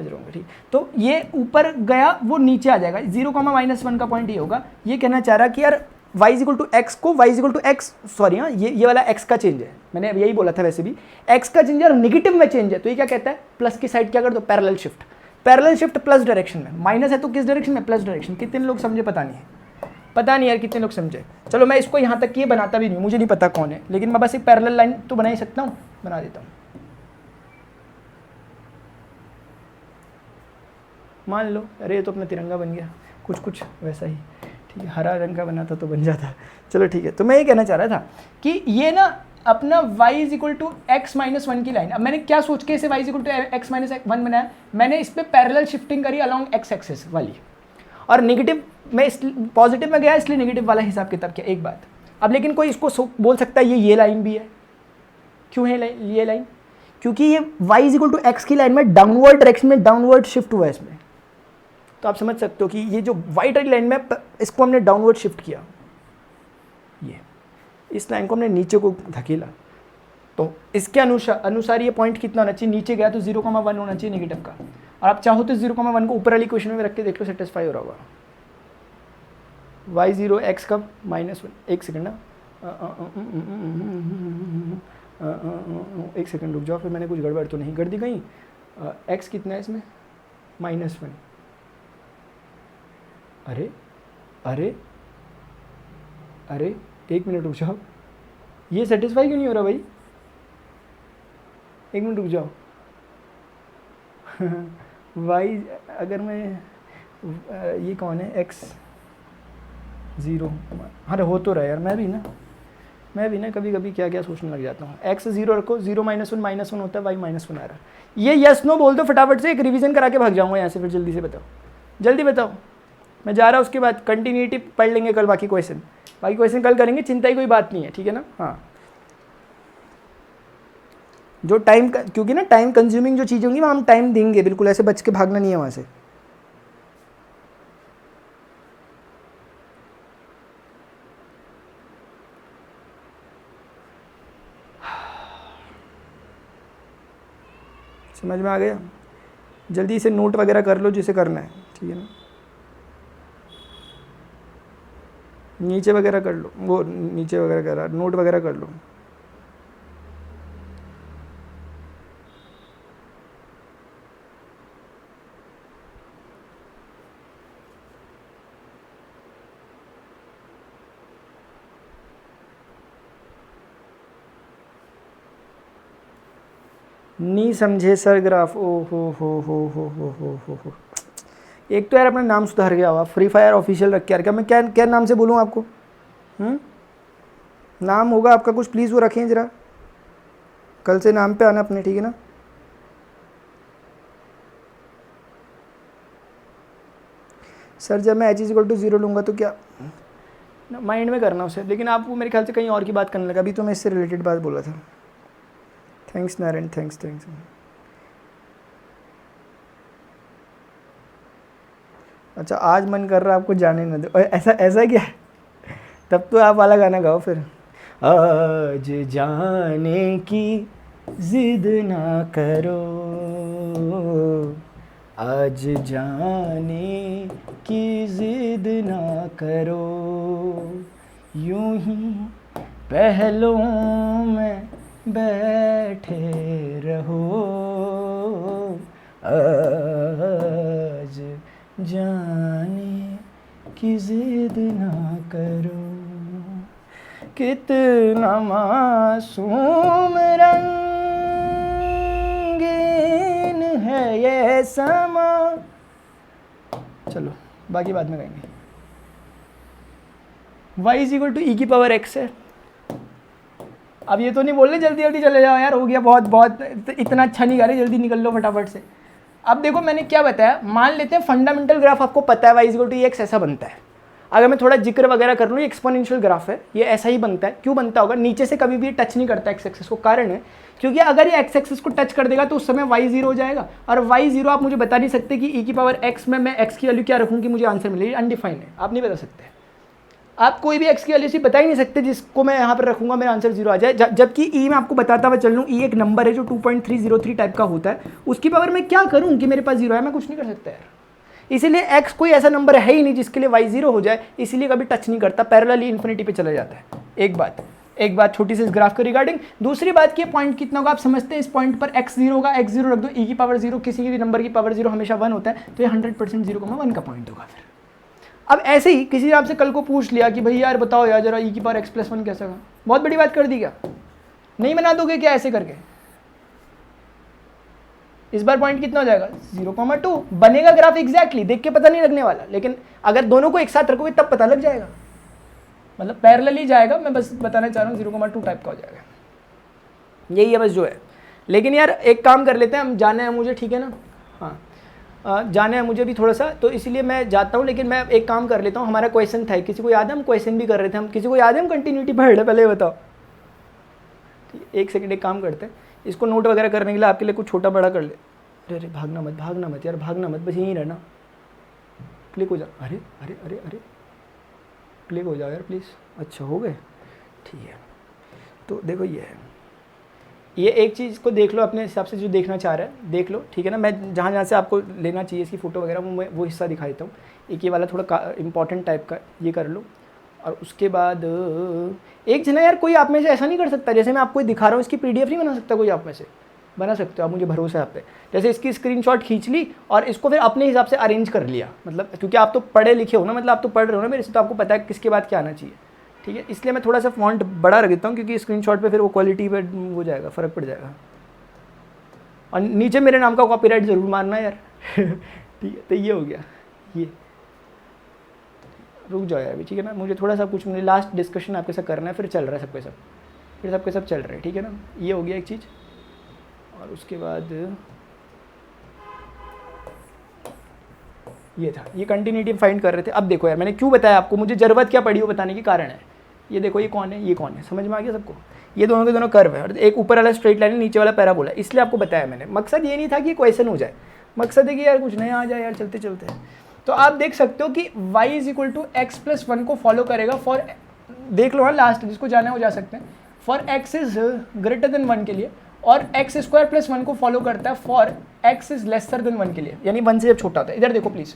रहे होंगे, ठीक? तो ये ऊपर गया वो नीचे आ जाएगा। 0,-1 का पॉइंट ये होगा। ये कहना चाह रहा कि यार y is equal to x को y is equal to x, sorry हाँ ये वाला x का चेंज है, मैंने अब यही बोला था वैसे भी, x का चेंज है निगेटिव में चेंज है। तो ये क्या कहता है? प्लस की साइड क्या कर दो? Parallel shift. Parallel shift plus direction में, माइनस है तो किस डायरेक्शन में? Plus direction. कितने लोग समझे? पता नहीं है, पता नहीं यार कितने लोग समझे। चलो मैं इसको यहाँ तक ये बनाता भी नहीं, मुझे नहीं पता कौन है, लेकिन मैं बस एक पैरेलल लाइन तो बना ही सकता हूँ, बना देता हूँ। मान लो अरे ये तो अपना तिरंगा बन गया, कुछ वैसा ही, ठीक है? हरा रंग का बना था तो बन जाता। चलो ठीक है। तो मैं ये कहना चाह रहा था कि ये ना अपना y is equal to x-1 की लाइन, अब मैंने क्या सोच के इसे y is equal to x-1 बनाया? मैंने इस पर पैरेलल शिफ्टिंग करी अलॉन्ग x एक्सिस वाली, और नेगेटिव में पॉजिटिव में गया इसलिए नेगेटिव वाला हिसाब किताब किया। एक बात अब, लेकिन कोई इसको बोल सकता है ये लाइन भी है। क्यों है ये लाइन? क्योंकि ये y is equal to x की लाइन में डाउनवर्ड डायरेक्शन में डाउनवर्ड शिफ्ट हुआ है इसमें। तो आप समझ सकते हो कि ये जो वाइट वाली लाइन में इसको हमने डाउनवर्ड शिफ्ट किया, ये इस लाइन को हमने नीचे को धकेला, तो इसके अनुसार ये पॉइंट कितना होना चाहिए? नीचे गया तो 0,1 होना चाहिए नेगेटिव का। और आप चाहो तो 0,1 को ऊपर वाली क्वेश्चन में रख के देख लो, सेटिस्फाई हो रहा होगा। y0 x कब? -1। एक सेकंड ना, एक सेकंड रुक जाओ, फिर मैंने कुछ गड़बड़ तो नहीं कर दी कहीं? x कितना है इसमें? -1। अरे अरे अरे एक मिनट रुक जाओ, ये सेटिस्फाई क्यों नहीं हो रहा भाई? एक मिनट रुक जाओ y अगर मैं ये कौन है? x0। अरे हो तो रहा है यार, मैं भी ना कभी कभी क्या सोचने लग जाता हूँ। x0 रखो, 0-1 -1 होता है, y -1 आ रहा है। ये यस नो बोल दो फटाफट से, एक रिवीजन करा के भाग जाऊँगा यहाँ से, फिर जल्दी से बताओ, जल्दी बताओ। मैं जा रहा हूँ, उसके बाद कंटिन्यूटी पढ़ लेंगे कल, बाकी क्वेश्चन कल करेंगे, चिंता की कोई बात नहीं है, ठीक है ना? हाँ जो टाइम, क्योंकि ना टाइम कंज्यूमिंग जो चीज़ें होंगी वहाँ हम टाइम देंगे, बिल्कुल ऐसे बच के भागना नहीं है वहाँ से। समझ में आ गया? जल्दी से नोट वगैरह कर लो जिसे करना है, ठीक है ना? नीचे वगैरह कर लो, वो नीचे वगैरह कर रहा, नोट वगैरह कर लो। नहीं समझे सर ग्राफ? ओ हो। एक तो यार अपना नाम सुधार गया हुआ, फ्री फायर ऑफिशियल रख के यार। क्या मैं क्या क्या नाम से बोलूँ आपको? नाम होगा आपका कुछ, प्लीज़ वो रखें ज़रा, कल से नाम पे आना अपने, ठीक है ना? सर जब मैं h=0 लूँगा तो क्या माइंड में करना उसे, लेकिन आप वो मेरे ख्याल से कहीं और की बात करने लगा। अभी तो मैं इससे रिलेटेड बात बोला था। Thanks Narayan, thanks. अच्छा आज मन कर रहा है आपको जाने न दो, ऐसा क्या है? तब तो आप वाला गाना गाओ फिर। आज जाने की जिद ना करो, आज जाने की जिद ना करो, यूं ही पहलों में बैठे रहो, आज जाने की जिद ना करो। कितना मासूम रंगीन है ये समा। चलो बाकी बाद में कहेंगे। y=e⁻x है। अब ये तो नहीं बोल रहे जल्दी जल्दी चले जाओ यार, हो गया बहुत इतना अच्छा नहीं गा रहे, जल्दी निकल लो फटाफट से। अब देखो मैंने क्या बताया, मान लेते हैं फंडामेंटल ग्राफ आपको पता है y=x ऐसा बनता है। अगर मैं थोड़ा जिक्र वगैरह कर लूँ, ये एक्सपोनेंशियल ग्राफ है, ये ऐसा ही बनता है। क्यों बनता होगा? नीचे से कभी भी टच नहीं करता एक्स एक्सिस को, कारण है क्योंकि अगर ये एक्स एक्सिस को टच कर देगा तो उस समय y0 हो जाएगा, और y0 आप मुझे बता नहीं सकते कि e⁻x में मैं x की वैल्यू क्या रखूँ कि मुझे आंसर मिलेगी, अनडिफाइंड है, आप नहीं बता सकते। आप कोई भी x की वैल्यू बता ही नहीं सकते जिसको मैं यहाँ पर रखूँगा मेरा आंसर 0 आ जाए। जबकि e में आपको बताता हुआ चल लूँ, e एक नंबर है जो 2.303 टाइप का होता है, उसकी पावर मैं क्या करूँ कि मेरे पास 0 है? मैं कुछ नहीं कर सकता यार। इसीलिए x कोई ऐसा नंबर है ही नहीं जिसके लिए y0 हो जाए, इसीलिए कभी टच नहीं करता, पैरेलली इन्फिनिटी पे चला जाता है। एक बात छोटी सी इस ग्राफ के रिगार्डिंग। दूसरी बात की पॉइंट कितना होगा आप समझते हैं? इस पॉइंट पर x0 होगा, x0 रख दो, e⁻0 किसी भी नंबर की पावर 0 हमेशा 1 होता है, तो ये 100% 0,1 का पॉइंट होगा। फिर अब ऐसे ही किसी ने आपसे कल को पूछ लिया कि भाई यार बताओ यार जरा e⁻x+1 कैसा होगा, बहुत बड़ी बात कर दी क्या? नहीं बना दोगे क्या ऐसे करके? इस बार पॉइंट कितना हो जाएगा? 0,2 बनेगा ग्राफ एग्जैक्टली, देख के पता नहीं लगने वाला, लेकिन अगर दोनों को एक साथ रखोगे तब पता लग जाएगा, मतलब पैरेलली जाएगा। मैं बस बताना चाह रहा हूँ 0,2 टाइप का हो जाएगा, यही है बस जो है। लेकिन यार एक काम कर लेते हैं, हम जाना है मुझे, ठीक है ना? हाँ जाना है मुझे भी थोड़ा सा, तो इसलिए मैं जाता हूँ। लेकिन मैं एक काम कर लेता हूँ, हमारा क्वेश्चन था, किसी को याद है? हम क्वेश्चन भी कर रहे थे, हम किसी को याद है हम कंटिन्यूटी पढ़ रहे? पहले बताओ। एक सेकंड, एक काम करते हैं, इसको नोट वगैरह करने के लिए आपके लिए कुछ छोटा बड़ा कर ले। अरे भागना मत यार, भागना मत, बस यहीं रहना, क्लिक हो जाओ। अरे क्लिक हो जाओ यार प्लीज़। अच्छा हो गए, ठीक है। तो देखो ये एक चीज़ को देख लो अपने हिसाब से, जो देखना चाह रहा है देख लो, ठीक है ना? मैं जहाँ से आपको लेना चाहिए इसकी फ़ोटो वगैरह वो हिस्सा दिखा देता हूँ। एक ये वाला थोड़ा इंपॉर्टेंट टाइप का ये कर लो, और उसके बाद एक जना यार कोई आप में से ऐसा नहीं कर सकता, जैसे मैं आपको दिखा रहा हूँ इसकी PDF नहीं बना सकता कोई आप में से? बना सकते हो आप, मुझे भरोसा है आप पे। जैसे इसकी स्क्रीनशॉट खींच ली और इसको फिर अपने हिसाब से अरेंज कर लिया, मतलब क्योंकि आप तो पढ़े लिखे हो ना, मतलब आप तो पढ़ रहे हो ना मेरे से, तो आपको पता है किसके बाद क्या आना चाहिए, ठीक है? इसलिए मैं थोड़ा सा फॉन्ट बड़ा रख देता हूँ, क्योंकि स्क्रीनशॉट पे फिर वो क्वालिटी पे हो जाएगा, फ़र्क पड़ जाएगा। और नीचे मेरे नाम का कॉपीराइट ज़रूर मारना यार ठीक है? तो ये हो गया, ये रुक जाओ यार अभी, ठीक है ना? मुझे थोड़ा सा कुछ मुझे लास्ट डिस्कशन आपके साथ करना है, फिर चल रहा है सबके सब, फिर सबके सब चल रहे हैं, ठीक है ना? ये हो गया एक चीज़। और उसके बाद ये था, ये कंटिन्यूटी फाइंड कर रहे थे। अब देखो यार मैंने क्यों बताया आपको, मुझे ज़रूरत क्या पड़ी वो बताने के कारण है। ये देखो ये कौन है, ये कौन है, समझ में आ गया सबको? ये दोनों के दोनों कर्व है, और एक ऊपर वाला स्ट्रेट लाइन है, नीचे वाला पैराबोला है, इसलिए आपको बताया मैंने। मकसद ये नहीं था कि क्वेश्चन हो जाए, मकसद है कि यार कुछ नया आ जाए यार चलते चलते। तो आप देख सकते हो कि y=x+1 को फॉलो करेगा फॉर, देख लो हाँ लास्ट जिसको जाना है वो जा सकते हैं, for x is greater than 1 के लिए, और एक्स स्क्वायर प्लस 1 को फॉलो करता है for x is lesser than 1 के लिए, यानी 1 से जब छोटा होता है। इधर देखो प्लीज,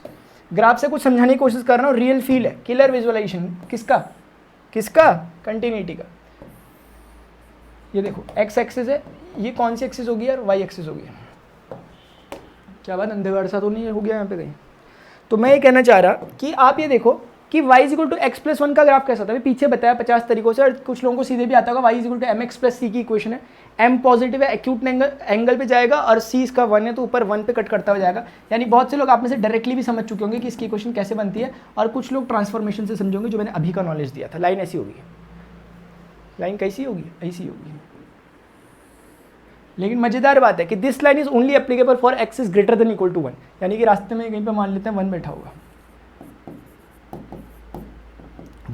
ग्राफ से कुछ समझाने की कोशिश कर रहा हूँ, रियल फील है, किलर विजुअलाइजेशन किसका, कंटिन्यूटी का। ये देखो एक्स एक्सिस है, ये कौन सी एक्सिस होगी यार, वाई एक्सिस होगी। क्या बात अंधेगाड़ सा तो नहीं हो गया यहाँ पे कहीं। तो मैं ये कहना चाह रहा कि आप ये देखो कि y equal to x plus 1 का ग्राफ कैसा था, अभी पीछे बताया 50 तरीकों से, और कुछ लोगों को सीधे भी आता होगा। y equal to m x plus c की इक्वेशन है, m पॉजिटिव है, एक्यूट एंगल पे जाएगा, और c इसका 1 है तो ऊपर 1 पे कट करता हुआ जाएगा। यानी बहुत से लोग आप में से डायरेक्टली भी समझ चुके होंगे कि इसकी इक्वेशन कैसे बनती है, और कुछ लोग ट्रांसफॉर्मेशन से समझोगे, जो मैंने अभी का नॉलेज दिया था। लाइन ऐसी होगी, लाइन कैसी होगी, ऐसी होगी। लेकिन मजेदार बात है कि this line is only applicable for x is greater than equal to 1, यानी कि रास्ते में कहीं पे मान लेते हैं 1 बैठा होगा,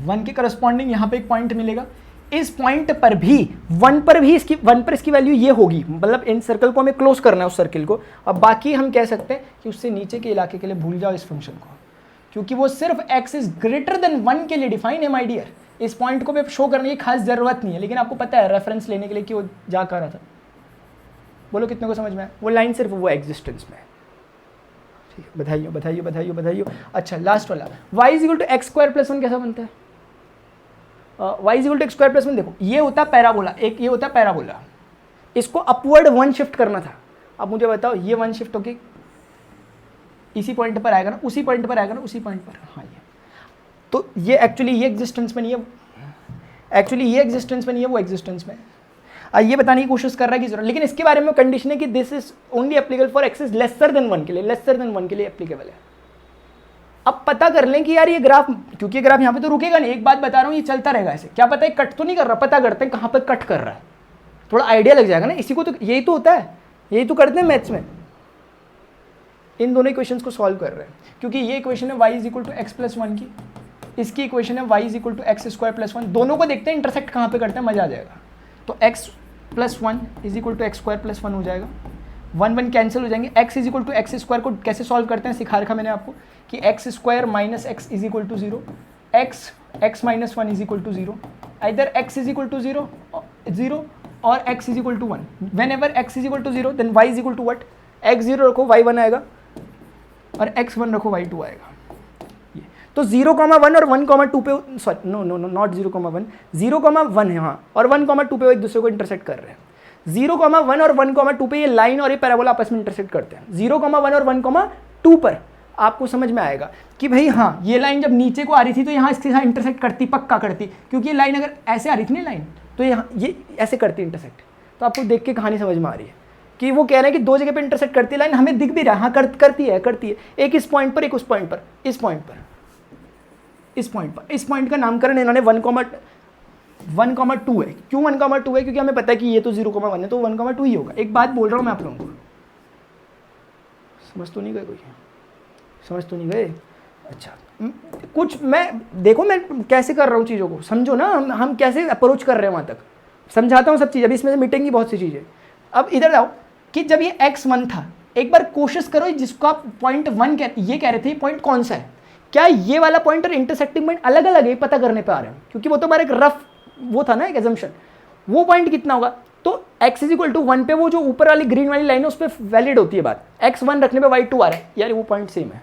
1 के करस्पॉन्डिंग यहाँ पे एक पॉइंट मिलेगा, इस पॉइंट पर भी 1 पर इसकी वैल्यू ये होगी, मतलब इन सर्कल को हमें क्लोज करना है उस सर्कल को। अब बाकी हम कह सकते हैं कि उससे नीचे के इलाके के लिए भूल जाओ इस फंक्शन को, क्योंकि वो सिर्फ x इज ग्रेटर देन 1 के लिए डिफाइन है माय डियर। इस पॉइंट को भी शो करने की खास जरूरत नहीं है, लेकिन आपको पता है रेफरेंस लेने के लिए कि वो जा कर रहा था। बोलो कितने को समझ में आया, वो लाइन सिर्फ वो एग्जिस्टेंस में है। ठीक है, बधाइयो बधाइयो बधाइयो बधाइयो। अच्छा लास्ट वाला, y is equal to x square plus 1 कैसा बनता है, y is equal to x square plus 1, देखो ये होता है पैराबोला, एक ये होता है पैराबोला, इसको अपवर्ड 1 शिफ्ट करना था। अब मुझे बताओ ये 1 शिफ्ट होके इसी पॉइंट पर आएगा ना, उसी पॉइंट पर आएगा ना, उसी पॉइंट पर, हाँ ये तो ये एक्चुअली ये एग्जिस्टेंस में नहीं है, एक्चुअली ये एग्जिस्टेंस में नहीं है, वो एग्जिस्टेंस में है। ये बताने की कोशिश कर रहा है कि जरूरत, लेकिन इसके बारे में कंडीशन है कि this is only applicable for x is lesser than 1 के लिए, लेसर देन 1 के लिए एप्लीकेबल है। अब पता कर लें कि यार ये ग्राफ, क्योंकि ये ग्राफ यहाँ पे तो रुकेगा नहीं, एक बात बता रहा हूँ ये चलता रहेगा ऐसे, क्या पता है कट तो नहीं कर रहा, पता करते हैं कहाँ पर कट कर रहा है, थोड़ा आइडिया लग जाएगा ना। इसी को तो यही तो होता है, यही तो करते हैं मैथ्स में, इन दोनों इक्वेशंस को सॉल्व कर रहे हैं। क्योंकि ये इक्वेशन है y is equal to x plus 1 की, इसकी इक्वेशन है y is equal to x square plus 1, दोनों को देखते हैं इंटरसेक्ट कहाँ पे करते हैं, मजा आ जाएगा। तो x plus 1 is equal to x square plus 1 हो जाएगा, 1 1 कैंसिल हो जाएंगे। x is equal to x square को कैसे सॉल्व करते हैं सिखा रखा मैंने आपको, कि x square minus x is equal to 0, x minus 1 is equal to 0, either x is equal to 0 और x is equal to 1। Whenever x is equal to 0 then y is equal to what, x 0 रखो y 1 आएगा, और x 1 रखो y 2 आएगा। तो 0,1 और 1,2 पे, sorry no no no not 0,1, 0,1 है हाँ, और 1,2 पे वो एक दूसरे को इंटरसेक्ट कर रहे हैं। 0,1 और 1,2 पे ये लाइन और ये पैराबोला आपस में इंटरसेक्ट करते हैं। 0,1 और 1,2 पर आपको समझ में आएगा कि भाई हाँ ये लाइन जब नीचे को आ रही थी तो यहाँ इसके साथ इंटरसेक्ट करती, पक्का करती, क्योंकि ये लाइन अगर ऐसे आ रही थी ना लाइन, तो यहाँ ये ऐसे करती इंटरसेक्ट। तो आपको देख के कहानी समझ में आ रही है कि वो कह रहे हैं कि दो जगह पे इंटरसेक्ट करती है लाइन, हमें दिख भी रहा है हाँ करती है, एक इस पॉइंट पर, एक उस पॉइंट पर, इस पॉइंट पर, इस पॉइंट पर। इस पॉइंट का नामकरण इन्होंने 1,2 है। क्यों 1,2 है, क्योंकि हमें पता है कि ये तो 0,1 है, तो 1,2 ही होगा। एक बात बोल रहा हूँ मैं आप लोगों को, समझ तो नहीं गए, कोई समझ तो नहीं गए? अच्छा कुछ मैं देखो मैं कैसे कर रहा हूँ चीज़ों को, समझो ना, हम कैसे अप्रोच कर रहे हैं वहाँ तक, समझाता हूँ सब चीज़। अभी इसमें से मिटेंगी बहुत सी चीज़ें। अब इधर आओ कि जब ये x1 था, एक बार कोशिश करो जिसको आप पॉइंट 1 ये कह रहे थे, पॉइंट कौन सा है, क्या ये वाला पॉइंट और इंटरसेक्टिंग पॉइंट अलग अलग है, पता करने पे आ रहे हैं, क्योंकि वो तो हमारा एक रफ वो था ना, एक एजम्पशन। वो पॉइंट कितना होगा, तो x इज इक्वल टू 1 पे वो जो ऊपर वाली ग्रीन वाली लाइन है उस पर वैलिड होती है बात। x1 रखने पे y2 आ रहा है, यार वो पॉइंट सेम है।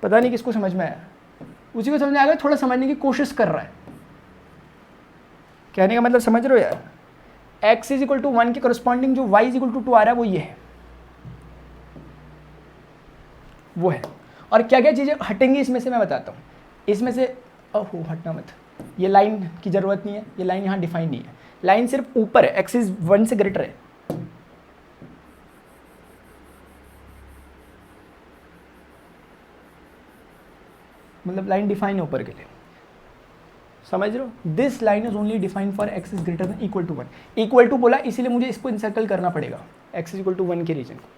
पता नहीं किसको समझ में आया, उसी को समझ में आ गया, थोड़ा समझने की कोशिश कर रहा है। कहने का मतलब समझ रहे हो यार, x इज इक्वल टू 1 के करस्पॉन्डिंग जो y इज इक्वल टू 2 आ रहा है वो ये है, वो है। और क्या क्या चीज़ें हटेंगी इसमें से मैं बताता हूँ। इसमें से ओहो हटना मत, ये लाइन की ज़रूरत नहीं है, ये लाइन यहाँ डिफाइन नहीं है, लाइन सिर्फ ऊपर है, x इज 1 से ग्रेटर है। मतलब लाइन डिफाइन है ऊपर के लिए, समझ रहे हो? This line is only defined for x is greater than equal to 1। Equal to बोला इसीलिए मुझे इसको इंसर्कल करना पड़ेगा, x इज इक्वल टू 1 के रीजन को।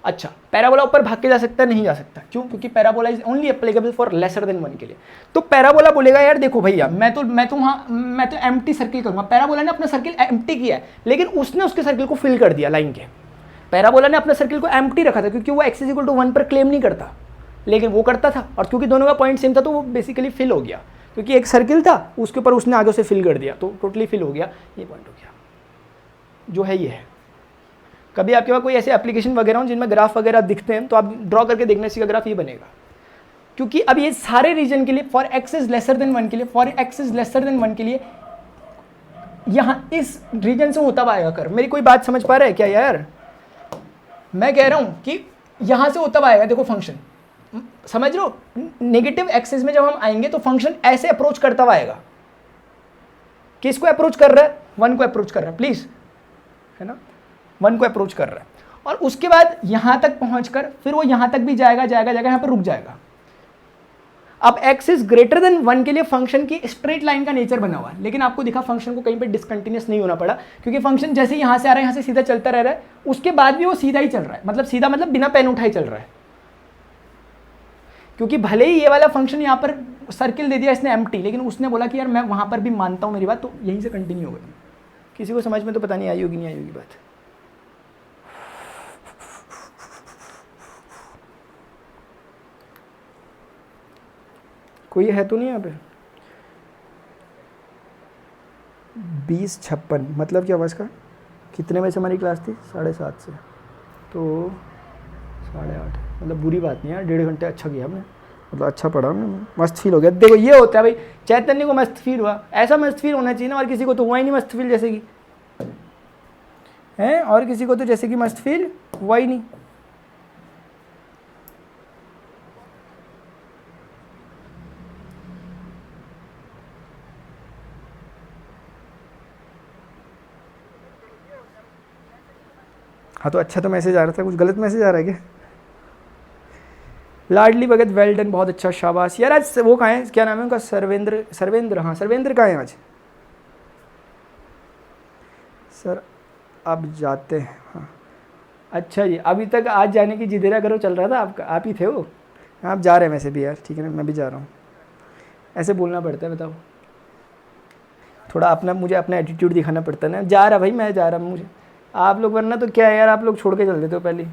अच्छा पैराबोला ऊपर भाग के जा सकता है, नहीं जा सकता, क्यों? क्योंकि parabola is only applicable for laser than 1 के लिए। तो पैराबोला बोलेगा यार देखो भैया मैं तो एम्प्टी सर्किल करूंगा। पैराबोला ने अपना सर्किल एम्प्टी किया है, लेकिन उसने उसके सर्किल को फिल कर दिया लाइन के। पैराबोला ने अपना सर्किल को एम्प्टी रखा था क्योंकि वो x इज इक्वल टू 1 पर क्लेम नहीं करता, लेकिन वो करता था, और क्योंकि दोनों का पॉइंट सेम था तो वो बेसिकली फिल हो गया, क्योंकि एक सर्किल था उसके ऊपर उसने आगे से फिल कर दिया तो टोटली फिल हो गया, ये पॉइंट हो गया। जो है ये है। कभी आपके पास कोई ऐसे एप्लीकेशन वगैरह हो जिनमें ग्राफ वगैरह दिखते हैं तो आप ड्रॉ करके देखने से ग्राफ ये बनेगा, क्योंकि अब ये सारे रीजन के लिए for x is lesser than 1 के लिए, for x is lesser than 1 के लिए यहाँ इस रीजन से होता हुआ आएगा कर। मेरी कोई बात समझ पा रहा है क्या यार? मैं कह रहा हूँ कि यहाँ से होता हुआ आएगा, देखो फंक्शन समझ रहे हो, नेगेटिव एक्सिस में जब हम आएंगे तो फंक्शन ऐसे अप्रोच करता हुआ आएगा। किसको अप्रोच कर रहा है? 1 को अप्रोच कर रहा है, प्लीज, है ना, 1 को अप्रोच कर रहा है। और उसके बाद यहां तक पहुंचकर फिर वो यहां तक भी जाएगा जाएगा जाएगा, यहां पर रुक जाएगा। अब x इज ग्रेटर देन 1 के लिए फंक्शन की स्ट्रेट लाइन का नेचर बना हुआ है, लेकिन आपको दिखा फंक्शन को कहीं पे डिसकंटिन्यूअस नहीं होना पड़ा, क्योंकि फंक्शन जैसे यहां से आ रहा है यहां से सीधा चलता रह रहा है, उसके बाद भी वो सीधा ही चल रहा है, मतलब सीधा मतलब बिना पेन उठाए चल रहा है। क्योंकि भले ही ये वाला फंक्शन यहाँ पर सर्किल दे दिया इसने एम्प्टी, लेकिन उसने बोला कि यार मैं वहां पर भी मानता हूं मेरी बात, तो यहीं से कंटिन्यू हो गई। किसी को समझ में तो पता नहीं आई होगी नहीं आई होगी बात। कोई है तो नहीं यहाँ पे? 20:56 मतलब क्या हुआ इसका? कितने बजे से हमारी क्लास थी? 7:30 से, तो 8:30, मतलब बुरी बात नहीं है, 1.5 घंटे अच्छा किया हमने, मतलब अच्छा पढ़ा हमने, मस्त फील हो गया। देखो ये होता है भाई, चैतन्य को मस्त फील हुआ, ऐसा मस्त फील होना चाहिए ना, और किसी को तो हुआ ही नहीं मस्त फील जैसे कि है, और किसी को तो जैसे कि मस्त फील हुआ ही नहीं। हाँ तो अच्छा तो मैसेज आ रहा था, कुछ गलत मैसेज आ रहा है क्या? लाडली भगत वेल डन, बहुत अच्छा, शाबाश यार। आज वो कहाँ है, क्या नाम है उनका? सर्वेंद्र, हाँ सर्वेंद्र कहाँ है आज? सर अब जाते हैं, हाँ अच्छा जी, अभी तक आज जाने की जिदेरा करो चल रहा था आपका, आप ही थे वो, आप जा रहे हैं वैसे भी यार, ठीक है ना, मैं भी जा रहा हूँ, ऐसे बोलना पड़ता है, बताओ थोड़ा अपना, मुझे अपना एटीट्यूड दिखाना पड़ता है ना, जा रहा भाई मैं जा रहा हूँ, मुझे आप लोग, वरना तो क्या है यार, आप लोग छोड़ के चल देते हो पहले,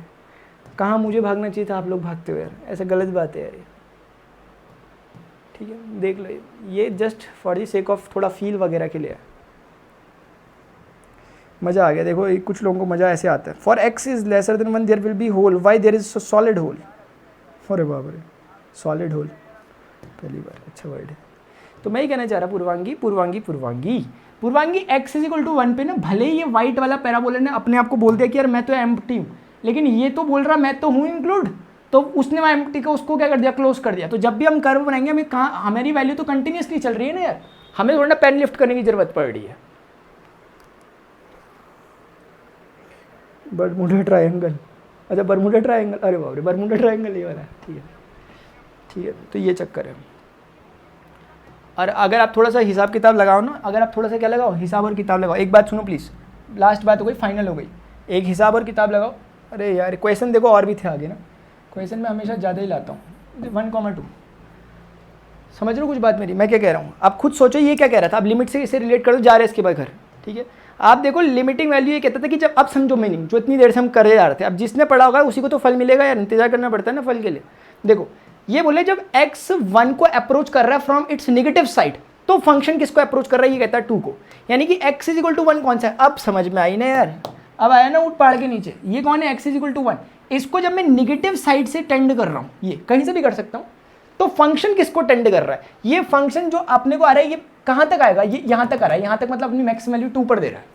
कहाँ मुझे भागना चाहिए था, आप लोग भागते हो यार, ऐसा गलत बात है यार, ठीक है देख लो, ये just for the sake of थोड़ा फील वगैरह के लिए, मज़ा आ गया। देखो कुछ लोगों को मज़ा ऐसे आता है, for x is lesser than 1 there will be hole, why there is solid hole, अरे बाप रे सॉलिड होल, पहली बार, अच्छा वर्ड है। तो मैं ही कहना चाह रहा पूर्वांगी x इज इक्वल टू 1 पे ना, भले ही ये वाइट वाला पैराबोला ने अपने आप को बोल दिया कि यार मैं तो एम्प्टी हूँ, लेकिन ये तो बोल रहा मैं तो हूँ इंक्लूड, तो उसने वहाँ एम्प्टी को उसको क्या कर दिया, क्लोज कर दिया। तो जब भी हम कर्व बनाएंगे हमें कहाँ, हमारी वैल्यू तो कंटिन्यूसली चल रही है ना यार, हमें थोड़ा पेन लिफ्ट करने की जरूरत पड़ रही है। बरमूडा ट्रायंगल, अच्छा बरमूडा ट्रायंगल, अरे बाप रे बरमूडा ट्रायंगल ये वाला, ठीक है ठीक है, तो ये चक्कर है। और अगर आप थोड़ा सा हिसाब किताब लगाओ ना, अगर आप थोड़ा सा क्या लगाओ, हिसाब और किताब लगाओ। एक बात सुनो प्लीज़, लास्ट बात हो गई, फाइनल हो गई, एक हिसाब और किताब लगाओ। अरे यार क्वेश्चन देखो और भी थे आगे ना, क्वेश्चन मैं हमेशा ज़्यादा ही लाता हूँ, 1,2 समझ रहे हो कुछ बात मेरी, मैं क्या कह रहा हूँ, आप खुद सोचो ये क्या कह रहा था, आप लिमिट से इसे रिलेट कर दो, जा रहे हैं इसके बाद घर, ठीक है। आप देखो लिमिटिंग वैल्यू ये कहता था कि जब, अब समझो मीनिंग, जो इतनी देर से हम कर जा रहे थे, अब जिसने पढ़ा होगा उसी को तो फल मिलेगा यार, इंतजार करना पड़ता है ना फल के लिए। देखो ये बोले जब x 1 को अप्रोच कर रहा है फ्रॉम इट्स नेगेटिव साइड, तो फंक्शन किसको अप्रोच कर रहा है, ये कहता है 2 को, यानी कि x इज इक्वल टू 1 कौन सा है, अब समझ में आई ना यार, अब आया ना ऊट पहाड़ के नीचे, ये कौन है, x इज इक्वल टू 1, इसको जब मैं निगेटिव साइड से टेंड कर रहा हूँ, ये कहीं से भी कर सकता हूँ, तो फंक्शन किसको टेंड कर रहा है, ये फंक्शन जो अपने को आ रहा है, ये कहाँ तक आएगा, ये यहाँ तक आ रहा है, यहाँ तक मतलब अपनी मैक्स वैल्यू 2 पर दे रहा है।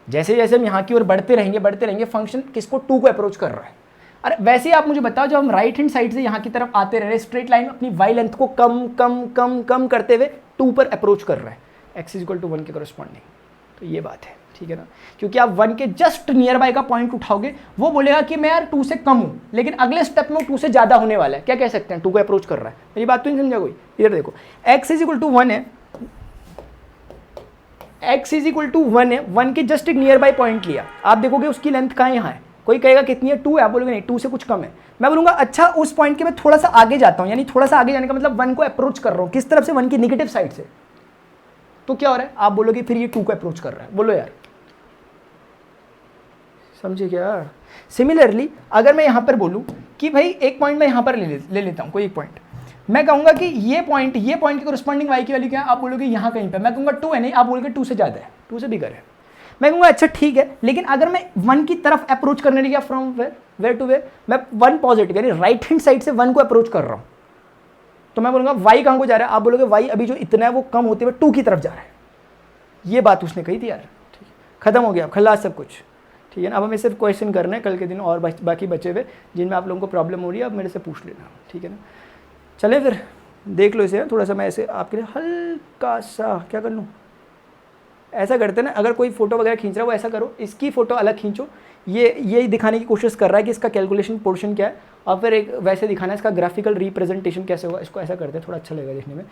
जैसे जैसे हम यहाँ की ओर बढ़ते रहेंगे फंक्शन किसको 2 को अप्रोच कर रहा है। अरे वैसे ही आप मुझे बताओ, जब हम राइट हैंड साइड से यहाँ की तरफ आते रह रहे, स्ट्रेट लाइन में अपनी वाई लेंथ को कम कम कम कम करते हुए 2 पर अप्रोच कर रहा है, x इज इक्वल टू 1 के करस्पॉन्डिंग, तो ये बात है, ठीक है ना। क्योंकि आप 1 के जस्ट नियर बाय का पॉइंट उठाओगे, वो बोलेगा कि मैं यार 2 से कम हूँ, लेकिन अगले स्टेप में 2 से ज़्यादा होने वाला है, क्या कह सकते हैं, 2 को अप्रोच कर रहा है। मेरी बात तो नहीं समझा कोई, इधर देखो x इज इक्वल टू 1 है, x इज इक्वल टू 1 है, 1 के जस्ट एक नियर बाय पॉइंट लिया, आप देखोगे उसकी लेंथ कहाँ है, यहाँ है, कोई कहेगा कितनी है, 2 है, आप बोलोगे नहीं 2 से कुछ कम है, मैं बोलूंगा अच्छा उस पॉइंट के मैं थोड़ा सा आगे जाता हूं, यानी थोड़ा सा आगे जाने का मतलब 1 को अप्रोच कर रहा हूं, किस तरफ से, 1 की नेगेटिव साइड से, तो क्या हो रहा है, आप बोलोगे फिर ये 2 को अप्रोच कर रहा है, बोलो यार समझे क्या। सिमिलरली अगर मैं यहां पर बोलूं कि भाई एक पॉइंट मैं यहां पर ले लेता हूं, कोई एक पॉइंट, मैं कहूंगा कि ये पॉइंट की कोरस्पॉन्डिंग y की वैल्यू क्या है, आप बोलोगे यहां कहीं पे, मैं कहूंगा 2 है, नहीं आप बोलोगे 2 से ज्यादा है, 2 से बिगर है। मैं कहूँगा अच्छा ठीक है, लेकिन अगर मैं 1 की तरफ अप्रोच करने लगा फ्रॉम वेयर टू वेयर, मैं 1 पॉजिटिव यानी राइट हैंड साइड से 1 को अप्रोच कर रहा हूँ, तो मैं बोलूँगा y कहाँ को जा रहा है, आप बोलोगे y अभी जो इतना है वो कम होते हुए 2 की तरफ जा रहा है। ये बात उसने कही थी यार, ठीक है, खत्म हो गया, खल्लास सब कुछ, ठीक है ना। अब हमें सिर्फ क्वेश्चन करना है, कल के दिन और बाकी बचे हुए जिनमें आप लोगों को प्रॉब्लम हो रही है, अब मेरे से पूछ लेना, ठीक है ना। चले फिर देख लो इसे, थोड़ा सा मैं ऐसे आपके लिए हल्का सा क्या कर लूँ, ऐसा करते ना, अगर कोई फोटो वगैरह खींच रहा है वो ऐसा करो, इसकी फ़ोटो अलग खींचो, ये दिखाने की कोशिश कर रहा है कि इसका कैलकुलेशन पोर्शन क्या है, और फिर एक वैसे दिखाना है इसका ग्राफिकल रिप्रेजेंटेशन कैसे होगा, इसको ऐसा करते हैं, थोड़ा अच्छा लगेगा देखने में,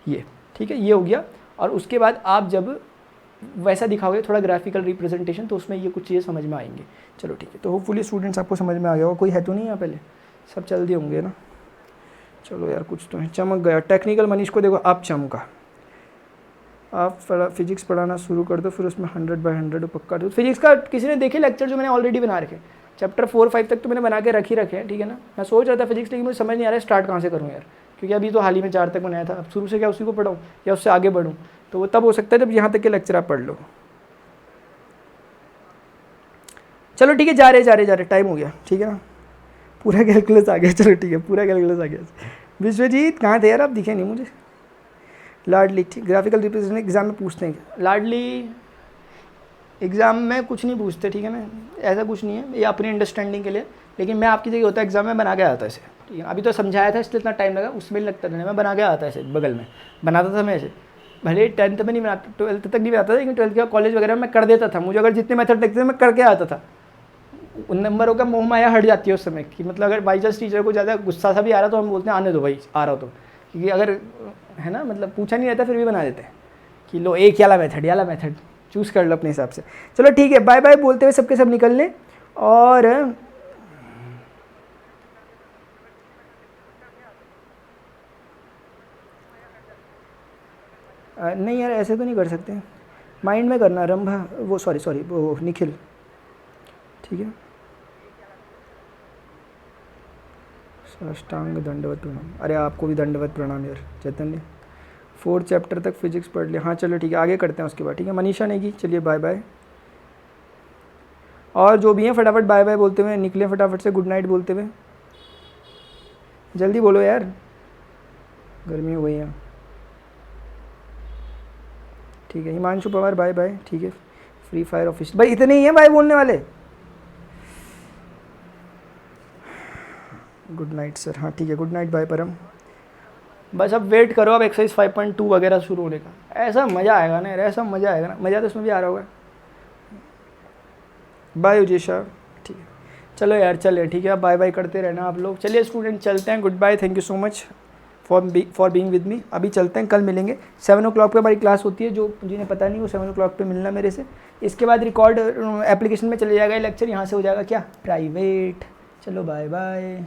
ये ठीक है, ये हो गया। और उसके बाद आप जब वैसा दिखाओगे थोड़ा ग्राफिकल रिप्रेजेंटेशन, तो उसमें ये कुछ चीज़ें समझ में आएंगी। चलो ठीक है, तो होपफुली स्टूडेंट्स आपको समझ में आ गया होगा, कोई है तो नहीं यहाँ पहले, सब चल दिए होंगे ना। चलो यार कुछ तो है, चमक गया। टेक्निकल मनीष को देखो आप चमका, आप फिजिक्स पढ़ाना शुरू कर दो, फिर उसमें 100/100 पक्का दो। फिजिक्स का किसी ने देखे लेक्चर जो मैंने ऑलरेडी बना रखे, चैप्टर 4-5 तक तो मैंने बना के रखे हैं, ठीक है ना। मैं सोच रहा था फिजिक्स, लेकिन मुझे समझ नहीं आ रहा है स्टार्ट कहाँ से करूँ यार, क्योंकि अभी तो हाल ही में 4 तक बनाया था, अब शुरू से क्या उसी को पढ़ाऊँ या उससे आगे बढ़ूँ, तो वो तब हो सकता है जब यहाँ तक के लेक्चर आप पढ़ लो। चलो ठीक है, जा रहे टाइम हो गया, ठीक है ना, पूरा कैलकुलस आ गया। चलो ठीक है, पूरा कैलकुलस आ गया। विश्वजीत कहाँ थे यार, आप दिखे नहीं मुझे। लाडली, ठीक, ग्राफिकल रिप्रेजेंटेशन एग्जाम में पूछते हैं। लाडली एग्ज़ाम में कुछ नहीं पूछते, ठीक है ना, ऐसा कुछ नहीं है, ये अपनी अंडरस्टैंडिंग के लिए, लेकिन मैं आपकी जगह होता है एग्जाम में बना के आता ऐसे, ठीक है। अभी तो समझाया था इसलिए इतना टाइम लगा, उसमें लगता था नहीं, मैं बना के आता ऐसे बगल में बनाता था मैं ऐसे, भले 10th में नहीं बनाता, 12th तक नहीं बनाता था, लेकिन 12th के कॉलेज वगैरह में कर देता था। मुझे अगर जितने मेथड देखते थे मैं करके आता था, उन नंबरों का मोह माया हट जाती है उस समय की, मतलब अगर बाई चांस टीचर को ज़्यादा गुस्सा सा भी आ रहा तो हम बोलते हैं आने दो भाई, आ रहा हो तो, क्योंकि अगर है ना, मतलब पूछा नहीं रहता फिर भी बना देते हैं कि लो एक याला मेथड चूज़ कर लो अपने हिसाब से। चलो ठीक है, बाय बाय बोलते हुए सबके सब निकल लें। और नहीं यार ऐसे तो नहीं कर सकते, माइंड में करना, रंभा वो सॉरी वो निखिल, ठीक है। साष्टांग दंडवत प्रणाम, अरे आपको भी दंडवत प्रणाम यार चैतन्य। 4 चैप्टर तक फिजिक्स पढ़ लिया, हाँ चलो ठीक है, आगे करते हैं उसके बाद, ठीक है। मनीषा नेगी, चलिए बाय बाय। और जो भी हैं फटाफट बाय बाय बोलते हुए निकले, फटाफट से गुड नाइट बोलते हुए, जल्दी बोलो यार, गर्मी हो गई है, ठीक है। हिमांशु पवार बाय बाय, ठीक है। फ्री फायर ऑफिस भाई इतने ही हैं भाई बोलने वाले, गुड नाइट सर, हाँ ठीक है, गुड नाइट बाय परम। बस अब वेट करो, अब एक्सरसाइज 5.2 वगैरह शुरू होने का, ऐसा मज़ा आएगा ना यार, ऐसा मज़ा आएगा ना, मज़ा तो इसमें भी आ रहा होगा। बाय उजेशा, ठीक है, चलो यार चले, ठीक है, अब बाय बाय करते रहना आप लोग। चलिए स्टूडेंट चलते हैं, good bye, thank you so much for being with me. अभी चलते हैं, कल मिलेंगे 7 o'clock पे हमारी क्लास होती है, जो जिन्हें पता नहीं वो 7 o'clock पे मिलना मेरे से। इसके बाद रिकॉर्ड एप्लीकेशन में चले जाएगा लेक्चर, यहाँ से हो जाएगा क्या प्राइवेट। चलो बाय बाय।